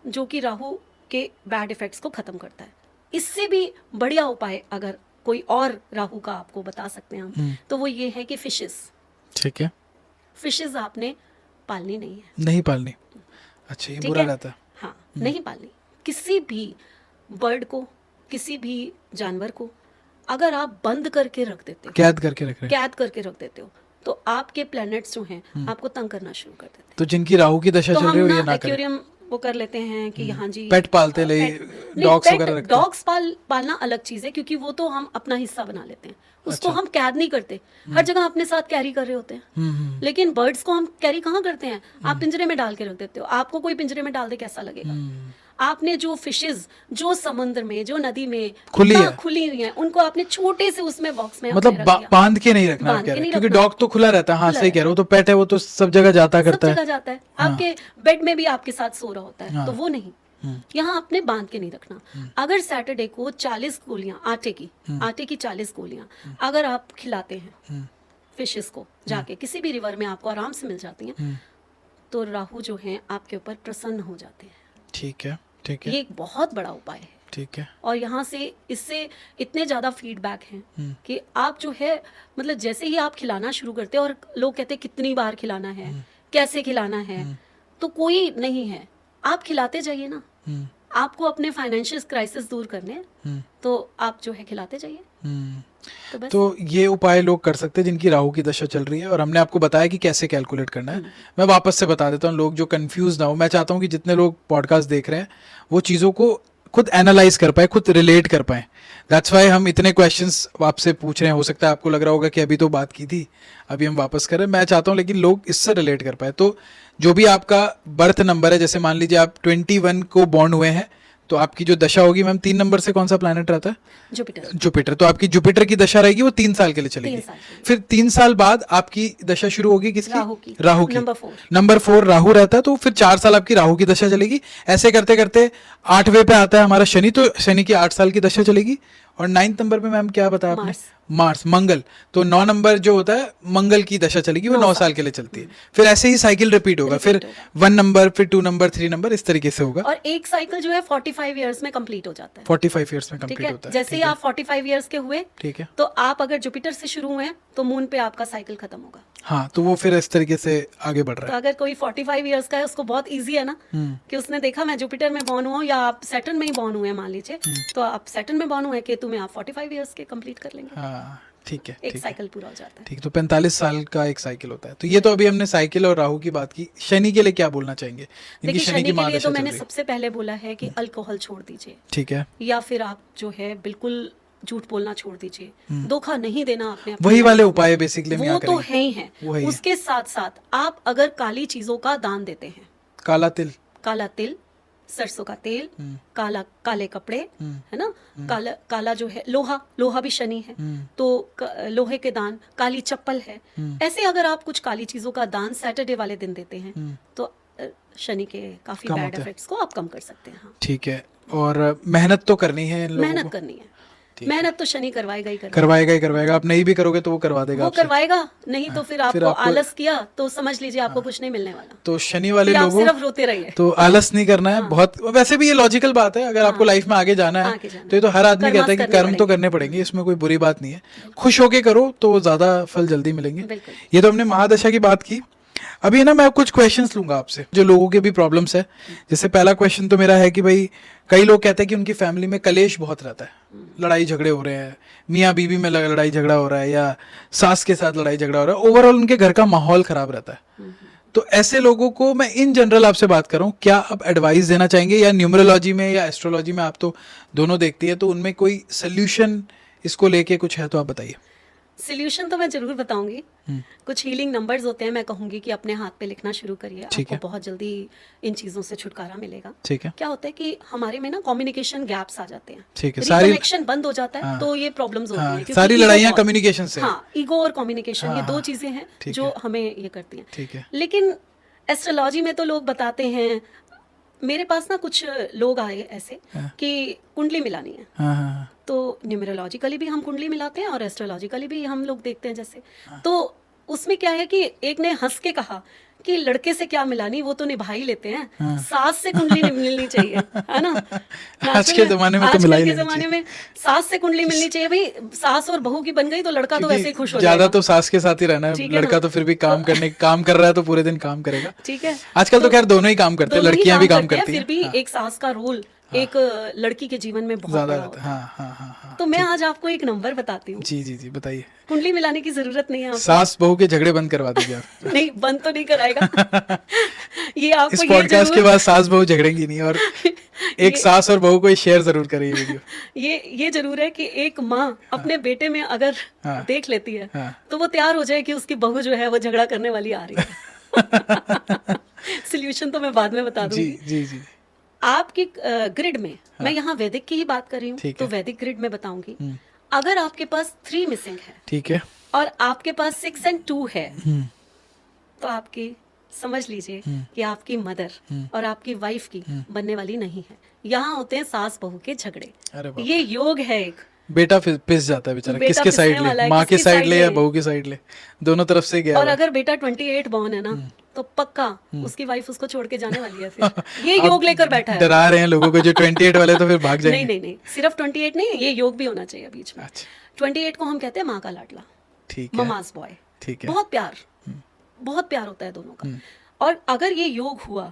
जो कि राहु के बैड इफेक्ट्स को खत्म करता है। इससे भी बढ़िया उपाय अगर कोई और राहु का आपको बता सकते हैं हम, तो वो ये है कि फिशेस ठीक है, आपने पालनी नहीं है। नहीं पालनी। अच्छा, ये ठीक बुरा है? रहता है। हाँ, नहीं पालनी। किसी भी बर्ड को, किसी भी जानवर को अगर आप बंद करके रख देते हो, कैद करके रख रहे हैं। कैद करके रख देते हो, तो आपके प्लैनेट्स जो हैं आपको तंग करना शुरू कर देते हैं। तो जिनकी राहु की दशा तो चल हम रही है ये ना ना करें। एक्वेरियम वो कर लेते हैं कि हाँ जी पेट पालते ले, डॉग्स वगैरह रखते हैं। डॉग्स पालना अलग चीज है, क्योंकि वो तो हम अपना हिस्सा बना लेते हैं, उसको अच्छा। हम कैद नहीं करते, हर जगह अपने साथ कैरी कर रहे होते हैं। लेकिन बर्ड्स को हम कैरी कहाँ करते हैं, आप पिंजरे में डाल के रख देते हो, आपको कोई पिंजरे में डाल दे कैसा लगेगा। आपने जो फिशेस जो समुद्र में जो नदी में खुली है, खुली हुई हैं, उनको आपने छोटे से उसमें बॉक्स में मतलब आपने रख दिया। बांध के नहीं रखना, आप बांध कह के रहे हैं, नहीं क्योंकि रखना। डॉग तो खुला रहता है। हाँ खुला सही कह रहे हो, रहता तो पेट है, वो तो सब जगह जाता सब करता जगह है। जाता है, आपके बेड में भी आपके साथ सो रहा होता है, हाँ। तो वो नहीं, यहाँ आपने बांध के नहीं रखना। अगर सैटरडे को 40 गोलियां आटे की 40 गोलियां अगर आप खिलाते हैं फिशेस को, जाके किसी भी रिवर में आपको आराम से मिल जाती हैं, तो राहु जो हैं आपके ऊपर प्रसन्न हो जाते हैं। ठीक है, ठीक है, ये एक बहुत बड़ा उपाय है। ठीक है। और यहाँ से इससे इतने ज़्यादा फीडबैक हैं कि आप जो है, मतलब जैसे ही आप खिलाना शुरू करते हैं, और लोग कहते हैं कितनी बार खिलाना है, कैसे खिलाना है, तो कोई नहीं है, आप खिलाते जाइए ना। आपको अपने फाइनेंशियल क्राइसिस दूर करने हैं, तो आप जो है खिलाते जाइए। तो बस तो ये उपाय लोग कर सकते हैं जिनकी राहु की दशा चल रही है, और हमने आपको बताया कि कैसे कैलकुलेट करना है। मैं वापस से बता देता हूँ, लोग जो कंफ्यूज ना हो। मैं चाहता हूँ कि जितने लोग पॉडकास्ट देख रहे हैं वो चीज़ों को खुद एनालाइज कर पाए, खुद रिलेट कर पाए। दैट्स वाई हम इतने क्वेश्चंस आपसे पूछ रहे हैं। हो सकता है आपको लग रहा होगा कि अभी तो बात की थी, अभी हम वापस करें। मैं चाहता हूँ लेकिन लोग इससे रिलेट कर पाए। तो जो भी आपका बर्थ नंबर है, जैसे मान लीजिए आप 21 को बॉर्न हुए हैं, तो आपकी जो दशा होगी मैम, 3 नंबर से कौन सा प्लैनेट रहता है? जुपिटर। तो आपकी जुपिटर की दशा रहेगी, वो 3 साल के लिए चलेगी। 3 साल के लिए। फिर 3 साल बाद आपकी दशा शुरू होगी किसकी? राहु की। नंबर 4 राहु रहता है, तो फिर 4 साल आपकी राहु की दशा चलेगी। ऐसे करते करते 8वें पे आता है हमारा शनि, तो शनि की 8 साल की दशा चलेगी। और 9th नंबर पे मैम क्या बताया आपने? मार्स, मंगल। तो 9 नंबर जो होता है मंगल की दशा चलेगी, वो 9 साल के लिए चलती है। फिर ऐसे ही साइकिल रिपीट होगा, फिर 1 नंबर, फिर 2 नंबर, 3 नंबर, इस तरीके से होगा। और एक साइकिल जो है 45 इयर्स में कंप्लीट हो जाता है। 45 ईयर्स में ठीक कंप्लीट है, होता है। जैसे ही आप 45 इयर्स के हुए, ठीक है, तो आप अगर जुपिटर से शुरू हुए हैं, तो मून पे आपका साइकिल खत्म होगा। हाँ, तो वो फिर इस तरीके से आगे बढ़ रहा तो है। अगर कोई 45 इयर्स का है, उसको बहुत इजी है ना, कि उसने देखा मैं जुपिटर में बॉर्न हुआ हूं, या आप सैटर्न में ही बॉर्न हुए हैं मान लीजिए, तो आप सैटर्न में बॉर्न हुए, केतु में आप 45 इयर्स के कंप्लीट कर लेंगे। हाँ, ठीक है, एक ठीक है, साइकिल पूरा हो जाता है। ठीक। तो 45 साल का एक साइकिल होता है। तो ये तो अभी हमने साइकिल और राहु की बात की। शनि के लिए क्या बोलना चाहेंगे? इनकी देखिए, शनि के लिए महादशा तो चल मैंने रही है। सबसे पहले बोला है कि अल्कोहल छोड़ दीजिए, ठीक है, या फिर आप जो है बिल्कुल झूठ बोलना छोड़ दीजिए, धोखा नहीं देना आपने अपनी वही लाइफ वाले में। उपाय बेसिकली वो तो है ही है। वो है ही है। उसके साथ साथ आप अगर काली चीजों का दान देते हैं, काला तिल, काला तिल, सरसों का तेल, काले कपड़े, है ना, काला जो है लोहा भी शनि है, तो लोहे के दान, काली चप्पल है, ऐसे अगर आप कुछ काली चीजों का दान सैटरडे वाले दिन देते हैं, तो शनि के काफी बैड इफेक्ट्स को आप कम कर सकते हैं। हाँ, ठीक है। और मेहनत तो करनी है इन लोगों मेहनत को। करनी है, मेहनत तो शनि करवाएगा ही करवाएगा ही करवाएगा। आप नहीं भी करोगे तो वो करवा देगा वो आपसे। करवाएगा, नहीं तो फिर आपको आलस किया तो समझ लीजिए आपको कुछ नहीं मिलने वाला, तो शनि वाले फिर आप लोगों सिर्फ रोते रहिए। तो आलस नहीं करना है। बहुत वैसे भी ये लॉजिकल बात है, अगर आपको लाइफ में आगे जाना है आगे जाना तो ये तो हर आदमी कर्म कहता है कि करने कर्म तो करने पड़ेंगे, इसमें कोई बुरी बात नहीं है। खुश होके करो तो ज्यादा फल जल्दी मिलेंगे। बिल्कुल। ये तो हमने महादशा की बात की। अभी है ना, मैं कुछ क्वेश्चंस लूंगा आपसे जो लोगों के भी प्रॉब्लम्स है। जैसे पहला क्वेश्चन तो मेरा है कि भाई, कई लोग कहते हैं कि उनकी फैमिली में कलेश बहुत रहता है, लड़ाई झगड़े हो रहे हैं, मियाँ बीवी में लड़ाई झगड़ा हो रहा है, या सास के साथ लड़ाई झगड़ा हो रहा है, ओवरऑल उनके घर का माहौल खराब रहता है। तो ऐसे लोगों को मैं इन जनरल आपसे बात कर रहा हूँ, क्या आप एडवाइस देना चाहेंगे, या न्यूमरोलॉजी में या एस्ट्रोलॉजी में, आप तो दोनों देखती है, तो उनमें कोई सोल्यूशन इसको लेके कुछ है तो आप बताइए। सोल्यूशन तो मैं जरूर बताऊंगी। कुछ हीलिंग नंबर्स होते हैं, मैं कहूंगी कि अपने हाथ पे लिखना शुरू करिए, आपको बहुत जल्दी इन चीजों से छुटकारा मिलेगा। ठीक है। क्या होता है कि हमारे में ना कम्युनिकेशन गैप्स आ जाते हैं, ठीक है, सारी कनेक्शन बंद हो जाता है, तो ये प्रॉब्लम्स होती हैं, क्योंकि सारी ego लड़ाइयाँ और- कम्युनिकेशन से। हाँ, ईगो और कम्युनिकेशन, ये दो चीजें हैं जो हमें ये करती हैं। ठीक है। लेकिन एस्ट्रोलॉजी में तो लोग बताते हैं, मेरे पास ना कुछ लोग आए ऐसे कि कुंडली मिलानी है, हाँ, तो न्यूमरोलॉजिकली भी हम कुंडली मिलाते हैं और एस्ट्रोलॉजिकली भी हम लोग देखते हैं जैसे। तो उसमें क्या है कि एक ने हंस के कहा कि लड़के से क्या मिलानी, वो तो निभा ही लेते हैं, सास से कुंडली नहीं मिलनी चाहिए, है ना। आज के जमाने में तो मिला ही आजकल के लेनी जमाने में सास से कुंडली मिलनी चाहिए। भाई, सास और बहू की बन गई तो लड़का तो वैसे ही खुश हो ज्यादा जाएगा। तो सास के साथ ही रहना है, ठीक है लड़का ना? तो फिर भी काम कर रहा है तो पूरे दिन काम करेगा। ठीक है, आजकल तो खैर दोनों ही काम करते हैं, दोनों ही लड़कियां भी काम करते हैं, करती फिर हैं। भी एक सास का रोल एक लड़की के जीवन में बहुत ज्यादा बड़ा रहता होता है। है। हाँ। तो मैं आज आपको एक नंबर बताती हूँ, जी बताइए। कुंडली मिलाने की जरूरत नहीं है आपको। सास बहू के झगड़े बंद करवा दीजिए आप। नहीं, बंद तो नहीं कराएगा। ये इस आपको ये पॉडकास्ट के जरूर बाद सास बहू झगड़ेंगी नहीं, और एक ये सास और बहू को शेयर जरूर करें ये वीडियो। ये जरूर है कि एक माँ अपने बेटे में अगर हाँ। देख लेती है हाँ। तो वो तैयार हो जाए कि उसकी बहू जो है वो झगड़ा करने वाली आ रही है। सोल्यूशन तो मैं बाद में बता जी दूंगी। जी। आपकी ग्रिड में, मैं यहाँ वैदिक की ही बात कर रही हूँ, ठीक तो है। वैदिक ग्रिड में बताऊंगी। अगर आपके पास 3 मिसिंग है ठीक है। और आपके पास 6 and 2 है, तो आपकी समझ लीजिए कि आपकी मदर और आपकी वाइफ की बनने वाली नहीं है। यहाँ होते हैं सास बहू के झगड़े। अरे बाप ये योग है एक। बेटा पिस जाता है बेचारा, बेटा किसके पिसने साइड वाला ले, है, माँ के किसकी साइड साइड ले या ले। बहू की साइड ले, दोनों तरफ से गया और हुआ है। अगर बेटा 28 बॉर्न है ना, तो पक्का उसकी वाइफ उसको छोड़ के जाने वाली है फिर। ये योग लेकर बैठा है। डरा रहे हैं लोगों को जो 28 वाले तो फिर भाग नहीं जाएंगे। नहीं नहीं, सिर्फ 28 नहीं, ये योग भी होना चाहिए बीच में। अच्छा 28 को हम कहते हैं माँ का लाडला, ठीक है। Mama's boy. ठीक है। बहुत प्यार होता है दोनों का। और अगर ये योग हुआ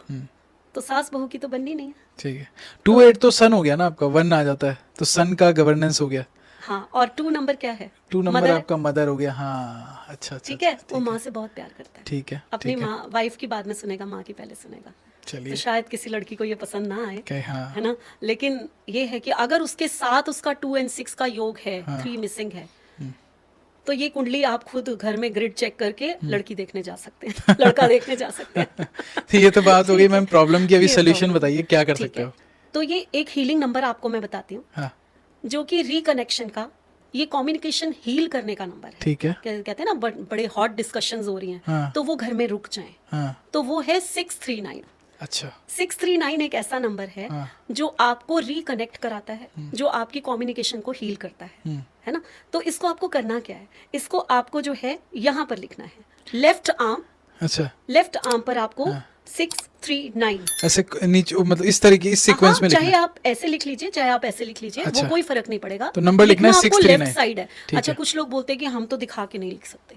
तो सास बहू की तो बननी नहीं है। ठीक है। 28 तो सन हो गया ना आपका, 1 आ जाता है तो सन का गवर्नेंस हो गया। हाँ, और 2 नंबर क्या है? 2 नंबर मदर है। आपका मदर हो गया। हाँ अच्छा। ठीक है, वो माँ से बहुत प्यार करता है। ठीक है। अपनी माँ वाइफ की बाद में सुनेगा, माँ की पहले सुनेगा। चलिए। तो शायद किसी लड़की को ये पसंद ना आए, हाँ। है ना, लेकिन ये है कि अगर उसके साथ उसका 2 and 6 का योग है, 3 मिसिंग है, तो ये कुंडली आप खुद घर में ग्रिड चेक करके लड़की देखने जा सकते हैं, लड़का देखने जा सकते हैं। ये तो बात हो गई मैम प्रॉब्लम की, अभी ये सोल्यूशन problem। बताइए क्या कर ठीक सकते है। हो। तो ये एक हीलिंग नंबर आपको मैं बताती हूँ, हाँ जो कि रिकनेक्शन का, ये कम्युनिकेशन हील करने का नंबर है। ठीक है। कहते हैं ना बड़े हॉट डिस्कशंस हो रही हैं, हाँ। तो वो घर में रुक जाएं, हाँ तो वो है 639। अच्छा 639 एक ऐसा नंबर है हाँ। जो आपको रिकनेक्ट कराता है, जो आपकी कम्युनिकेशन को हील करता है ना। तो इसको आपको करना क्या है, इसको आपको जो है यहाँ पर लिखना है, लेफ्ट आर्म पर आपको 639 ऐसे नीचे, मतलब इस तरीके इस सीक्वेंस में चाहे लिखना है। आप ऐसे लिख लीजिए, चाहे आप ऐसे लिख लीजिए, अच्छा। वो कोई फर्क नहीं पड़ेगा। तो नंबर लिखना है 639। लेफ्ट साइड है। ठीक अच्छा है। कुछ लोग बोलते हैं कि हम तो दिखा के नहीं लिख सकते।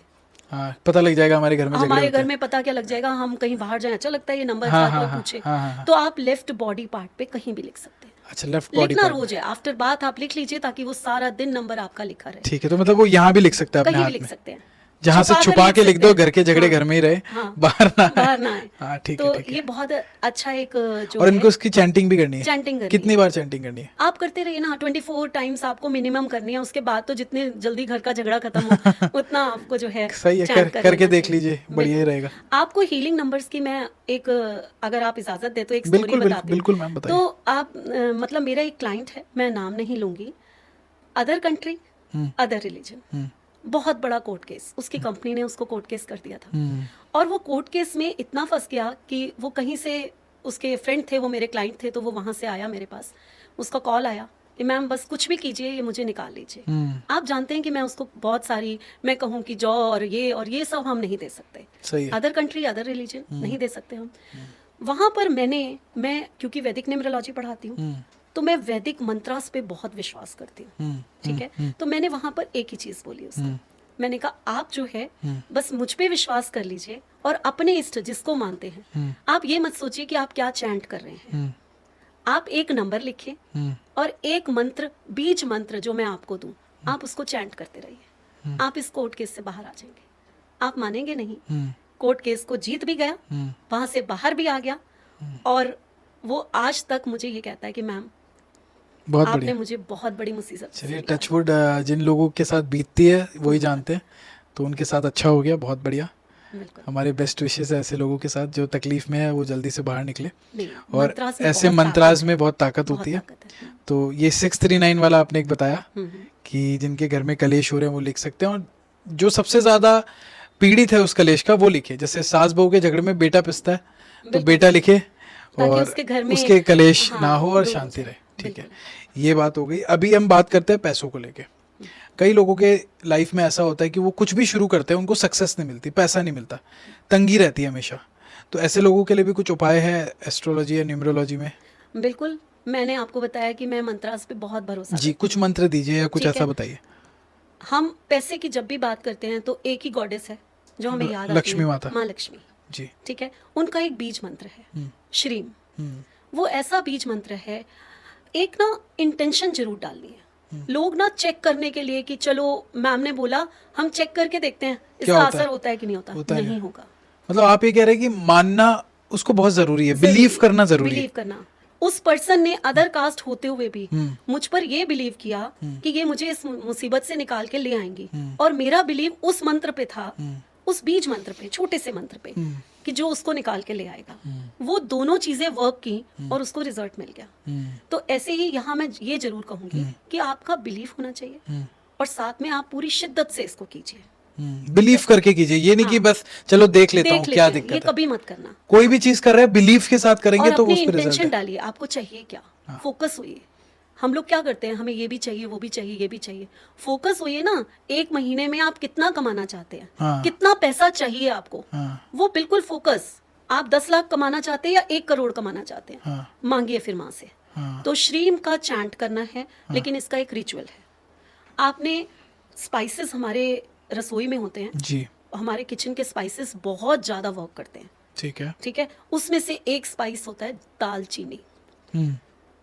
हाँ पता लग जाएगा हमारे घर में झगड़े हमारे होते घर हैं। में पता क्या लग जाएगा, हम कहीं बाहर जाए, अच्छा लगता है ये नंबर हाँ, कोई हाँ, पूछे, हाँ, हाँ। तो आप लेफ्ट बॉडी पार्ट पे कहीं भी लिख सकते हैं। अच्छा लेफ्ट बॉडी लिखना पार्ट। रोज है, आफ्टर बात आप लिख लीजिए, ताकि वो सारा दिन नंबर आपका लिखा रहे। ठीक है, तो मतलब वो यहाँ भी लिख सकता है अपने कहीं हाथ भी लिख में, सकते हैं, जहाँ से छुपा के लिख दो, घर के झगड़े घर में ही रहे, हाँ, बाहर ना बाहर ना आए। हाँ ठीक तो है ठीक ये है। बहुत अच्छा एक जो और है, इनको उसकी चैंटिंग भी करनी है। चैंटिंग करनी कितनी है। बार चैंटिंग करनी है? आप करते रहिए ना, 24 टाइम्स आपको मिनिमम करनी है। उसके बाद तो जितने जल्दी घर का झगड़ा खत्म हो उतना आपको जो है सही है, chant कर करके लेना देख चाहिए। लीजिए, बढ़िया ही रहेगा। आपको हीलिंग नंबर्स की मैं एक, अगर आप इजाजत दे तो एक स्टोरी बिल्कुल बताती हूँ। बिल्कुल मैम बताइए। तो आप मतलब मेरा एक क्लाइंट है, मैं नाम नहीं लूंगी, अदर कंट्री, अदर रिलीजन, बहुत बड़ा कोर्ट केस, उसकी कंपनी ने उसको कोर्ट केस कर दिया था, और वो कोर्ट केस में इतना फंस गया कि वो कहीं से, उसके फ्रेंड थे, वो मेरे क्लाइंट थे, तो वो वहां से आया मेरे पास, उसका कॉल आया कि मैम बस कुछ भी कीजिए, ये मुझे निकाल लीजिए। आप जानते हैं कि मैं उसको बहुत सारी, मैं कहूँ कि जॉ और ये सब हम नहीं दे सकते। सही है। अदर कंट्री, अदर रिलीजन नहीं दे सकते हम। वहां पर मैं क्योंकि वैदिक न्यूमरोलॉजी पढ़ाती हूँ, तो मैं वैदिक मंत्रास पे बहुत विश्वास करती हूँ, ठीक है। तो मैंने वहां पर एक ही चीज बोली उसको, मैंने कहा आप जो है बस मुझ पे विश्वास कर लीजिए, और अपने इष्ट जिसको मानते हैं, आप ये मत सोचिए कि आप क्या चैंट कर रहे हैं। आप एक नंबर लिखिए और एक मंत्र, बीज मंत्र जो मैं आपको दूं, आप उसको चैंट करते रहिए। आप इस कोर्ट केस से बाहर आ जाएंगे। आप मानेंगे नहीं, कोर्ट केस को जीत भी गया, वहां से बाहर भी आ गया, और वो आज तक मुझे ये कहता है कि मैम बहुत आपने बढ़िया। मुझे बहुत बड़ी मुसीबत से चलिए निकाला। टचवुड, जिन लोगों के साथ बीतती है वही जानते हैं, तो उनके साथ अच्छा हो गया, बहुत बढ़िया। बिल्कुल। हमारे बेस्ट विशेस है ऐसे लोगों के साथ जो तकलीफ में है, वो जल्दी से बाहर निकले। नहीं, और मंत्रास में ऐसे बहुत मंत्रास ताकत में बहुत ताकत बहुत होती है। ताकत है। तो ये 639 वाला आपने एक बताया हम्म, कि जिनके घर में कलेश हो रहे हैं वो लिख सकते हैं, और जो सबसे ज्यादा पीड़ित है उस कलेश का वो लिखे। जैसे सास बहू के झगड़े में बेटा पिसता है, तो बिल्कुल। बेटा लिखे, ताकि और उसके घर में उसके कलेश हाँ, ना हो और दूर हो शांति जाए। रहे। ठीक है, बिल्कुल। ये बात हो गई। अभी हम बात करते हैं पैसों को लेके। कई लोगों के लाइफ में ऐसा होता है कि वो कुछ भी शुरू करते हैं, उनको सक्सेस नहीं मिलती, पैसा नहीं मिलता, तंगी रहती है हमेशा। तो ऐसे लोगों के लिए भी कुछ उपाय है एस्ट्रोलॉजी या न्यूमरोलॉजी में? बिल्कुल, मैंने आपको बताया कि मैं मंत्रास पे बहुत भरोसा जी, कुछ मंत्र दीजिए या कुछ ठीक ऐसा है। बताइए। हम पैसे की जब भी बात करते हैं तो एक ही गॉडेस है जो हमें याद आती लक्ष्मी है, माता। माँ लक्ष्मी, जी। ठीक है। उनका एक बीज मंत्र है श्रीम। वो ऐसा बीज मंत्र है एक ना इंटेंशन जरूर डालनी है। लोग ना चेक करने के लिए कि चलो मैम ने बोला हम चेक करके देखते हैं इसका असर होता है कि नहीं होता, नहीं होगा। मतलब आप ये कह रहे हैं कि मानना उसको बहुत जरूरी है, बिलीव करना जरूरी है। बिलीव करना, उस पर्सन ने अदर कास्ट होते हुए भी मुझ पर ये बिलीव किया कि ये मुझे इस मुसीबत से निकाल के ले आएंगी, और मेरा बिलीव उस मंत्र पे था, उस बीज मंत्र पे, छोटे से मंत्र पे, कि जो उसको निकाल के ले आएगा। वो दोनों चीजें वर्क की और उसको रिजल्ट मिल गया। तो ऐसे ही यहाँ मैं ये जरूर कहूंगी कि आपका बिलीव होना चाहिए और साथ में आप पूरी शिद्दत से इसको कीजिए। बिलीव करके कीजिए, ये नहीं कि बस चलो देख लेता हूँ क्या दिक्कत ये है। कभी मत करना। कोई भी चीज कर रहे हैं बिलीव के साथ करेंगे तो उस पर रिजल्ट इंटेंशन है। डालिए, आपको चाहिए क्या, फोकस होइए। हम लोग क्या करते हैं, हमें ये भी चाहिए, वो भी चाहिए, ये भी चाहिए। फोकस होइए ना, एक महीने में आप कितना कमाना चाहते हैं, हाँ। कितना पैसा चाहिए आपको, हाँ। वो बिल्कुल फोकस। आप 10 लाख कमाना चाहते हैं या 1 करोड़ कमाना चाहते हैं, हाँ। मांगिए फिर माँ से। हाँ। तो श्रीम का चैंट करना है, लेकिन इसका एक रिचुअल है। आपने स्पाइसेस हमारे रसोई में होते हैं जी, हमारे किचन के स्पाइसेस बहुत ज्यादा वर्क करते हैं, ठीक है। ठीक है। उसमें से एक स्पाइस होता है दालचीनी,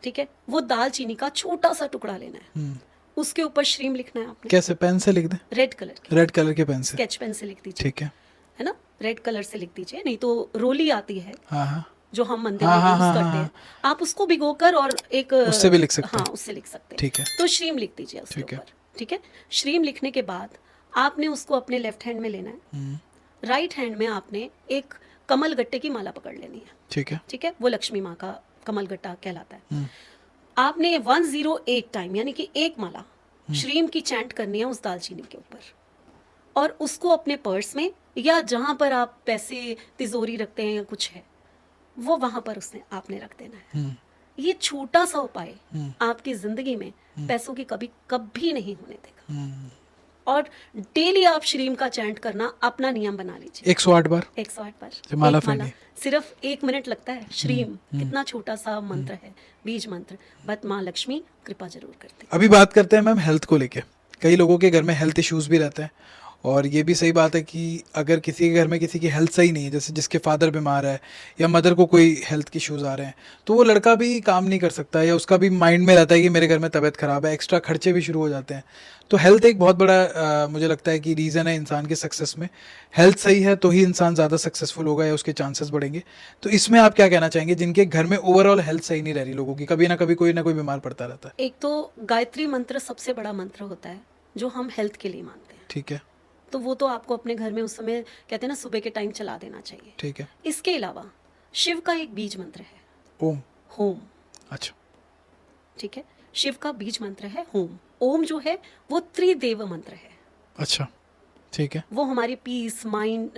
ठीक है। वो दालचीनी का छोटा सा टुकड़ा लेना है, उसके ऊपर श्रीम लिखना है आपने। कैसे, पेन से लिख दें? रेड कलर की, रेड कलर के पेन से, स्केच पेन से लिख दीजिए, ठीक है ना। रेड कलर से लिख दीजिए, नहीं तो रोली आती है, हाँ हाँ, जो हम मंदिर हाँ, में हाँ, यूज हाँ, करते हाँ, हैं, आप उसको भिगोकर और एक उससे भी लिख सकते हाँ हैं। उससे लिख सकते हैं, ठीक है। तो श्रीम लिख दीजिए उसके ठीक है। ऊपर, ठीक है। श्रीम लिखने के बाद आपने उसको अपने लेफ्ट हैंड में लेना है, राइट हैंड में आपने एक कमल गट्टे की माला पकड़ लेनी है, ठीक है। ठीक है। वो लक्ष्मी माँ का कमल गट्टा कहलाता है। आपने 108 टाइम यानी कि एक माला श्रीम की चैंट करनी है उस दालचीनी के ऊपर, और उसको अपने पर्स में या जहां पर आप पैसे तिजोरी रखते हैं या कुछ है वो वहां पर उसने आपने रख देना है। ये छोटा सा उपाय आपकी जिंदगी में पैसों की कभी कभी नहीं होने देगा। और डेली आप श्रीम का चैंट करना अपना नियम बना लीजिए। 108 बार, 108 बार जब माला एक फेंके। सिर्फ 1 मिनट लगता है। श्रीम कितना छोटा सा मंत्र है, बीज मंत्र, बट माँ लक्ष्मी कृपा जरूर करती है। अभी बात करते हैं मैम हेल्थ को लेके। कई लोगों के घर में हेल्थ इश्यूज भी रहते हैं, और ये भी सही बात है कि अगर किसी के घर में किसी की हेल्थ सही नहीं है, जैसे जिसके फादर बीमार है या मदर को कोई हेल्थ के इश्यूज आ रहे हैं, तो वो लड़का भी काम नहीं कर सकता, या उसका भी माइंड में रहता है कि मेरे घर में तबीयत खराब है, एक्स्ट्रा खर्चे भी शुरू हो जाते हैं। तो हेल्थ एक बहुत बड़ा मुझे लगता है कि रीज़न है इंसान के सक्सेस में। हेल्थ सही है तो ही इंसान ज़्यादा सक्सेसफुल होगा या उसके चांसेस बढ़ेंगे। तो इसमें आप क्या कहना चाहेंगे, जिनके घर में ओवरऑल हेल्थ सही नहीं रह रही लोगों की, कभी ना कभी कोई ना कोई बीमार पड़ता रहता है? एक तो गायत्री मंत्र सबसे बड़ा मंत्र होता है जो हम हेल्थ के लिए मानते हैं, ठीक है। तो वो तो आपको अपने घर में उस समय कहते हैं ना सुबह के टाइम चला देना चाहिए, ठीक है। इसके अलावा शिव का एक बीज मंत्र है, ओम। होम, अच्छा, ठीक है। शिव का बीज मंत्र है होम। ओम जो है वो त्रिदेव मंत्र है। अच्छा, ठीक है। वो हमारी पीस माइंड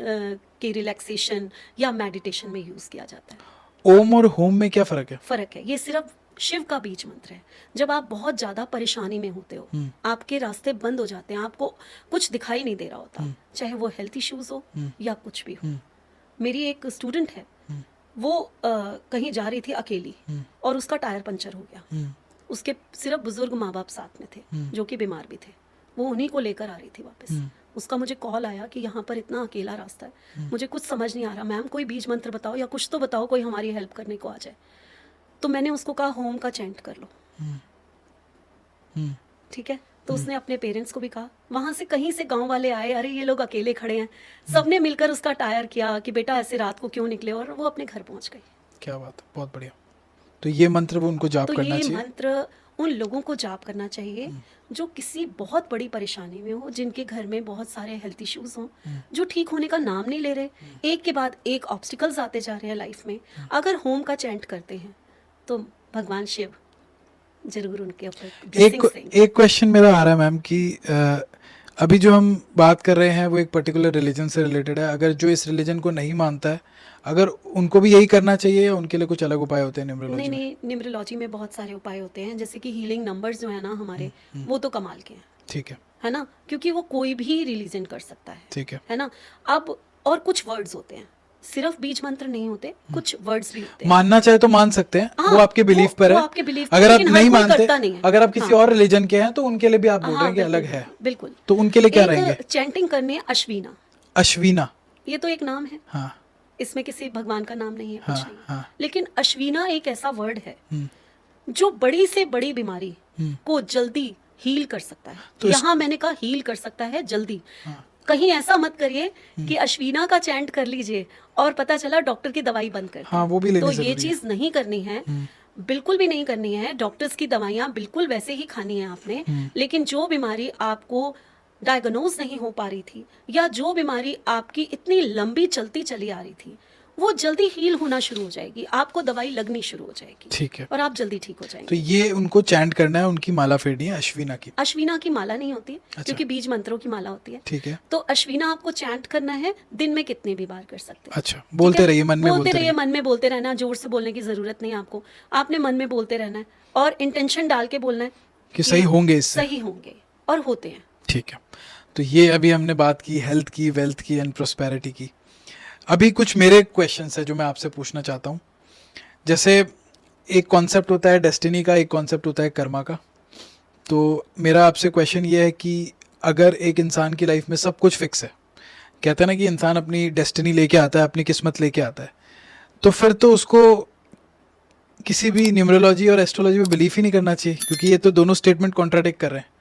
के रिलैक्सेशन या मेडिटेशन में यूज किया जाता है। ओम और होम में क्या फ़र्क है? फर्क है, ये सिर्फ शिव का बीज मंत्र है। जब आप बहुत ज्यादा परेशानी में होते हो, आपके रास्ते बंद हो जाते हैं, आपको कुछ दिखाई नहीं दे रहा होता, चाहे वो हेल्थ इश्यूज हो या कुछ भी हो। मेरी एक स्टूडेंट है, वो कहीं जा रही थी अकेली और उसका टायर पंचर हो गया। उसके सिर्फ बुजुर्ग माँ बाप साथ में थे जो कि बीमार भी थे, वो उन्हीं को लेकर आ रही थी वापस। उसका मुझे कॉल आया कि यहाँ पर इतना अकेला रास्ता है, मुझे कुछ समझ नहीं आ रहा, मैम कोई बीज मंत्र बताओ या कुछ तो बताओ, कोई हमारी हेल्प करने को आ जाए। तो मैंने उसको कहा होम का चैंट कर लो, ठीक है। तो उसने अपने पेरेंट्स को भी कहा, वहां से कहीं से गांव वाले आए, अरे ये लोग अकेले खड़े हैं, सबने मिलकर उसका टायर किया कि बेटा ऐसे रात को क्यों निकले, और वो अपने घर पहुंच गई। क्या बात है, बहुत बढ़िया। तो ये मंत्र वो उनको जाप तो करना ये चाहिए। मंत्र उन लोगों को जाप करना चाहिए जो किसी बहुत बड़ी परेशानी में हो, जिनके घर में बहुत सारे हेल्थ इश्यूज हों, जो ठीक होने का नाम नहीं ले रहे, एक के बाद एक ऑब्स्टिकल्स आते जा रहे हैं लाइफ में। अगर होम का चैंट करते हैं तो भगवान शिव जरूर उनके ऊपर blessings देंगे। एक क्वेश्चन मेरा आ रहा है मैम कि अभी जो हम बात कर रहे हैं वो एक पर्टिकुलर रिलीजन से रिलेटेड है। अगर जो इस रिलीजन को नहीं मानता है, अगर उनको भी यही करना चाहिए या उनके लिए कुछ अलग उपाय होते हैं न्यूमरोलॉजी में? नहीं, न्यूमरोलॉजी में बहुत सारे उपाय होते हैं, जैसे कि हीलिंग नंबर्स जो है ना हमारे, वो तो कमाल के हैं, ठीक है ना, क्योंकि वो कोई भी रिलीजन कर सकता ठीक है ना। अब और कुछ वर्ड्स होते हैं, सिर्फ बीज मंत्र नहीं होते, कुछ वर्ड्स भी होते हैं। मानना चाहे तो मान सकते हैं, हाँ, वो आपके बिलीफ पर वो है। आपके belief अगर पर, आप लेकिन नहीं हर कोई मानते, करता नहीं है। अगर आप किसी हाँ। और रिलीजन के हैं तो उनके लिए भी आप बोल रहे हैं कि अलग है, बिल्कुल। तो उनके लिए क्या एक रहेंगे? चैंटिंग करनी है अश्विना। अश्विना, ये तो एक नाम है, हाँ इसमें किसी भगवान का नाम नहीं है, कुछ हाँ नहीं। हाँ, लेकिन अश्विना एक ऐसा वर्ड है जो बड़ी से बड़ी बीमारी को जल्दी हील कर सकता है। तो यहाँ मैंने कहा हील कर सकता है जल्दी। कहीं ऐसा मत करिए कि अश्विना का चैंट कर लीजिए और पता चला डॉक्टर की दवाई बंद कर दी। हाँ, वो भी लेनी तो जरूरी ये है। चीज नहीं करनी है, बिल्कुल भी नहीं करनी है। डॉक्टर्स की दवाइयाँ बिल्कुल वैसे ही खानी है आपने, लेकिन जो बीमारी आपको डायग्नोज नहीं हो पा रही थी या जो बीमारी आपकी इतनी लंबी चलती चली आ रही थी, वो जल्दी हील होना शुरू हो जाएगी, आपको दवाई लगनी शुरू हो जाएगी, ठीक है। और आप जल्दी ठीक हो जाएंगे। तो ये उनको चैंट करना है, उनकी माला फेरनी है अश्विना की। अश्विना की माला नहीं होती है, अच्छा। क्योंकि बीज मंत्रों की माला होती है। ठीक है। तो अश्विना आपको चैंट करना है, दिन में कितने भी बार कर सकते हैं। अच्छा, बोलते रहिए, मन में बोलते बोलते रहिए, मन में बोलते रहना, जोर से बोलने की जरूरत नहीं है आपको, आपने मन में बोलते रहना है और इंटेंशन डाल के बोलना है कि सही होंगे इससे। सही होंगे, और होते हैं। ठीक है। तो ये अभी हमने बात की हेल्थ की, वेल्थ की एंड प्रोस्पेरिटी की। अभी कुछ मेरे क्वेश्चंस है जो मैं आपसे पूछना चाहता हूँ। जैसे एक कॉन्सेप्ट होता है डेस्टिनी का, एक कॉन्सेप्ट होता है कर्मा का। तो मेरा आपसे क्वेश्चन ये है कि अगर एक इंसान की लाइफ में सब कुछ फिक्स है, कहते हैं ना कि इंसान अपनी डेस्टिनी लेके आता है, अपनी किस्मत लेके आता है, तो फिर तो उसको किसी भी न्यूमरोलॉजी और एस्ट्रोलॉजी में बिलीव ही नहीं करना चाहिए, क्योंकि ये तो दोनों स्टेटमेंट कॉन्ट्राडिक्ट कर रहे हैं।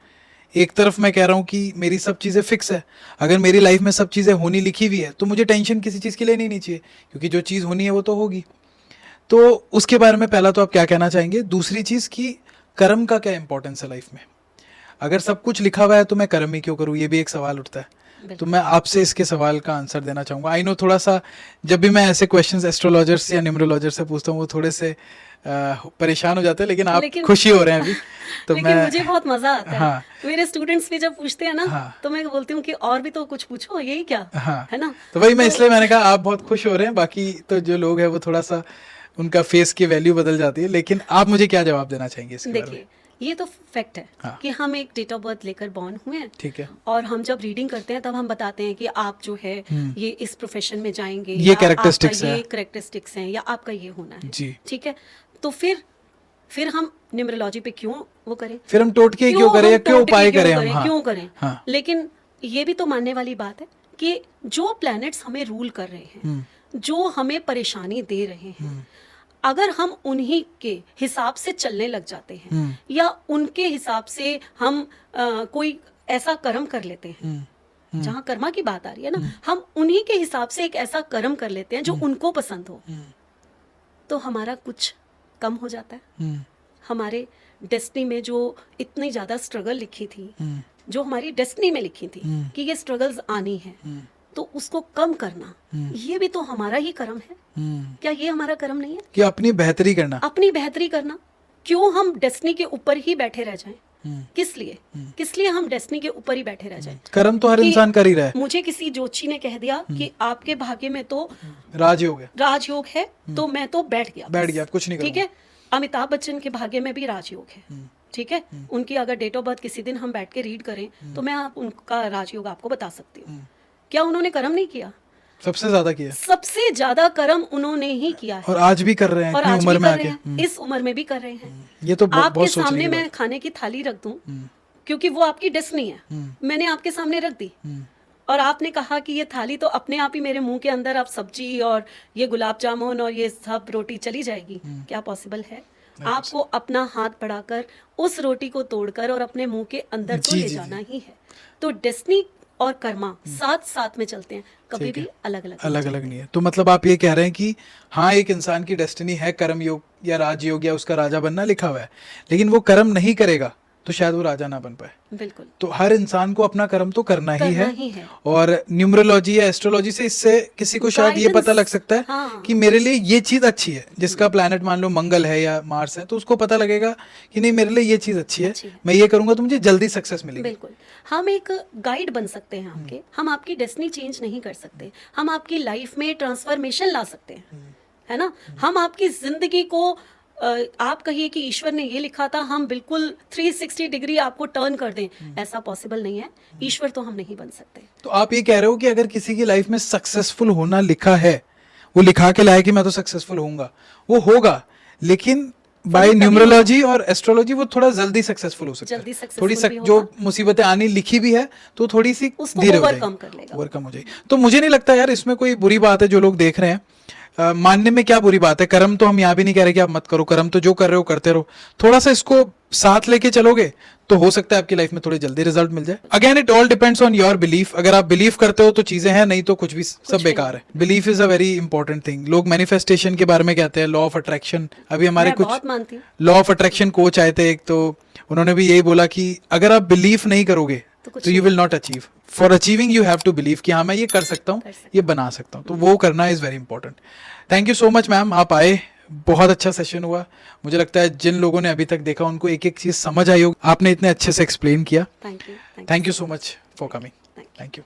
एक तरफ मैं कह रहा हूँ कि मेरी सब चीज़ें फिक्स है, अगर मेरी लाइफ में सब चीज़ें होनी लिखी हुई है तो मुझे टेंशन किसी चीज़ की लेनी नहीं चाहिए, क्योंकि जो चीज़ होनी है वो तो होगी। तो उसके बारे में पहला तो आप क्या कहना चाहेंगे? दूसरी चीज़ कि कर्म का क्या इंपॉर्टेंस है लाइफ में? अगर सब कुछ लिखा हुआ है तो मैं कर्म ही क्यों करूँ, ये भी एक सवाल उठता है। तो मैं आपसे इसके सवाल का आंसर देना चाहूँगा। आई नो थोड़ा सा जब भी मैं ऐसे क्वेश्चंस एस्ट्रोलॉजर्स या न्यूमरोलॉजर से पूछता हूँ वो थोड़े से परेशान हो जाते हैं, लेकिन आप खुशी हो रहे हैं अभी तो लेकिन मुझे बहुत मजा आता है। हाँ, मेरे स्टूडेंट्स भी जब पूछते हैं ना, हाँ, तो मैं बोलती हूँ कि और भी तो कुछ पूछो, यही क्या हाँ, है ना। तो वही मैं इसलिए मैंने कहा आप बहुत खुश हो रहे हैं, बाकी तो जो लोग हैं वो थोड़ा सा उनका फेस की वैल्यू बदल जाती है। लेकिन आप मुझे क्या जवाब देना चाहेंगे इसके बारे में? देखिए, ये तो फैक्ट है हाँ। कि हम एक डेट ऑफ बर्थ लेकर बॉर्न हुए हैं, ठीक है। और हम जब रीडिंग करते हैं तब हम बताते हैं कि आप जो है ये इस प्रोफेशन में जाएंगे, ये या characteristics आपका है। ये कैरेक्टरिस्टिक्स हैं, या आपका ये होना है जी। ठीक है। तो फिर हम न्यूमरोलॉजी पे क्यों वो करें, फिर हम टोटके क्यों करें या क्यों उपाय करें हम? हाँ, क्यों करें? हाँ। लेकिन ये भी तो मानने वाली बात है कि जो प्लैनेट्स हमें रूल कर रहे हैं, जो हमें परेशानी दे रहे हैं, अगर हम उन्हीं के हिसाब से चलने लग जाते हैं या उनके हिसाब से हम कोई ऐसा कर्म कर लेते हैं, जहाँ कर्मा की बात आ रही है ना, हम उन्हीं के हिसाब से एक ऐसा कर्म कर लेते हैं जो उनको पसंद हो, तो हमारा कुछ कम हो जाता है। हमारे डेस्टिनी में जो इतनी ज्यादा स्ट्रगल लिखी थी, जो हमारी डेस्टिनी में लिखी थी कि ये स्ट्रगल्स आनी है, तो उसको कम करना, ये भी तो हमारा ही कर्म है। क्या ये हमारा कर्म नहीं है कि अपनी बेहतरी करना? अपनी बेहतरी करना। क्यों हम डेस्टिनी के ऊपर ही बैठे रह जाएं? किस लिए हम डेस्टिनी के ऊपर ही बैठे रह जाएं? कर्म तो हर कि इंसान कर ही रहा है। मुझे किसी ज्योतिषी ने कह दिया कि आपके भाग्य में तो राजयोग है, राजयोग है, तो मैं तो बैठ गया, अब कुछ नहीं ठीक है। अमिताभ बच्चन के भाग्य में भी राजयोग है, ठीक है। उनकी अगर डेट ऑफ बर्थ किसी दिन हम बैठ के रीड करें तो मैं उनका राजयोग आपको बता सकती हूँ। क्या उन्होंने कर्म नहीं किया? सबसे ज्यादा किया, सबसे ज्यादा कर्म उन्होंने ही किया है, और आज भी कर रहे हैं, और इतनी आज उम्र भी में कर रहे आके। हैं, इस उम्र में भी कर रहे हैं। ये तो आपके बहुत सोचने सामने की मैं बात। खाने की थाली रख दूं, क्योंकि वो आपकी डेस्टिनी है, मैंने आपके सामने रख दी, और आपने कहा कि ये थाली तो अपने आप ही मेरे मुंह के अंदर आप सब्जी और ये गुलाब जामुन और ये सब रोटी चली जाएगी। क्या पॉसिबल है? आपको अपना हाथ बढ़ाकर उस रोटी को तोड़कर और अपने मुंह के अंदर तो ले जाना ही है। तो डेस्टिनी और कर्मा साथ साथ में चलते हैं, कभी भी अलग अलग नहीं है। तो मतलब आप ये कह रहे हैं कि हाँ, एक इंसान की डेस्टिनी है कर्म योग या राजयोग या उसका राजा बनना लिखा हुआ है, लेकिन वो कर्म नहीं करेगा तो शायद वो राजा ना बन पाए। बिल्कुल। तो हर इंसान को अपना कर्म तो करना ही है। और न्यूमरोलॉजी या एस्ट्रोलॉजी से इससे किसी को शायद ये पता लग सकता है हाँ। कि मेरे लिए ये चीज अच्छी है, जिसका प्लैनेट मान लो मंगल है या मार्स है, तो उसको पता लगेगा कि नहीं मेरे लिए ये चीज अच्छी है, मैं ये करूंगा तो मुझे जल्दी सक्सेस मिलेगी। बिल्कुल। हम एक गाइड बन सकते हैं आपके, हम आपकी डेस्टिनी चेंज नहीं कर सकते, हम आपकी लाइफ में ट्रांसफॉर्मेशन ला सकते हैं, है ना। हम आपकी जिंदगी को आप कहिए कि ईश्वर ने ये लिखा था, हम बिल्कुल 360 डिग्री आपको टर्न कर दें, ऐसा पॉसिबल नहीं है। ईश्वर तो हम नहीं बन सकते। तो आप ये कह रहे हो कि अगर किसी की लाइफ में सक्सेसफुल होना लिखा है, वो लिखा के लाया कि मैं तो सक्सेसफुल होऊंगा, वो होगा, लेकिन बाय न्यूमरोलॉजी और एस्ट्रोलॉजी वो थोड़ा जल्दी सक्सेसफुल हो सकता है। थोड़ी जो मुसीबतें आनी लिखी भी है तो थोड़ी सी धीरे हो जाएगी, ओवरकम हो जाएगी। तो मुझे नहीं लगता यार इसमें कोई बुरी बात है जो लोग देख रहे हैं। मानने में क्या बुरी बात है? कर्म तो हम यहाँ भी नहीं कह रहे कि आप मत करो, कर्म तो जो कर रहे हो करते रहो, थोड़ा सा इसको साथ लेके चलोगे तो हो सकता है आपकी लाइफ में थोड़ी जल्दी रिजल्ट मिल जाए। Again it all depends on your belief. अगर आप बिलीव करते हो तो चीजें हैं, नहीं तो कुछ भी सब बेकार है। Belief is a very important thing. लोग मैनिफेस्टेशन के बारे में कहते हैं, लॉ ऑफ अट्रैक्शन। अभी हमारे मैं कुछ बहुत मानती हूँ। लॉ ऑफ अट्रैक्शन कोच आए थे एक, तो उन्होंने भी यही बोला कि अगर आप बिलीव नहीं करोगे तो you will not achieve. For achieving you have to believe कि हाँ मैं ये कर सकता हूँ, ये बना सकता हूँ, तो वो करना is very important. Thank you so much ma'am, आप आए, बहुत अच्छा सेशन हुआ। मुझे लगता है जिन लोगों ने अभी तक देखा उनको एक एक चीज समझ आई होगी। आपने इतने अच्छे से एक्सप्लेन किया। Thank you thank you so much for coming. Thank you.